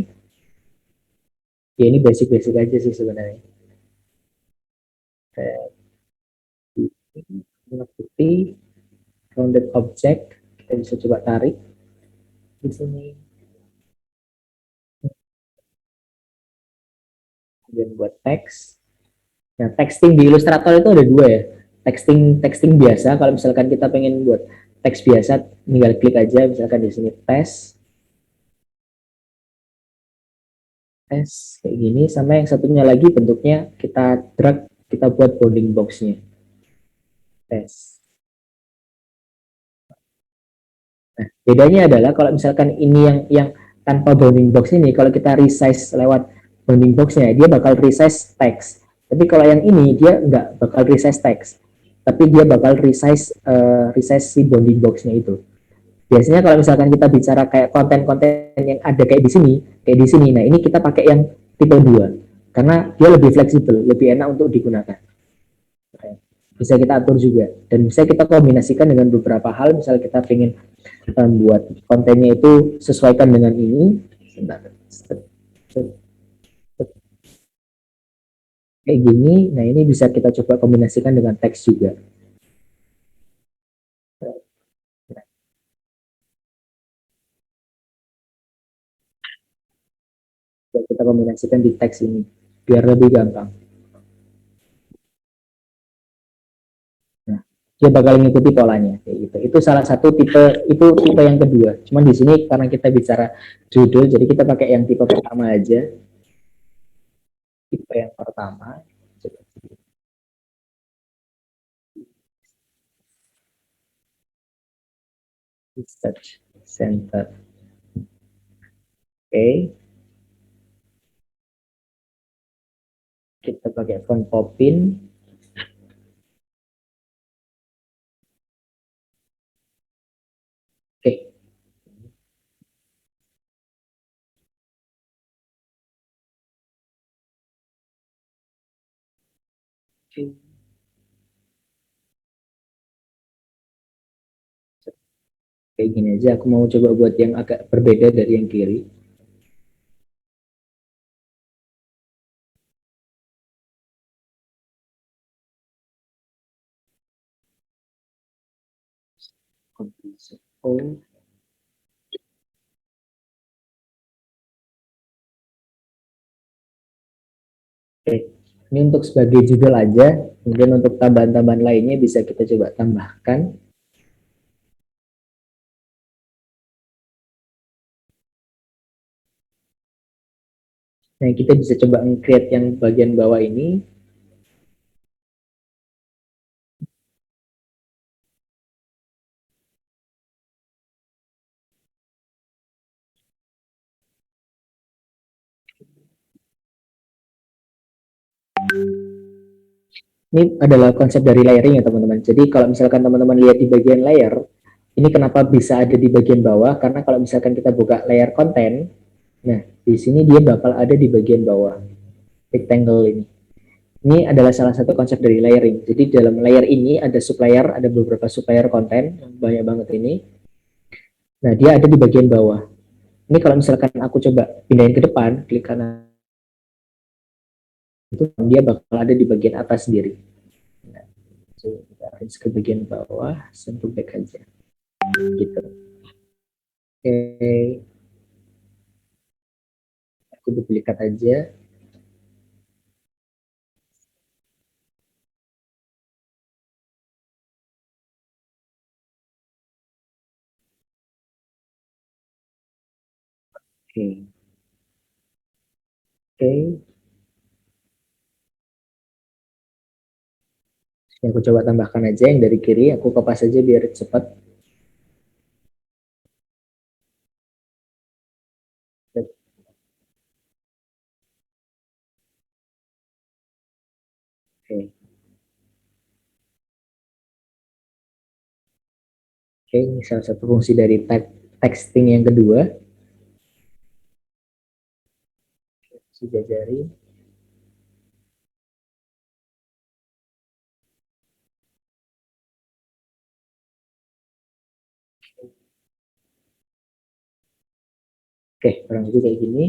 Ya ini basic-basic aja sih sebenarnya. Warna putih, rounded object, kita bisa coba tarik di sini. Kemudian buat teks. Nah, texting di Illustrator itu ada dua ya. Texting biasa, kalau misalkan kita pengen buat teks biasa, tinggal klik aja, misalkan di sini tes kayak gini, sama yang satunya lagi bentuknya kita drag, kita buat bounding box-nya. Tes. Nah, bedanya adalah kalau misalkan ini yang tanpa bounding box ini, kalau kita resize lewat bounding box-nya, dia bakal resize teks. Tapi kalau yang ini, dia nggak bakal resize teks. Tapi dia bakal resize si bounding box-nya itu. Biasanya kalau misalkan kita bicara kayak konten-konten yang ada kayak di sini, nah ini kita pakai yang tipe 2. Karena dia lebih fleksibel, lebih enak untuk digunakan. Bisa kita atur juga. Dan bisa kita kombinasikan dengan beberapa hal, misal kita ingin buat kontennya itu sesuaikan dengan ini. Kayak gini, nah ini bisa kita coba kombinasikan dengan teks juga. Kita kombinasikan di teks ini, biar lebih gampang. Nah, dia bakal mengikuti polanya kayak gitu. Itu salah satu tipe, itu tipe yang kedua. Cuman di sini karena kita bicara judul, jadi kita pakai yang tipe pertama aja. Tipe yang pertama. Research Center. Oke, kita pakai font Popin. Oke, kayak gini aja. Aku mau coba buat yang agak berbeda dari yang kiri. Oh, oke. Ini untuk sebagai judul aja. Kemudian untuk tambahan-tambahan lainnya bisa kita coba tambahkan. Nah, kita bisa coba create yang bagian bawah ini. Ini adalah konsep dari layering ya teman-teman. Jadi kalau misalkan teman-teman lihat di bagian layer, ini kenapa bisa ada di bagian bawah? Karena kalau misalkan kita buka layer konten, nah di sini dia bakal ada di bagian bawah, rectangle ini. Ini adalah salah satu konsep dari layering. Jadi dalam layer ini ada sublayer, ada beberapa sublayer konten, banyak banget ini. Nah dia ada di bagian bawah. Ini kalau misalkan aku coba pindahin ke depan, klik kanan, itu dia bakal ada di bagian atas sendiri. Nah, kita arrange ke bagian bawah, sentuh back aja. Gitu. Oke, aku duplikat aja. Oke, oke. Ini aku coba tambahkan aja yang dari kiri, aku kopas aja biar cepat. Oke, oke. Ini salah satu fungsi dari texting yang kedua. Sudah jari. Oke, kurang lebih kayak gini.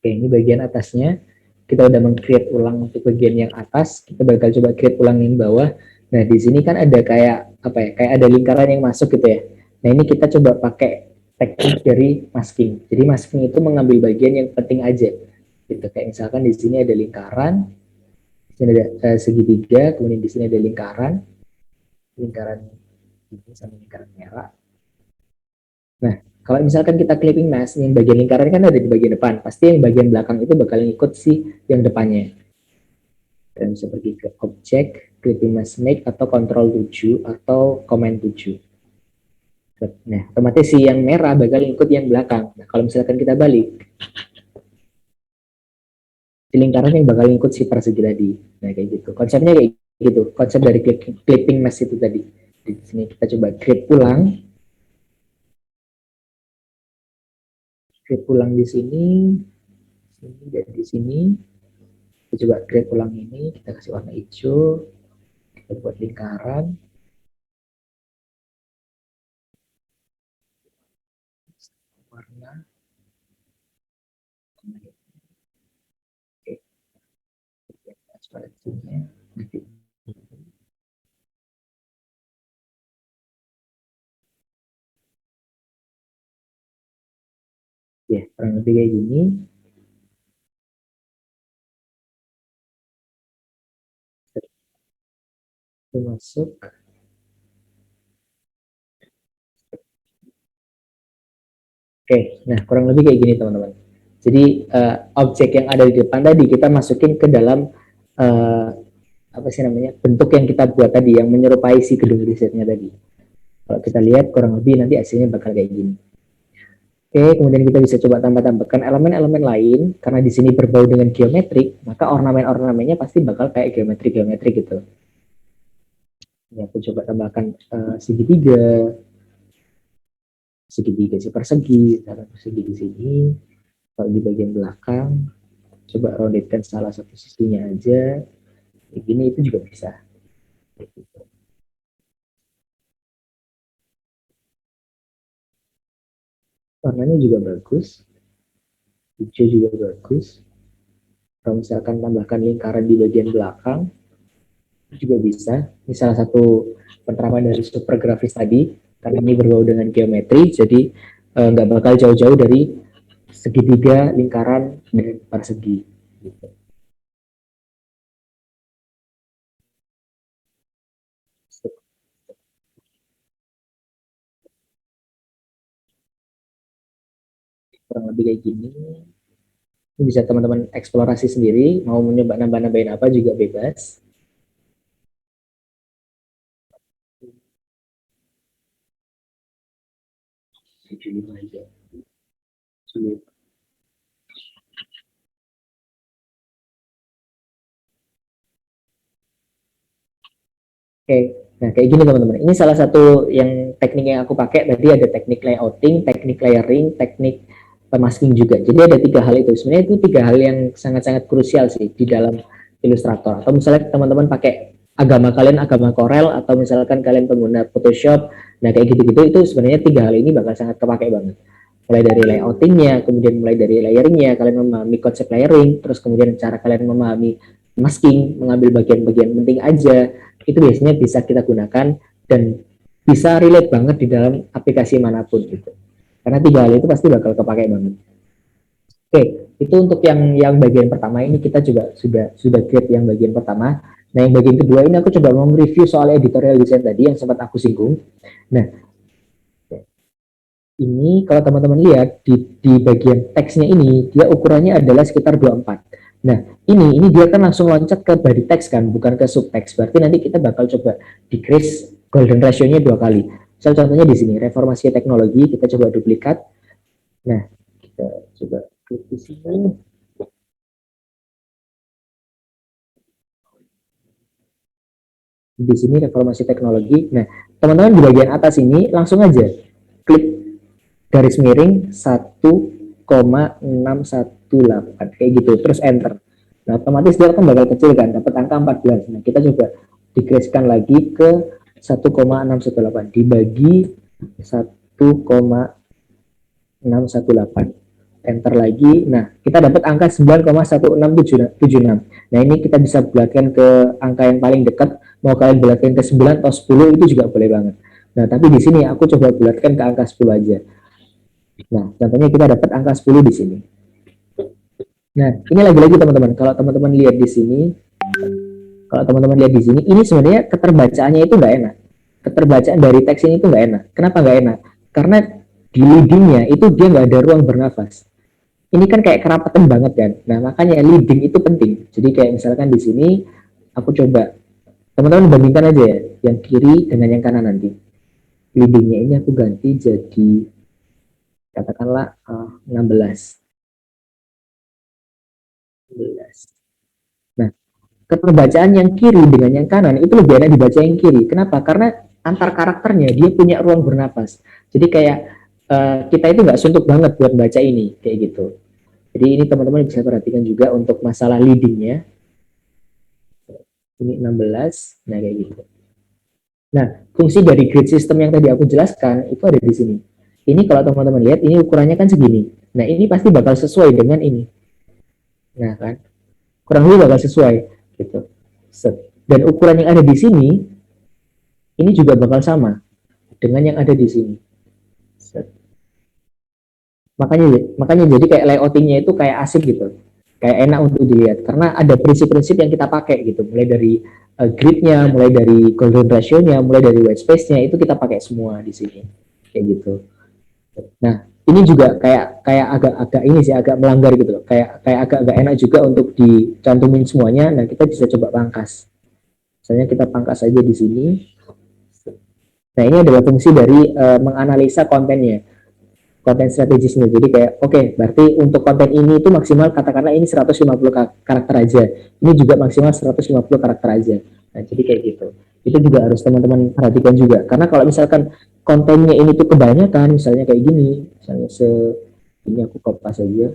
Oke, ini bagian atasnya. Kita udah meng-create ulang untuk bagian yang atas. Kita bakal coba create ulang yang bawah. Nah, di sini kan ada kayak apa ya? Kayak ada lingkaran yang masuk gitu ya. Nah, ini kita coba pakai teknik dari masking. Jadi masking itu mengambil bagian yang penting aja. Gitu. Kayak misalkan di sini ada lingkaran, di sini ada segitiga, kemudian di sini ada lingkaran ini sama lingkaran merah. Nah, kalau misalkan kita clipping mask, yang bagian lingkaran kan ada di bagian depan, pasti yang bagian belakang itu bakal ngikut si yang depannya. Dan bisa pergi ke objek, clipping mask make, atau control 7, atau command 7. Nah, otomatis si yang merah bakal ngikut yang belakang. Nah, kalau misalkan kita balik, si lingkaran yang bakal ngikut si persegi tadi. Nah, kayak gitu. Konsepnya kayak gitu. Konsep dari clipping mask itu tadi. Di sini kita coba create ulang. Create ulang di sini dan di sini. Kita coba create ulang ini, kita kasih warna hijau, kita buat lingkaran. Warna. Oke. Transparansinya. Ya, kurang lebih kayak gini. Itu masuk. Oke, nah kurang lebih kayak gini teman-teman. Jadi objek yang ada di depan tadi kita masukin ke dalam uh, apa sih namanya, bentuk yang kita buat tadi yang menyerupai si gedung risetnya tadi. Kalau kita lihat kurang lebih nanti hasilnya bakal kayak gini. Oke, kemudian kita bisa coba tambah-tambahkan elemen-elemen lain, karena di sini berbau dengan geometrik, maka ornamen-ornamennya pasti bakal kayak geometri-geometri gitu. Ini aku coba tambahkan segitiga, segitiga si persegi, persegi di sini. Kalau di bagian belakang, coba roundedkan salah satu sisinya aja. Kayak gini itu juga bisa. Warnanya juga bagus, hijau juga bagus. Kalau misalkan tambahkan lingkaran di bagian belakang, juga bisa. Ini salah satu penerapan dari super grafis tadi, karena ini berbau dengan geometri, jadi nggak bakal jauh-jauh dari segitiga, lingkaran, dan persegi. Gitu. Kurang lebih kayak gini. Ini bisa teman-teman eksplorasi sendiri, mau mencoba nambah-nambahin apa juga bebas. Aja. Sulit. Oke, nah kayak gini teman-teman. Ini salah satu yang teknik yang aku pakai. Tadi ada teknik layouting, teknik layering, teknik masking juga. Jadi ada 3 hal itu. Sebenarnya itu 3 hal yang sangat-sangat krusial sih di dalam Illustrator. Atau misalnya teman-teman pakai agama kalian, agama Corel, atau misalkan kalian pengguna Photoshop. Nah kayak gitu-gitu itu sebenarnya 3 hal ini bakal sangat kepake banget. Mulai dari layoutingnya, kemudian mulai dari layeringnya, kalian memahami konsep layering, terus kemudian cara kalian memahami masking, mengambil bagian-bagian penting aja, itu biasanya bisa kita gunakan dan bisa relate banget di dalam aplikasi manapun gitu. Karena 3 hal itu pasti bakal kepake banget. Oke, itu untuk yang bagian pertama ini kita juga sudah create yang bagian pertama. Nah, yang bagian kedua ini aku coba mau review soal editorial design tadi yang sempat aku singgung. Nah, ini kalau teman-teman lihat di bagian teksnya ini dia ukurannya adalah sekitar 24. Nah, ini dia kan langsung loncat ke body text kan, bukan ke subtext. Berarti nanti kita bakal coba decrease golden ratio-nya 2 kali. Misal contohnya di sini, reformasi teknologi, kita coba duplikat. Nah, kita coba klik di sini. Di sini reformasi teknologi. Nah, teman-teman di bagian atas ini langsung aja klik garis miring 1,618 kayak gitu, terus enter. Nah, otomatis dia akan bakal kecil kan, dapat angka 14. Nah, kita coba decrease-kan lagi ke 1,618 dibagi 1,618. Enter lagi. Nah, kita dapat angka 9,1676. Nah, ini kita bisa bulatkan ke angka yang paling dekat. Mau kalian bulatkan ke 9 atau 10 itu juga boleh banget. Nah, tapi di sini aku coba bulatkan ke angka 10 aja. Nah, contohnya kita dapat angka 10 di sini. Nah, ini lagi-lagi teman-teman, kalau teman-teman lihat di sini, ini sebenarnya keterbacaannya itu nggak enak. Keterbacaan dari teks ini itu nggak enak. Kenapa nggak enak? Karena di leadingnya itu dia nggak ada ruang bernafas. Ini kan kayak kerapatan banget kan. Nah, makanya leading itu penting. Jadi kayak misalkan di sini, aku coba, teman-teman bandingkan aja ya, yang kiri dengan yang kanan nanti. Leadingnya ini aku ganti jadi katakanlah 16. Nah, keterbacaan yang kiri dengan yang kanan itu lebih enak dibaca yang kiri. Kenapa? Karena antar karakternya dia punya ruang bernapas. Jadi kayak kita itu nggak suntuk banget buat baca ini, kayak gitu. Jadi ini teman-teman bisa perhatikan juga untuk masalah leadingnya. Ini 16, nah kayak gitu. Nah, fungsi dari grid system yang tadi aku jelaskan itu ada di sini. Ini kalau teman-teman lihat, ini ukurannya kan segini. Nah, ini pasti bakal sesuai dengan ini. Nah, kan? Kurang lebih bakal sesuai. Gitu. Dan ukuran yang ada di sini, ini juga bakal sama dengan yang ada di sini. Makanya jadi kayak layoutingnya itu kayak asik gitu. Kayak enak untuk dilihat. Karena ada prinsip-prinsip yang kita pakai gitu. Mulai dari gridnya, mulai dari golden ratio-nya, mulai dari white space-nya, itu kita pakai semua di sini. Kayak gitu. Nah, ini juga kayak agak ini sih, agak melanggar gitu loh. Kayak agak enak juga untuk dicantumin semuanya. Nah, kita bisa coba pangkas. Misalnya kita pangkas saja di sini. Nah, ini adalah fungsi dari menganalisa kontennya, konten strategisnya. Jadi kayak oke, berarti untuk konten ini itu maksimal katakanlah ini 150 karakter aja. Ini juga maksimal 150 karakter aja. Nah, jadi kayak gitu. Itu juga harus teman-teman perhatikan juga. Karena kalau misalkan kontennya ini tuh kebanyakan, misalnya kayak gini, misalnya ini aku kopas aja.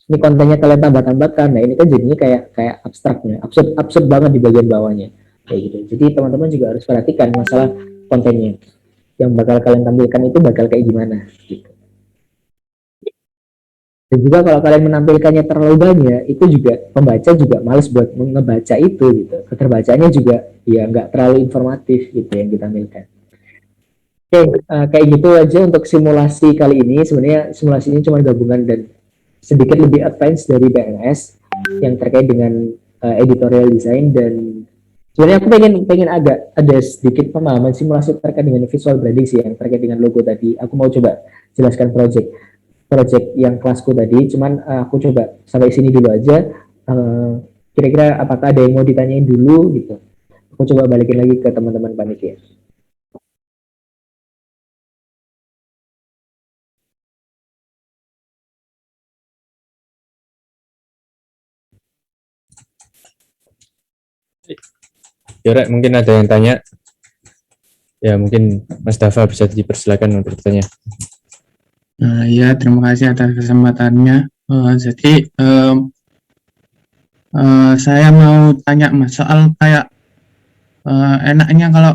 Ini kontennya kalian tambah-tambahkan. Nah, ini kan jadinya kayak abstraknya, absurd banget di bagian bawahnya. Kayak gitu. Jadi teman-teman juga harus perhatikan masalah kontennya. Yang bakal kalian tampilkan itu bakal kayak gimana gitu. Dan juga kalau kalian menampilkannya terlalu banyak, itu juga pembaca juga males buat ngebaca itu gitu. Keterbacanya juga ya nggak terlalu informatif gitu yang ditampilkan. Oke, kayak gitu aja untuk simulasi kali ini. Sebenarnya simulasi ini cuma gabungan dan sedikit lebih advance dari BMS yang terkait dengan editorial design, dan sebenarnya aku pengen agak ada sedikit pemahaman simulasi terkait dengan visual branding sih, yang terkait dengan logo tadi. Aku mau coba jelaskan project yang kelasku tadi, cuman aku coba sampai sini dulu aja. Kira-kira apakah ada yang mau ditanyain dulu gitu? Aku coba balikin lagi ke teman-teman panitia. Ya, Rek, mungkin ada yang tanya. Ya, mungkin Mas Dava bisa dipersilakan untuk bertanya. Ya, terima kasih atas kesempatannya. Jadi saya mau tanya Mas soal kayak enaknya kalau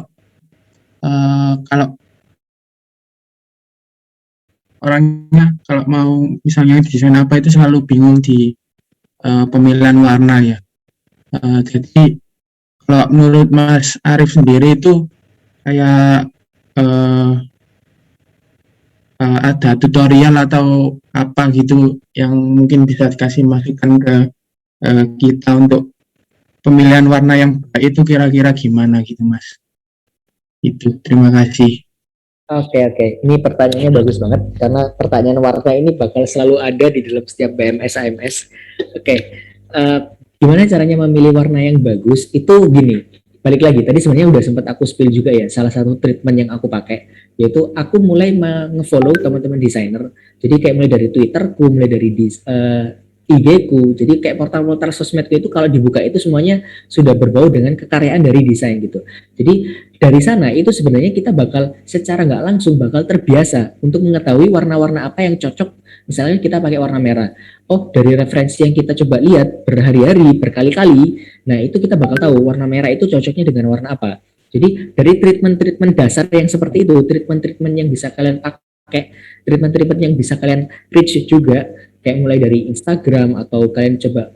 orangnya kalau mau misalnya desain apa itu selalu bingung di pemilihan warna ya. Jadi kalau menurut Mas Arif sendiri itu kayak ada tutorial atau apa gitu yang mungkin bisa dikasih masukan ke kita untuk pemilihan warna yang baik itu kira-kira gimana gitu Mas? Itu, terima kasih. Oke. Ini pertanyaannya bagus banget karena pertanyaan warna ini bakal selalu ada di dalam setiap BMS AMS. Oke, gimana caranya memilih warna yang bagus? Itu gini, balik lagi tadi sebenarnya udah sempat aku spill juga ya. Salah satu treatment yang aku pakai yaitu aku mulai nge-follow teman-teman desainer. Jadi kayak mulai dari Twitterku, mulai dari IG-ku. Jadi kayak portal-portal sosmedku itu kalau dibuka itu semuanya sudah berbau dengan kekaryaan dari desain gitu. Jadi dari sana itu sebenarnya kita bakal secara nggak langsung bakal terbiasa untuk mengetahui warna-warna apa yang cocok. Misalnya kita pakai warna merah. Oh, dari referensi yang kita coba lihat berhari-hari, berkali-kali, nah itu kita bakal tahu warna merah itu cocoknya dengan warna apa. Jadi dari treatment-treatment dasar yang seperti itu, treatment-treatment yang bisa kalian pakai, treatment-treatment yang bisa kalian reach juga, kayak mulai dari Instagram atau kalian coba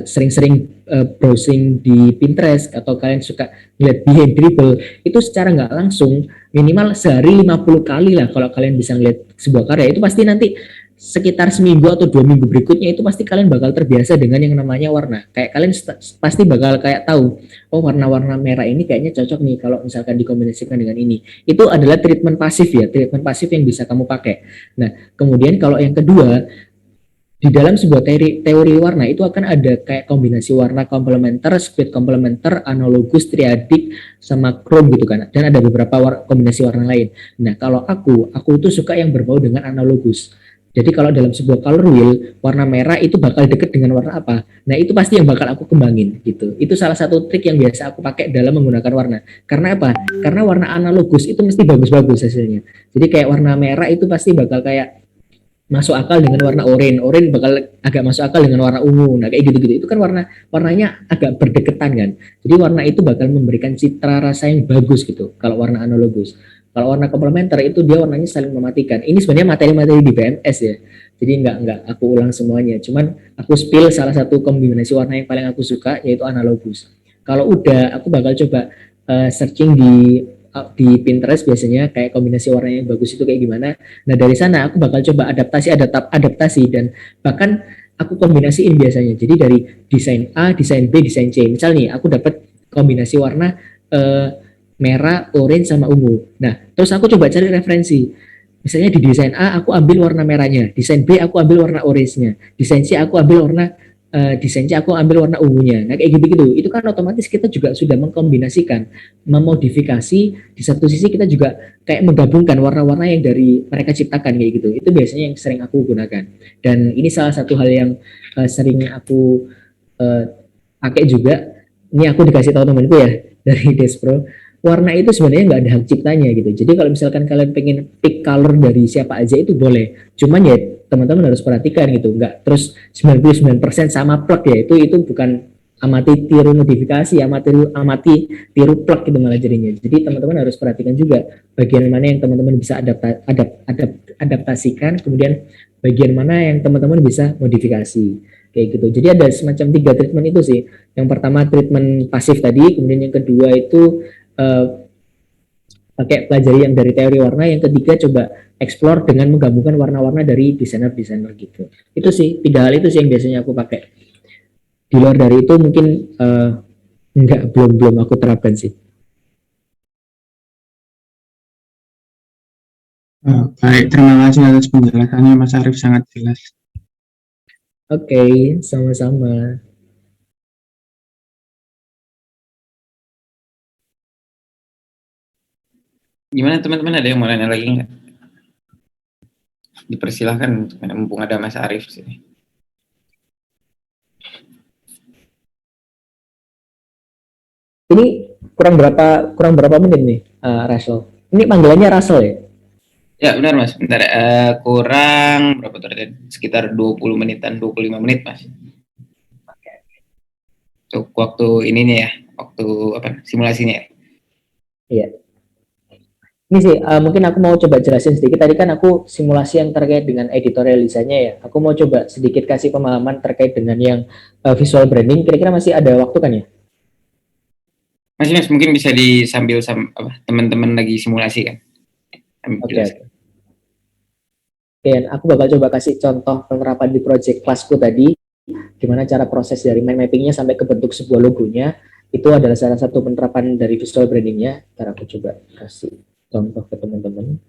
sering-sering browsing di Pinterest atau kalian suka lihat behind dribble, itu secara nggak langsung minimal sehari 50 kali lah kalau kalian bisa ngeliat sebuah karya, itu pasti nanti sekitar seminggu atau 2 minggu berikutnya itu pasti kalian bakal terbiasa dengan yang namanya warna. Kayak kalian pasti bakal kayak tahu, oh warna-warna merah ini kayaknya cocok nih kalau misalkan dikombinasikan dengan ini. Itu adalah treatment pasif ya, treatment pasif yang bisa kamu pakai. Nah, kemudian kalau yang kedua, di dalam sebuah teori warna itu akan ada kayak kombinasi warna komplementer, split komplementer, analogus, triadik, sama chrome gitu kan. Dan ada beberapa kombinasi warna lain. Nah, kalau aku itu suka yang berbau dengan analogus. Jadi kalau dalam sebuah color wheel, warna merah itu bakal deket dengan warna apa? Nah, itu pasti yang bakal aku kembangin gitu. Itu salah satu trik yang biasa aku pakai dalam menggunakan warna. Karena apa? Karena warna analogus itu mesti bagus-bagus hasilnya. Jadi kayak warna merah itu pasti bakal kayak masuk akal dengan warna oranye bakal agak masuk akal dengan warna ungu. Nah, kayak gitu-gitu. Itu kan warnanya agak berdekatan kan. Jadi warna itu bakal memberikan citra rasa yang bagus gitu kalau warna analogus. Kalau warna komplementer itu dia warnanya saling mematikan. Ini sebenarnya materi-materi di BMS ya. Jadi enggak aku ulang semuanya. Cuman aku spill salah satu kombinasi warna yang paling aku suka yaitu analogus. Kalau udah aku bakal coba searching di Pinterest biasanya kayak kombinasi warna yang bagus itu kayak gimana. Nah, dari sana aku bakal coba adaptasi dan bahkan aku kombinasiin biasanya. Jadi dari desain A, desain B, desain C. Misal nih aku dapat kombinasi warna merah, orange sama ungu. Nah, terus aku coba cari referensi. Misalnya di desain A aku ambil warna merahnya, desain B aku ambil warna orange-nya, desain C aku ambil warna desainnya aku ambil warna ungunya. Nah kayak gitu-gitu, itu kan otomatis kita juga sudah mengkombinasikan, memodifikasi. Di satu sisi kita juga kayak menggabungkan warna-warna yang dari mereka ciptakan kayak gitu. Itu biasanya yang sering aku gunakan. Dan ini salah satu hal yang sering aku pakai juga. Ini aku dikasih tahu temanku ya dari Despro. Warna itu sebenarnya nggak ada hak ciptanya gitu. Jadi kalau misalkan kalian pengen pick color dari siapa aja itu boleh. Cuman ya teman-teman harus perhatikan gitu. Nggak terus 99% sama plug ya. Itu bukan amati tiru modifikasi, amati tiru plug gitu malah jadinya. Jadi teman-teman harus perhatikan juga bagian mana yang teman-teman bisa adaptasikan, kemudian bagian mana yang teman-teman bisa modifikasi kayak gitu. Jadi ada semacam 3 treatment itu sih. Yang pertama treatment pasif tadi, kemudian yang kedua itu pakai pelajari yang dari teori warna, yang ketiga coba explore dengan menggabungkan warna-warna dari desainer-desainer gitu. Itu sih 3 hal itu sih yang biasanya aku pakai. Di luar dari itu mungkin belum aku terapkan sih. Baik, terima kasih atas penjelasannya Mas Arif, sangat jelas. Oke, sama-sama. Gimana teman-teman, ada yang mau nanya lagi nggak? Dipersilahkan, mumpung ada Mas Arif sini. Ini kurang berapa menit nih, Russell? Ini panggilannya Russell ya? Ya benar Mas, bentar. Kurang berapa tadi? Sekitar 20 menitan, 25 menit Mas. Untuk waktu ininya ya, waktu apa simulasinya ya. Iya. Ini sih mungkin aku mau coba jelasin sedikit. Tadi kan aku simulasi yang terkait dengan editorial desainnya ya. Aku mau coba sedikit kasih pemahaman terkait dengan yang visual branding. Kira-kira masih ada waktu kan ya? Mas mungkin bisa disambil teman-teman lagi simulasi kan. Oke. Dan aku bakal coba kasih contoh penerapan di project kelasku tadi. Gimana cara proses dari mind mappingnya sampai ke bentuk sebuah logonya. Itu adalah salah satu penerapan dari visual brandingnya. Ntar aku coba kasih contoh ke teman-teman.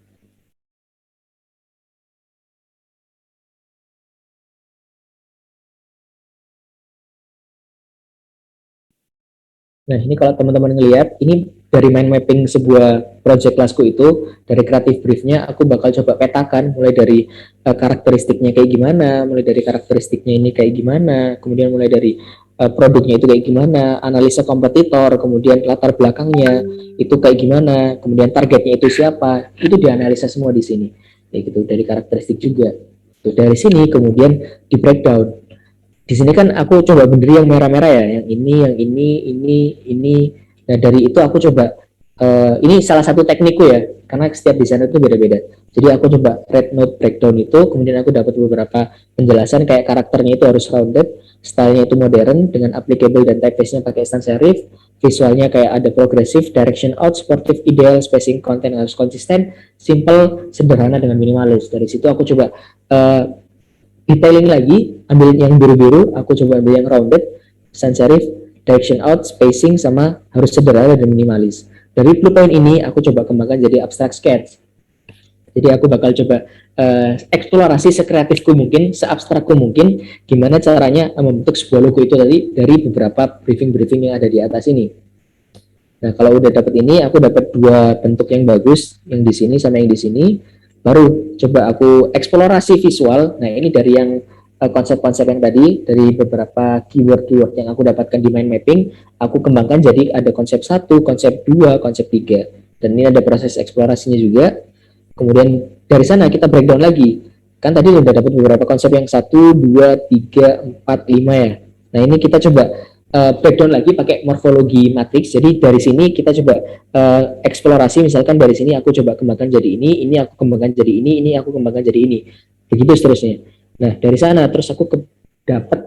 Nah, ini kalau teman-teman ngelihat, ini dari mind mapping sebuah project kelasku itu, dari creative briefnya, aku bakal coba petakan, mulai dari karakteristiknya kayak gimana, mulai dari karakteristiknya ini kayak gimana, kemudian mulai dari produknya itu kayak gimana, analisa kompetitor, kemudian latar belakangnya itu kayak gimana, kemudian targetnya itu siapa, itu dianalisa semua di sini, kayak gitu, dari karakteristik juga. Tuh, dari sini kemudian di breakdown. Di sini kan aku coba berdiri yang merah-merah ya, yang ini. Nah dari itu aku coba, ini salah satu teknikku ya, karena setiap desainer itu beda-beda. Jadi aku coba red note breakdown itu, kemudian aku dapat beberapa penjelasan kayak karakternya itu harus rounded, stylenya itu modern dengan applicable dan typeface-nya pakai sans serif, visualnya kayak ada progressive, direction out, sportive, ideal, spacing, content harus konsisten, simple, sederhana dengan minimalis. Dari situ aku coba detailing lagi, ambil yang biru-biru, aku coba ambil yang rounded, sans serif, direction out, spacing, sama harus sederhana dan minimalis. Dari blueprint ini, aku coba kembangkan jadi abstract sketch. Jadi aku bakal coba eksplorasi sekreatifku mungkin, seabstrakku mungkin, gimana caranya membentuk sebuah logo itu tadi dari beberapa briefing-briefing yang ada di atas ini. Nah, kalau udah dapat ini, aku dapat 2 bentuk yang bagus, yang di sini sama yang di sini. Baru coba aku eksplorasi visual. Nah ini dari yang konsep-konsep yang tadi, dari beberapa keyword-keyword yang aku dapatkan di mind mapping, aku kembangkan jadi ada konsep 1, konsep 2, konsep 3. Dan ini ada proses eksplorasinya juga. Kemudian dari sana kita breakdown lagi. Kan tadi udah dapat beberapa konsep yang 1, 2, 3, 4, 5 ya. Nah ini kita coba breakdown lagi pakai morfologi matrix. Jadi dari sini kita coba eksplorasi, misalkan dari sini aku coba kembangkan jadi ini aku kembangkan jadi ini aku kembangkan jadi ini, begitu seterusnya. Nah dari sana terus aku dapat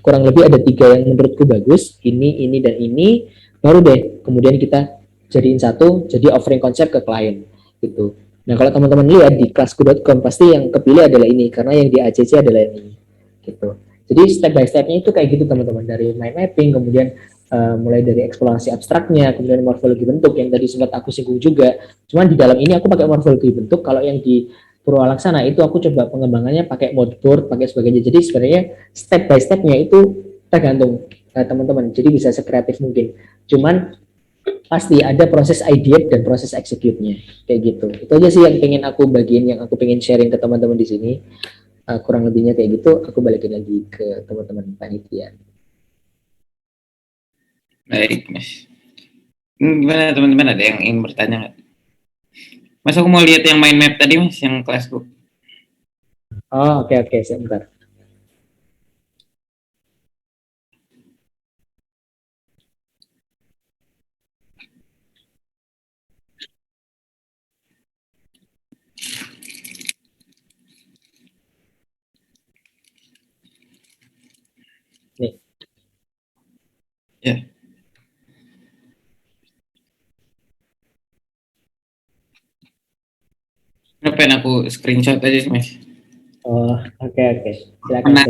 kurang lebih ada 3 yang menurutku bagus, ini dan ini, baru deh kemudian kita jadiin satu, jadi offering konsep ke klien gitu. Nah kalau teman-teman lihat di kelasku.com pasti yang kepilih adalah ini, karena yang di ACC adalah yang ini gitu. Jadi step by step-nya itu kayak gitu teman-teman, dari mind mapping, kemudian mulai dari eksplorasi abstraknya, kemudian morfologi bentuk yang tadi sempat aku singgung juga. Cuman di dalam ini aku pakai morfologi bentuk, kalau yang di Purwalaksana itu aku coba pengembangannya pakai mood board, pakai sebagainya. Jadi sebenarnya step by stepnya itu tergantung teman-teman. Jadi bisa sekreatif mungkin. Cuman pasti ada proses idea dan proses execute-nya kayak gitu. Itu aja sih yang pengen aku bagiin, yang aku pengen sharing ke teman-teman di sini. Kurang lebihnya kayak gitu. Aku balikin lagi ke teman-teman panitia. Baik, Mas. Gimana teman-teman, ada yang ingin bertanya nggak? Mas, aku mau lihat yang mind map tadi, Mas, yang kelasku. Oh, oke, sebentar. Nih. Ya. Ngapain aku screenshot aja sih, Mas? Oh, oke. Silakan. Nah,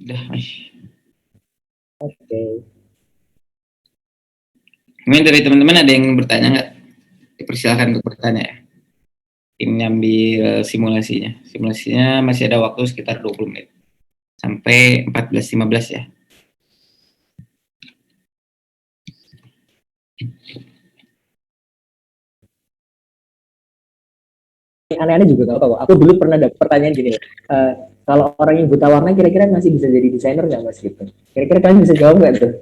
udah, Mas. Oke. Mungkin dari teman-teman ada yang ingin bertanya nggak? Dipersilakan untuk bertanya ya. Ini ambil simulasinya. Simulasinya masih ada waktu sekitar 20 menit. Sampai 14.15 ya. Aneh-aneh juga nggak apa-apa. Aku dulu pernah dapet pertanyaan gini, kalau orang yang buta warna kira-kira masih bisa jadi desainer nggak mas gitu? Kira-kira kalian bisa jawab nggak tuh?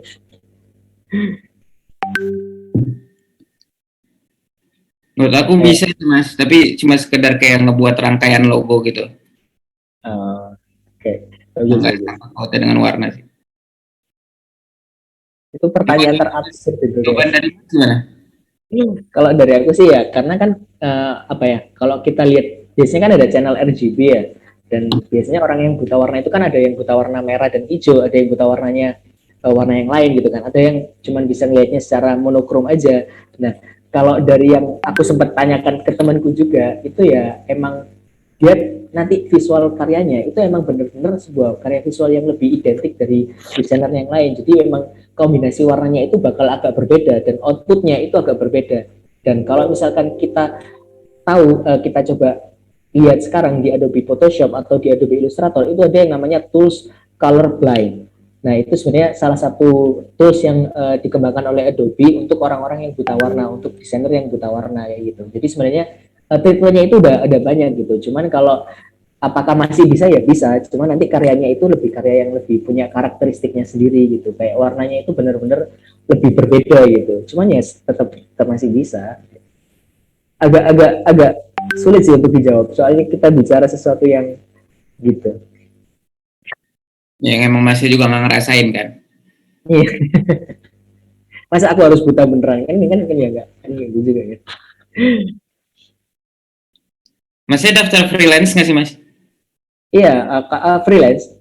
Menurut aku bisa sih, Mas, tapi cuma sekedar kayak ngebuat rangkaian logo gitu. Oke. Bagus. Nggak pautnya dengan warna sih. Itu pertanyaan terabsurd itu. Jawaban dari Mas gimana? Kalau dari aku sih ya, karena kan apa ya? Kalau kita lihat biasanya kan ada channel RGB ya, dan biasanya orang yang buta warna itu kan ada yang buta warna merah dan hijau, ada yang buta warnanya warna yang lain gitu kan, ada yang cuman bisa ngelihatnya secara monokrom aja. Nah, kalau dari yang aku sempat tanyakan ke temanku juga, itu ya emang dia nanti visual karyanya itu emang bener-bener sebuah karya visual yang lebih identik dari desainer yang lain. Jadi memang kombinasi warnanya itu bakal agak berbeda dan outputnya itu agak berbeda. Dan kalau misalkan kita tahu, kita coba lihat sekarang di Adobe Photoshop atau di Adobe Illustrator, itu ada yang namanya tools color blind. Nah, itu sebenarnya salah satu tools yang dikembangkan oleh Adobe untuk orang-orang yang buta warna, untuk desainer yang buta warna kayak gitu. Jadi sebenarnya treatmentnya itu udah ada banyak gitu. Cuman kalau apakah masih bisa ya bisa, cuman nanti karyanya itu lebih karya yang lebih punya karakteristiknya sendiri gitu, kayak warnanya itu benar-benar lebih berbeda gitu. Cuman ya tetap masih bisa. Agak sulit sih untuk dijawab, soalnya kita bicara sesuatu yang gitu. Yang emang masih juga nggak ngerasain kan? Iya. Masa aku harus buta beneran kan ya enggak kan gitu juga ya. Masih daftar freelance nggak sih, Mas? Iya, freelance.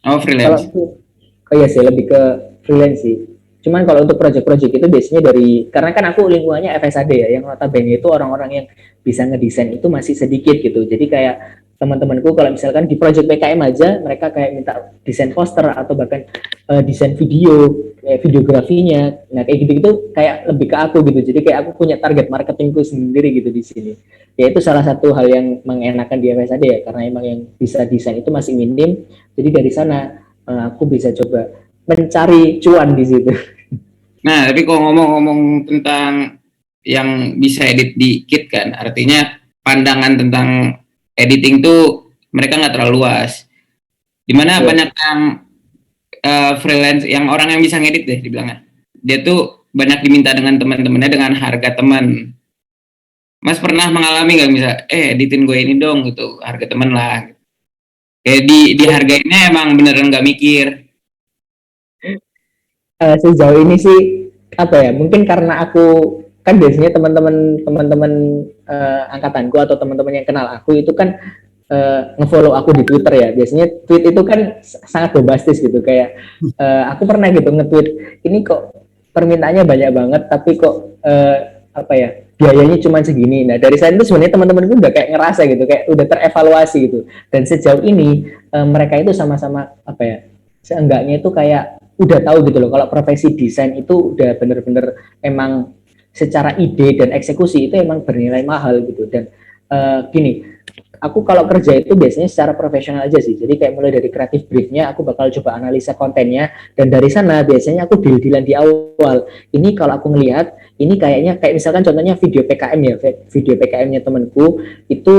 Oh, freelance. Oh iya sih, lebih ke freelance sih. Cuman kalau untuk project-project itu biasanya karena kan aku lingkungannya FSAD ya, yang notabene itu orang-orang yang bisa ngedesain itu masih sedikit gitu. Jadi kayak teman-temanku kalau misalkan di project PKM aja, mereka kayak minta desain poster atau bahkan desain video, videografinya. Nah kayak gitu-gitu kayak lebih ke aku gitu. Jadi kayak aku punya target marketingku sendiri gitu di sini. Ya itu salah satu hal yang mengenakan di FSAD ya, karena emang yang bisa desain itu masih minim. Jadi dari sana aku bisa coba mencari cuan di situ. Nah, tapi kalau ngomong-ngomong tentang yang bisa edit dikit kan, artinya pandangan tentang editing tuh mereka nggak terlalu luas. Dimana banyak yang freelance, yang orang yang bisa ngedit deh dibilangnya. Dia tuh banyak diminta dengan teman-temannya dengan harga teman. Mas pernah mengalami nggak bisa, editin gue ini dong gitu, harga teman lah. Kayak di harganya emang beneran nggak mikir. Sejauh ini sih apa ya, mungkin karena aku kan biasanya teman-teman angkatanku atau teman-teman yang kenal aku itu kan ngefollow aku di Twitter ya. Biasanya tweet itu kan sangat bombastis gitu, kayak aku pernah gitu nge-tweet, ini kok permintaannya banyak banget tapi kok apa ya, biayanya cuma segini. Nah dari saat itu sebenarnya teman-temanku udah kayak ngerasa gitu, kayak udah terevaluasi gitu. Dan sejauh ini mereka itu sama-sama apa ya, seenggaknya itu kayak udah tahu gitu loh kalau profesi desain itu udah bener-bener emang secara ide dan eksekusi itu emang bernilai mahal gitu. Dan gini, aku kalau kerja itu biasanya secara profesional aja sih. Jadi kayak mulai dari kreatif briefnya, aku bakal coba analisa kontennya, dan dari sana biasanya aku deal-dealan di awal. Ini kalau aku ngelihat, ini kayaknya kayak misalkan contohnya video PKM ya, video PKM-nya temanku itu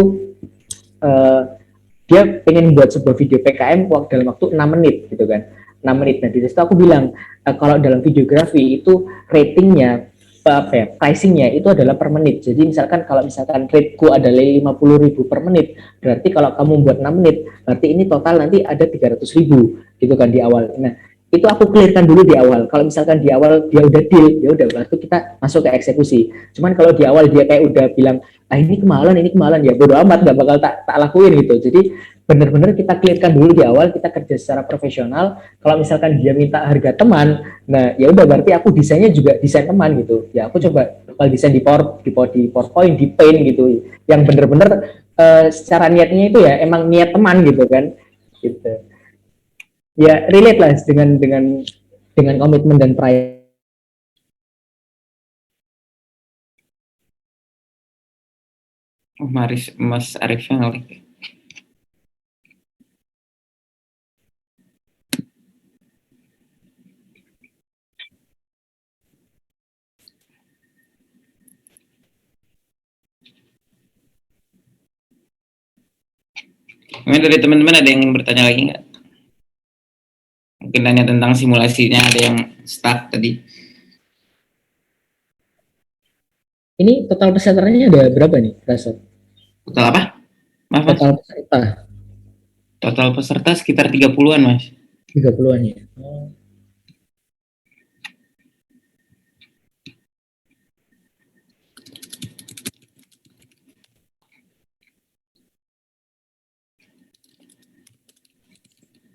dia pengen buat sebuah video PKM dalam waktu 6 menit gitu kan. 6 menit. Nah, di situ aku bilang kalau dalam videografi itu ratingnya apa ya, pricingnya itu adalah per menit. Jadi misalkan kalau misalkan rateku adalah 50.000 per menit, berarti kalau kamu buat 6 menit, berarti ini total nanti ada 300.000 gitu kan di awal. Nah, itu aku clearkan dulu di awal. Kalau misalkan di awal dia udah deal, ya udah berarti kita masuk ke eksekusi. Cuman kalau di awal dia kayak udah bilang, ini kemahalan, ya bodo amat, nggak bakal tak lakuin gitu. Jadi benar-benar kita clearkan dulu di awal, kita kerja secara profesional. Kalau misalkan dia minta harga teman, nah ya udah berarti aku desainnya juga desain teman gitu. Ya aku coba bakal desain di PowerPoint, di Paint gitu. Yang benar-benar secara niatnya itu ya emang niat teman gitu kan. Gitu. Ya relate lah dengan komitmen dan pride. Mas Arif kali. Mungkin dari teman-teman ada yang bertanya lagi nggak? Mungkin tanya tentang simulasinya, ada yang stuck tadi. Ini total pesertanya ada berapa nih, Rasa? Total apa? Maaf, Mas. Total peserta Total peserta sekitar 30-an, Mas. 30-an ya. Oh.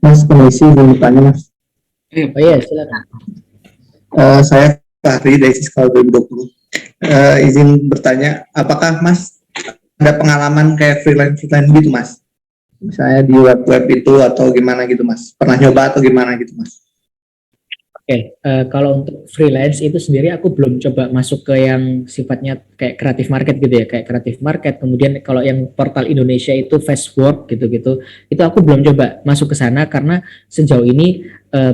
Mas, permisi izin bertanya Mas. Oh iya, silakan. Saya Fahri dari Siskal 2020. Izin bertanya, apakah Mas ada pengalaman kayak freelance gitu Mas? Misalnya di web itu atau gimana gitu Mas? Pernah nyoba atau gimana gitu Mas? Oke, kalau untuk freelance itu sendiri aku belum coba masuk ke yang sifatnya kayak kreatif market gitu ya, kayak kreatif market. Kemudian kalau yang portal Indonesia itu Fastwork gitu-gitu, itu aku belum coba masuk ke sana karena sejauh ini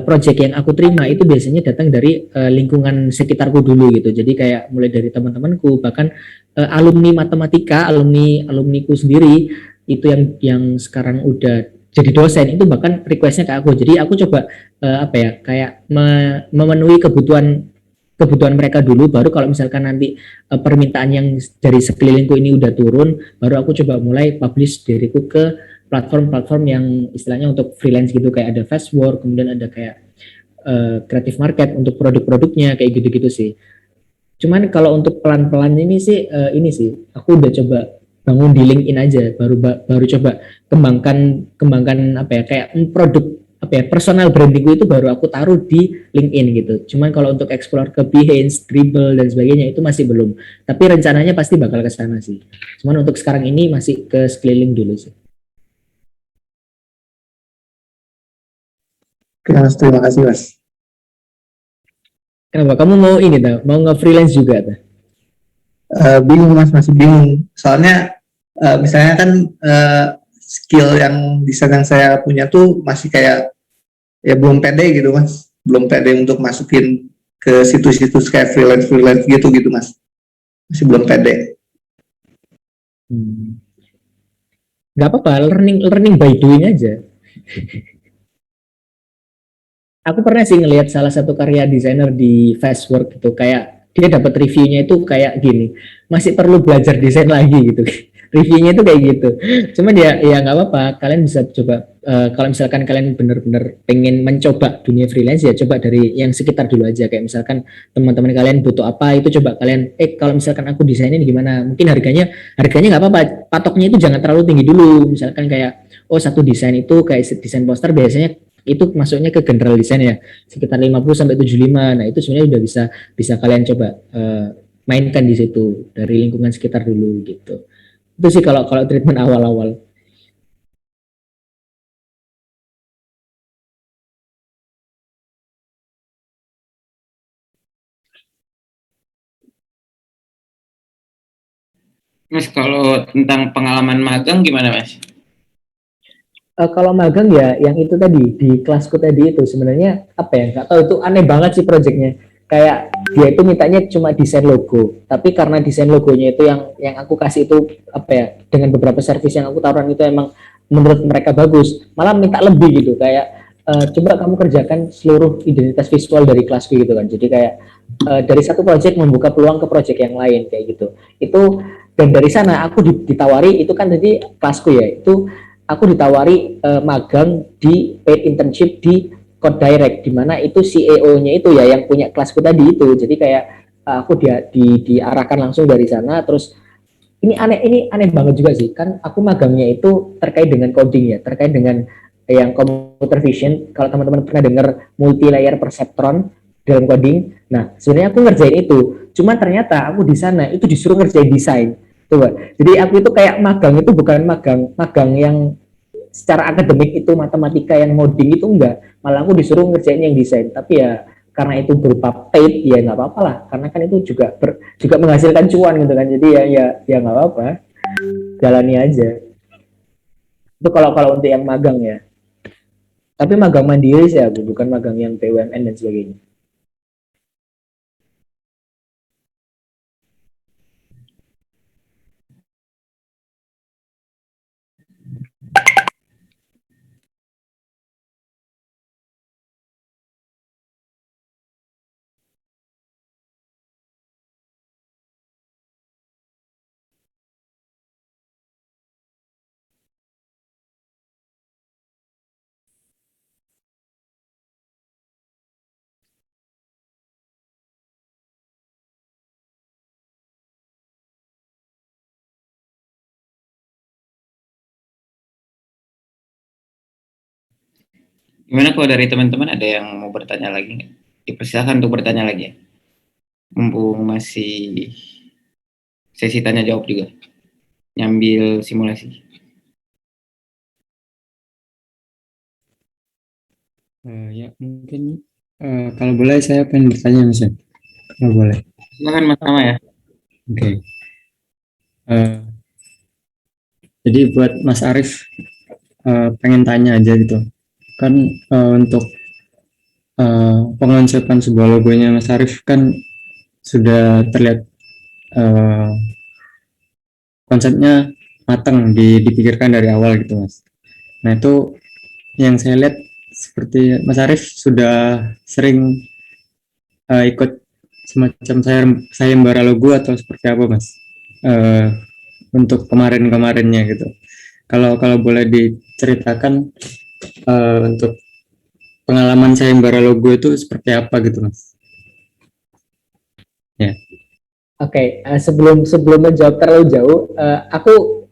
project yang aku terima itu biasanya datang dari lingkungan sekitarku dulu gitu. Jadi kayak mulai dari teman-temanku, bahkan alumni matematika, alumniku sendiri itu yang sekarang udah jadi dosen itu bahkan requestnya ke aku. Jadi aku coba apa ya, kayak memenuhi kebutuhan mereka dulu, baru kalau misalkan nanti permintaan yang dari sekelilingku ini udah turun, baru aku coba mulai publish diriku ke platform-platform yang istilahnya untuk freelance gitu, kayak ada Fastwork, kemudian ada kayak Creative Market untuk produk-produknya kayak gitu-gitu sih. Cuman kalau untuk pelan-pelan ini sih aku udah coba bangun di LinkedIn aja, baru coba kembangkan apa ya, kayak produk apa ya, personal brandingku itu baru aku taruh di LinkedIn gitu. Cuman kalau untuk explore ke Behance, Dribbble dan sebagainya itu masih belum. Tapi rencananya pasti bakal ke sana sih. Cuman untuk sekarang ini masih ke sekeliling dulu sih. Oke Mas, terima kasih Mas. Kenapa? Kamu mau ini tuh, mau nge-freelance juga tuh? Bingung Mas, masih bingung. Soalnya misalnya kan skill yang desain yang saya punya tuh masih kayak ya belum pede gitu Mas, belum pede untuk masukin ke situs-situs kayak freelance gitu Mas, masih belum pede. Nggak apa-apa, learning by doing aja. Aku pernah sih ngelihat salah satu karya desainer di Fastwork gitu, kayak dia dapat reviewnya itu kayak gini, masih perlu belajar desain lagi gitu. reviewnya itu kayak gitu. Cuma ya nggak apa-apa, kalian bisa coba kalau misalkan kalian benar-benar pengen mencoba dunia freelance ya coba dari yang sekitar dulu aja, kayak misalkan teman-teman kalian butuh apa itu coba kalian kalau misalkan aku desainnya gimana, mungkin harganya nggak apa-apa, patoknya itu jangan terlalu tinggi dulu, misalkan kayak oh satu desain itu kayak desain poster biasanya itu masuknya ke general design ya sekitar 50 sampai 75. Nah, itu sebenarnya udah bisa kalian coba mainkan di situ dari lingkungan sekitar dulu gitu. Itu sih kalau kalau treatment awal-awal. Mas, kalau tentang pengalaman magang gimana, Mas? Kalau magang ya yang itu tadi di kelasku tadi itu sebenarnya apa ya nggak tahu, itu aneh banget sih proyeknya, kayak dia itu mintanya cuma desain logo, tapi karena desain logonya itu yang aku kasih itu apa ya dengan beberapa service yang aku taruhan itu emang menurut mereka bagus, malah minta lebih gitu, kayak coba kamu kerjakan seluruh identitas visual dari kelasku gitu kan, jadi kayak dari satu project membuka peluang ke project yang lain kayak gitu itu. Dan dari sana aku ditawari itu kan tadi kelasku ya, itu aku ditawari magang di paid internship di Code Direct, di mana itu CEO-nya itu ya yang punya kelasku tadi itu. Jadi kayak aku diarahkan langsung dari sana. Terus ini aneh banget juga sih. Kan aku magangnya itu terkait dengan coding ya, terkait dengan yang computer vision. Kalau teman-teman pernah dengar multi layer perceptron dalam coding. Nah, sebenarnya aku ngerjain itu. Cuma ternyata aku di sana itu disuruh ngerjain desain. Coba. Jadi aku itu kayak magang itu bukan magang yang secara akademik itu matematika yang ngoding itu enggak, malah aku disuruh ngerjain yang desain. Tapi ya karena itu berupa paid ya nggak apa-apa lah, karena kan itu juga juga menghasilkan cuan gitu kan, jadi ya nggak apa-apa, jalani aja. Itu kalau kalau untuk yang magang ya, tapi magang mandiri sih aku, bukan magang yang BUMN dan sebagainya. Gimana kalau dari teman-teman ada yang mau bertanya lagi nggak? Dipersilakan untuk bertanya lagi ya. Mumpung masih sesi tanya jawab juga. Nyambil simulasi. Ya mungkin kalau boleh saya pengen bertanya Mas ya. Kalau boleh. Silakan Mas Tama ya. Oke. Jadi buat Mas Arif pengen tanya aja gitu. Kan untuk pengonsepan sebuah logonya Mas Arif kan sudah terlihat konsepnya matang dipikirkan dari awal gitu Mas. Nah itu yang saya lihat seperti Mas Arif sudah sering ikut semacam sayembara logo atau seperti apa Mas untuk kemarin-kemarinnya gitu. Kalau boleh diceritakan untuk pengalaman sayembara logo itu seperti apa gitu Mas? Ya. Oke, sebelum menjawab terlalu jauh,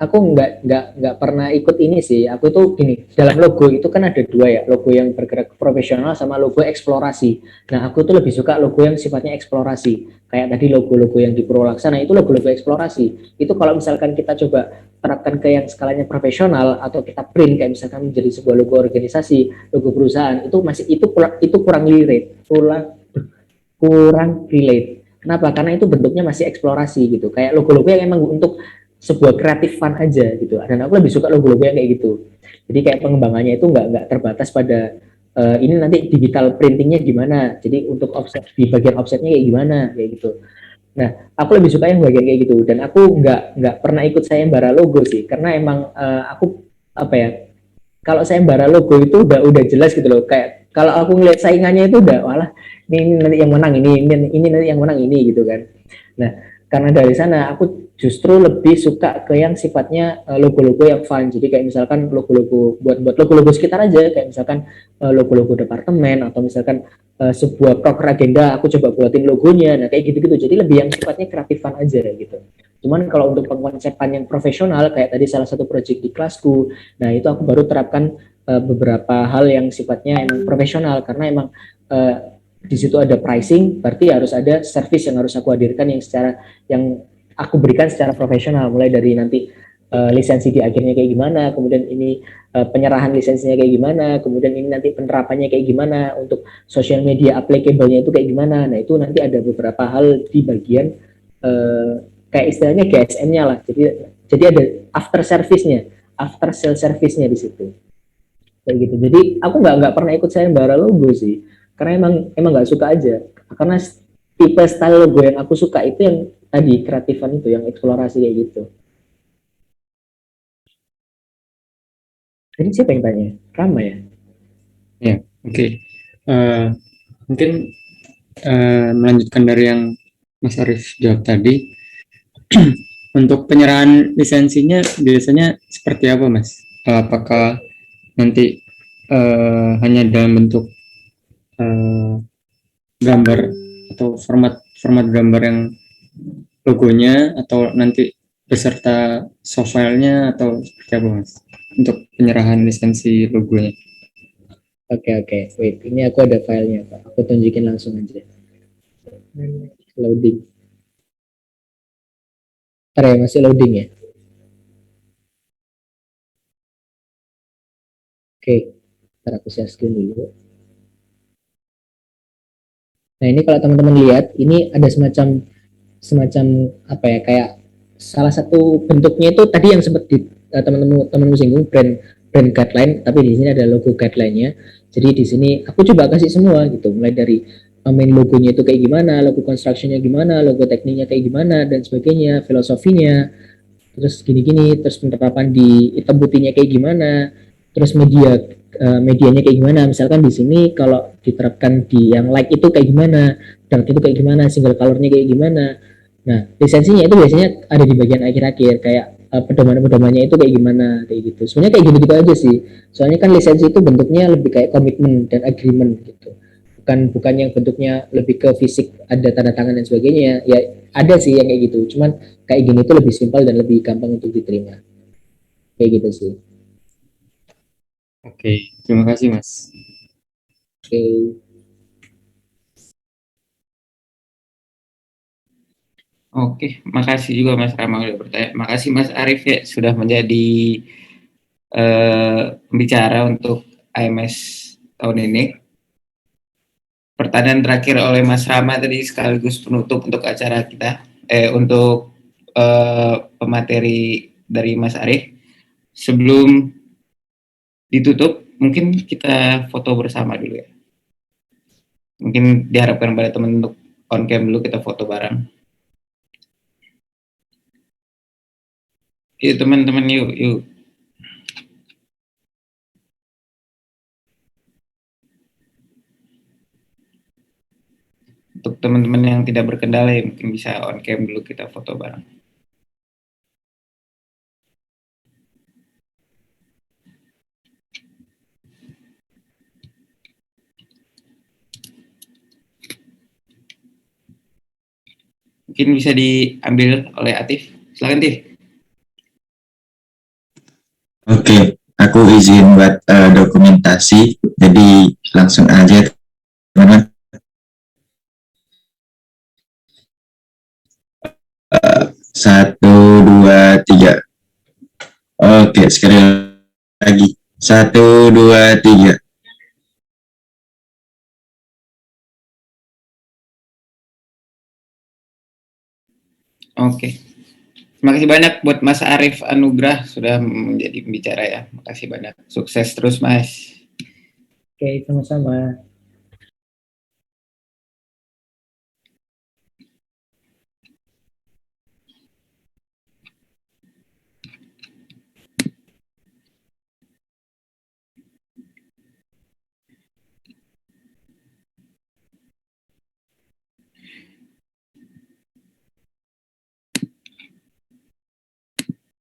aku nggak pernah ikut ini sih. Aku tuh gini, dalam logo itu kan ada dua ya, logo yang bergerak profesional sama logo eksplorasi. Nah, aku tuh lebih suka logo yang sifatnya eksplorasi. Kayak tadi logo-logo yang di Purwolaksana itu logo-logo eksplorasi. Itu kalau misalkan kita coba terapkan ke yang skalanya profesional atau kita print kayak misalkan menjadi sebuah logo organisasi, logo perusahaan, itu kurang relate. Kenapa? Karena itu bentuknya masih eksplorasi gitu. Kayak logo-logo yang emang untuk sebuah kreatif fun aja gitu. Dan aku lebih suka logo-logo yang kayak gitu. Jadi kayak pengembangannya itu nggak terbatas pada ini nanti digital printingnya gimana. Jadi untuk offset di bagian offsetnya kayak gimana kayak gitu. Nah, aku lebih suka yang bagian kayak gitu. Dan aku nggak pernah ikut sayembara logo sih. Karena emang aku apa ya? Kalau sayembara logo itu udah jelas gitu loh. Kayak kalau aku ngeliat saingannya itu udah walah ini nanti yang menang ini nanti yang menang ini gitu kan. Nah, karena dari sana aku justru lebih suka ke yang sifatnya logo-logo yang fun. Jadi kayak misalkan logo-logo buat logo-logo sekitar aja, kayak misalkan logo-logo departemen atau misalkan sebuah proker agenda aku coba buatin logonya. Nah, kayak gitu-gitu. Jadi lebih yang sifatnya kreatif fun aja gitu. Cuman kalau untuk pengkonsepan yang profesional kayak tadi salah satu project di kelasku, nah itu aku baru terapkan beberapa hal yang sifatnya emang profesional karena emang di situ ada pricing, berarti harus ada service yang harus aku hadirkan yang aku berikan secara profesional, mulai dari nanti lisensi di akhirnya kayak gimana, kemudian ini penyerahan lisensinya kayak gimana, kemudian ini nanti penerapannya kayak gimana, untuk social media applicable-nya itu kayak gimana. Nah, itu nanti ada beberapa hal di bagian kayak istilahnya GSM-nya lah. Jadi ada after service-nya, after sale service-nya di situ. Kayak gitu. Jadi aku nggak pernah ikut sayembara logo sih, karena emang nggak suka aja. Karena tipe style logo yang aku suka itu yang tadi kreatifan itu, yang eksplorasi kayak gitu. Jadi siapa yang tanya? Rama ya? Oke. Mungkin melanjutkan dari yang Mas Arif jawab tadi. Untuk penyerahan lisensinya biasanya seperti apa, Mas? Apakah nanti hanya dalam bentuk gambar atau format gambar yang logonya, atau nanti beserta soft file-nya, atau seperti apa, Mas? Untuk penyerahan lisensi logonya. Oke. Wait, ini aku ada filenya, Pak. Aku tunjukin langsung aja. Loading. Ntar ya, masih loading ya. Oke, ntar aku share screen dulu. Nah, ini kalau teman-teman lihat, ini ada semacam apa ya, kayak salah satu bentuknya itu tadi yang sempat di teman-teman singgung, brand guideline, tapi di sini ada logo guideline-nya. Jadi di sini aku coba kasih semua gitu, mulai dari main logonya itu kayak gimana, logo construction-nya gimana, logo tekniknya kayak gimana, dan sebagainya, filosofinya, terus gini-gini, terus penerapan di hitam putihnya kayak gimana, terus medianya kayak gimana. Misalkan di sini kalau diterapkan di yang light itu kayak gimana, dark itu kayak gimana, single colornya kayak gimana. Nah, lisensinya itu biasanya ada di bagian akhir-akhir, kayak pedoman-pedomannya itu kayak gimana, kayak gitu. Sebenarnya kayak gitu-gitu aja sih. Soalnya kan lisensi itu bentuknya lebih kayak komitmen dan agreement gitu. Bukan yang bentuknya lebih ke fisik, ada tanda tangan dan sebagainya. Ya ada sih yang kayak gitu. Cuman kayak gini tuh lebih simpel dan lebih gampang untuk diterima. Kayak gitu sih. Oke, terima kasih, Mas. Oke. Oke, makasih juga Mas Rama udah bertanya. Makasih Mas Arif ya sudah menjadi pembicara untuk AMS tahun ini. Pertanyaan terakhir oleh Mas Rama tadi sekaligus penutup untuk acara kita, untuk pemateri dari Mas Arif. Sebelum ditutup, mungkin kita foto bersama dulu ya. Mungkin diharapkan pada teman untuk on cam dulu, kita foto bareng. Yuk teman-teman, yuk. Untuk teman-teman yang tidak berkendala ya mungkin bisa on cam dulu, kita foto bareng. Mungkin bisa diambil oleh Atif. Silakan Tif. Oke, aku izin buat dokumentasi, jadi langsung aja teman-teman. Satu, dua, tiga. Oke, sekali lagi. Satu, dua, tiga. Oke. Terima kasih banyak buat Mas Arif Anugrah sudah menjadi pembicara ya. Makasih banyak. Sukses terus Mas. Oke, sama-sama.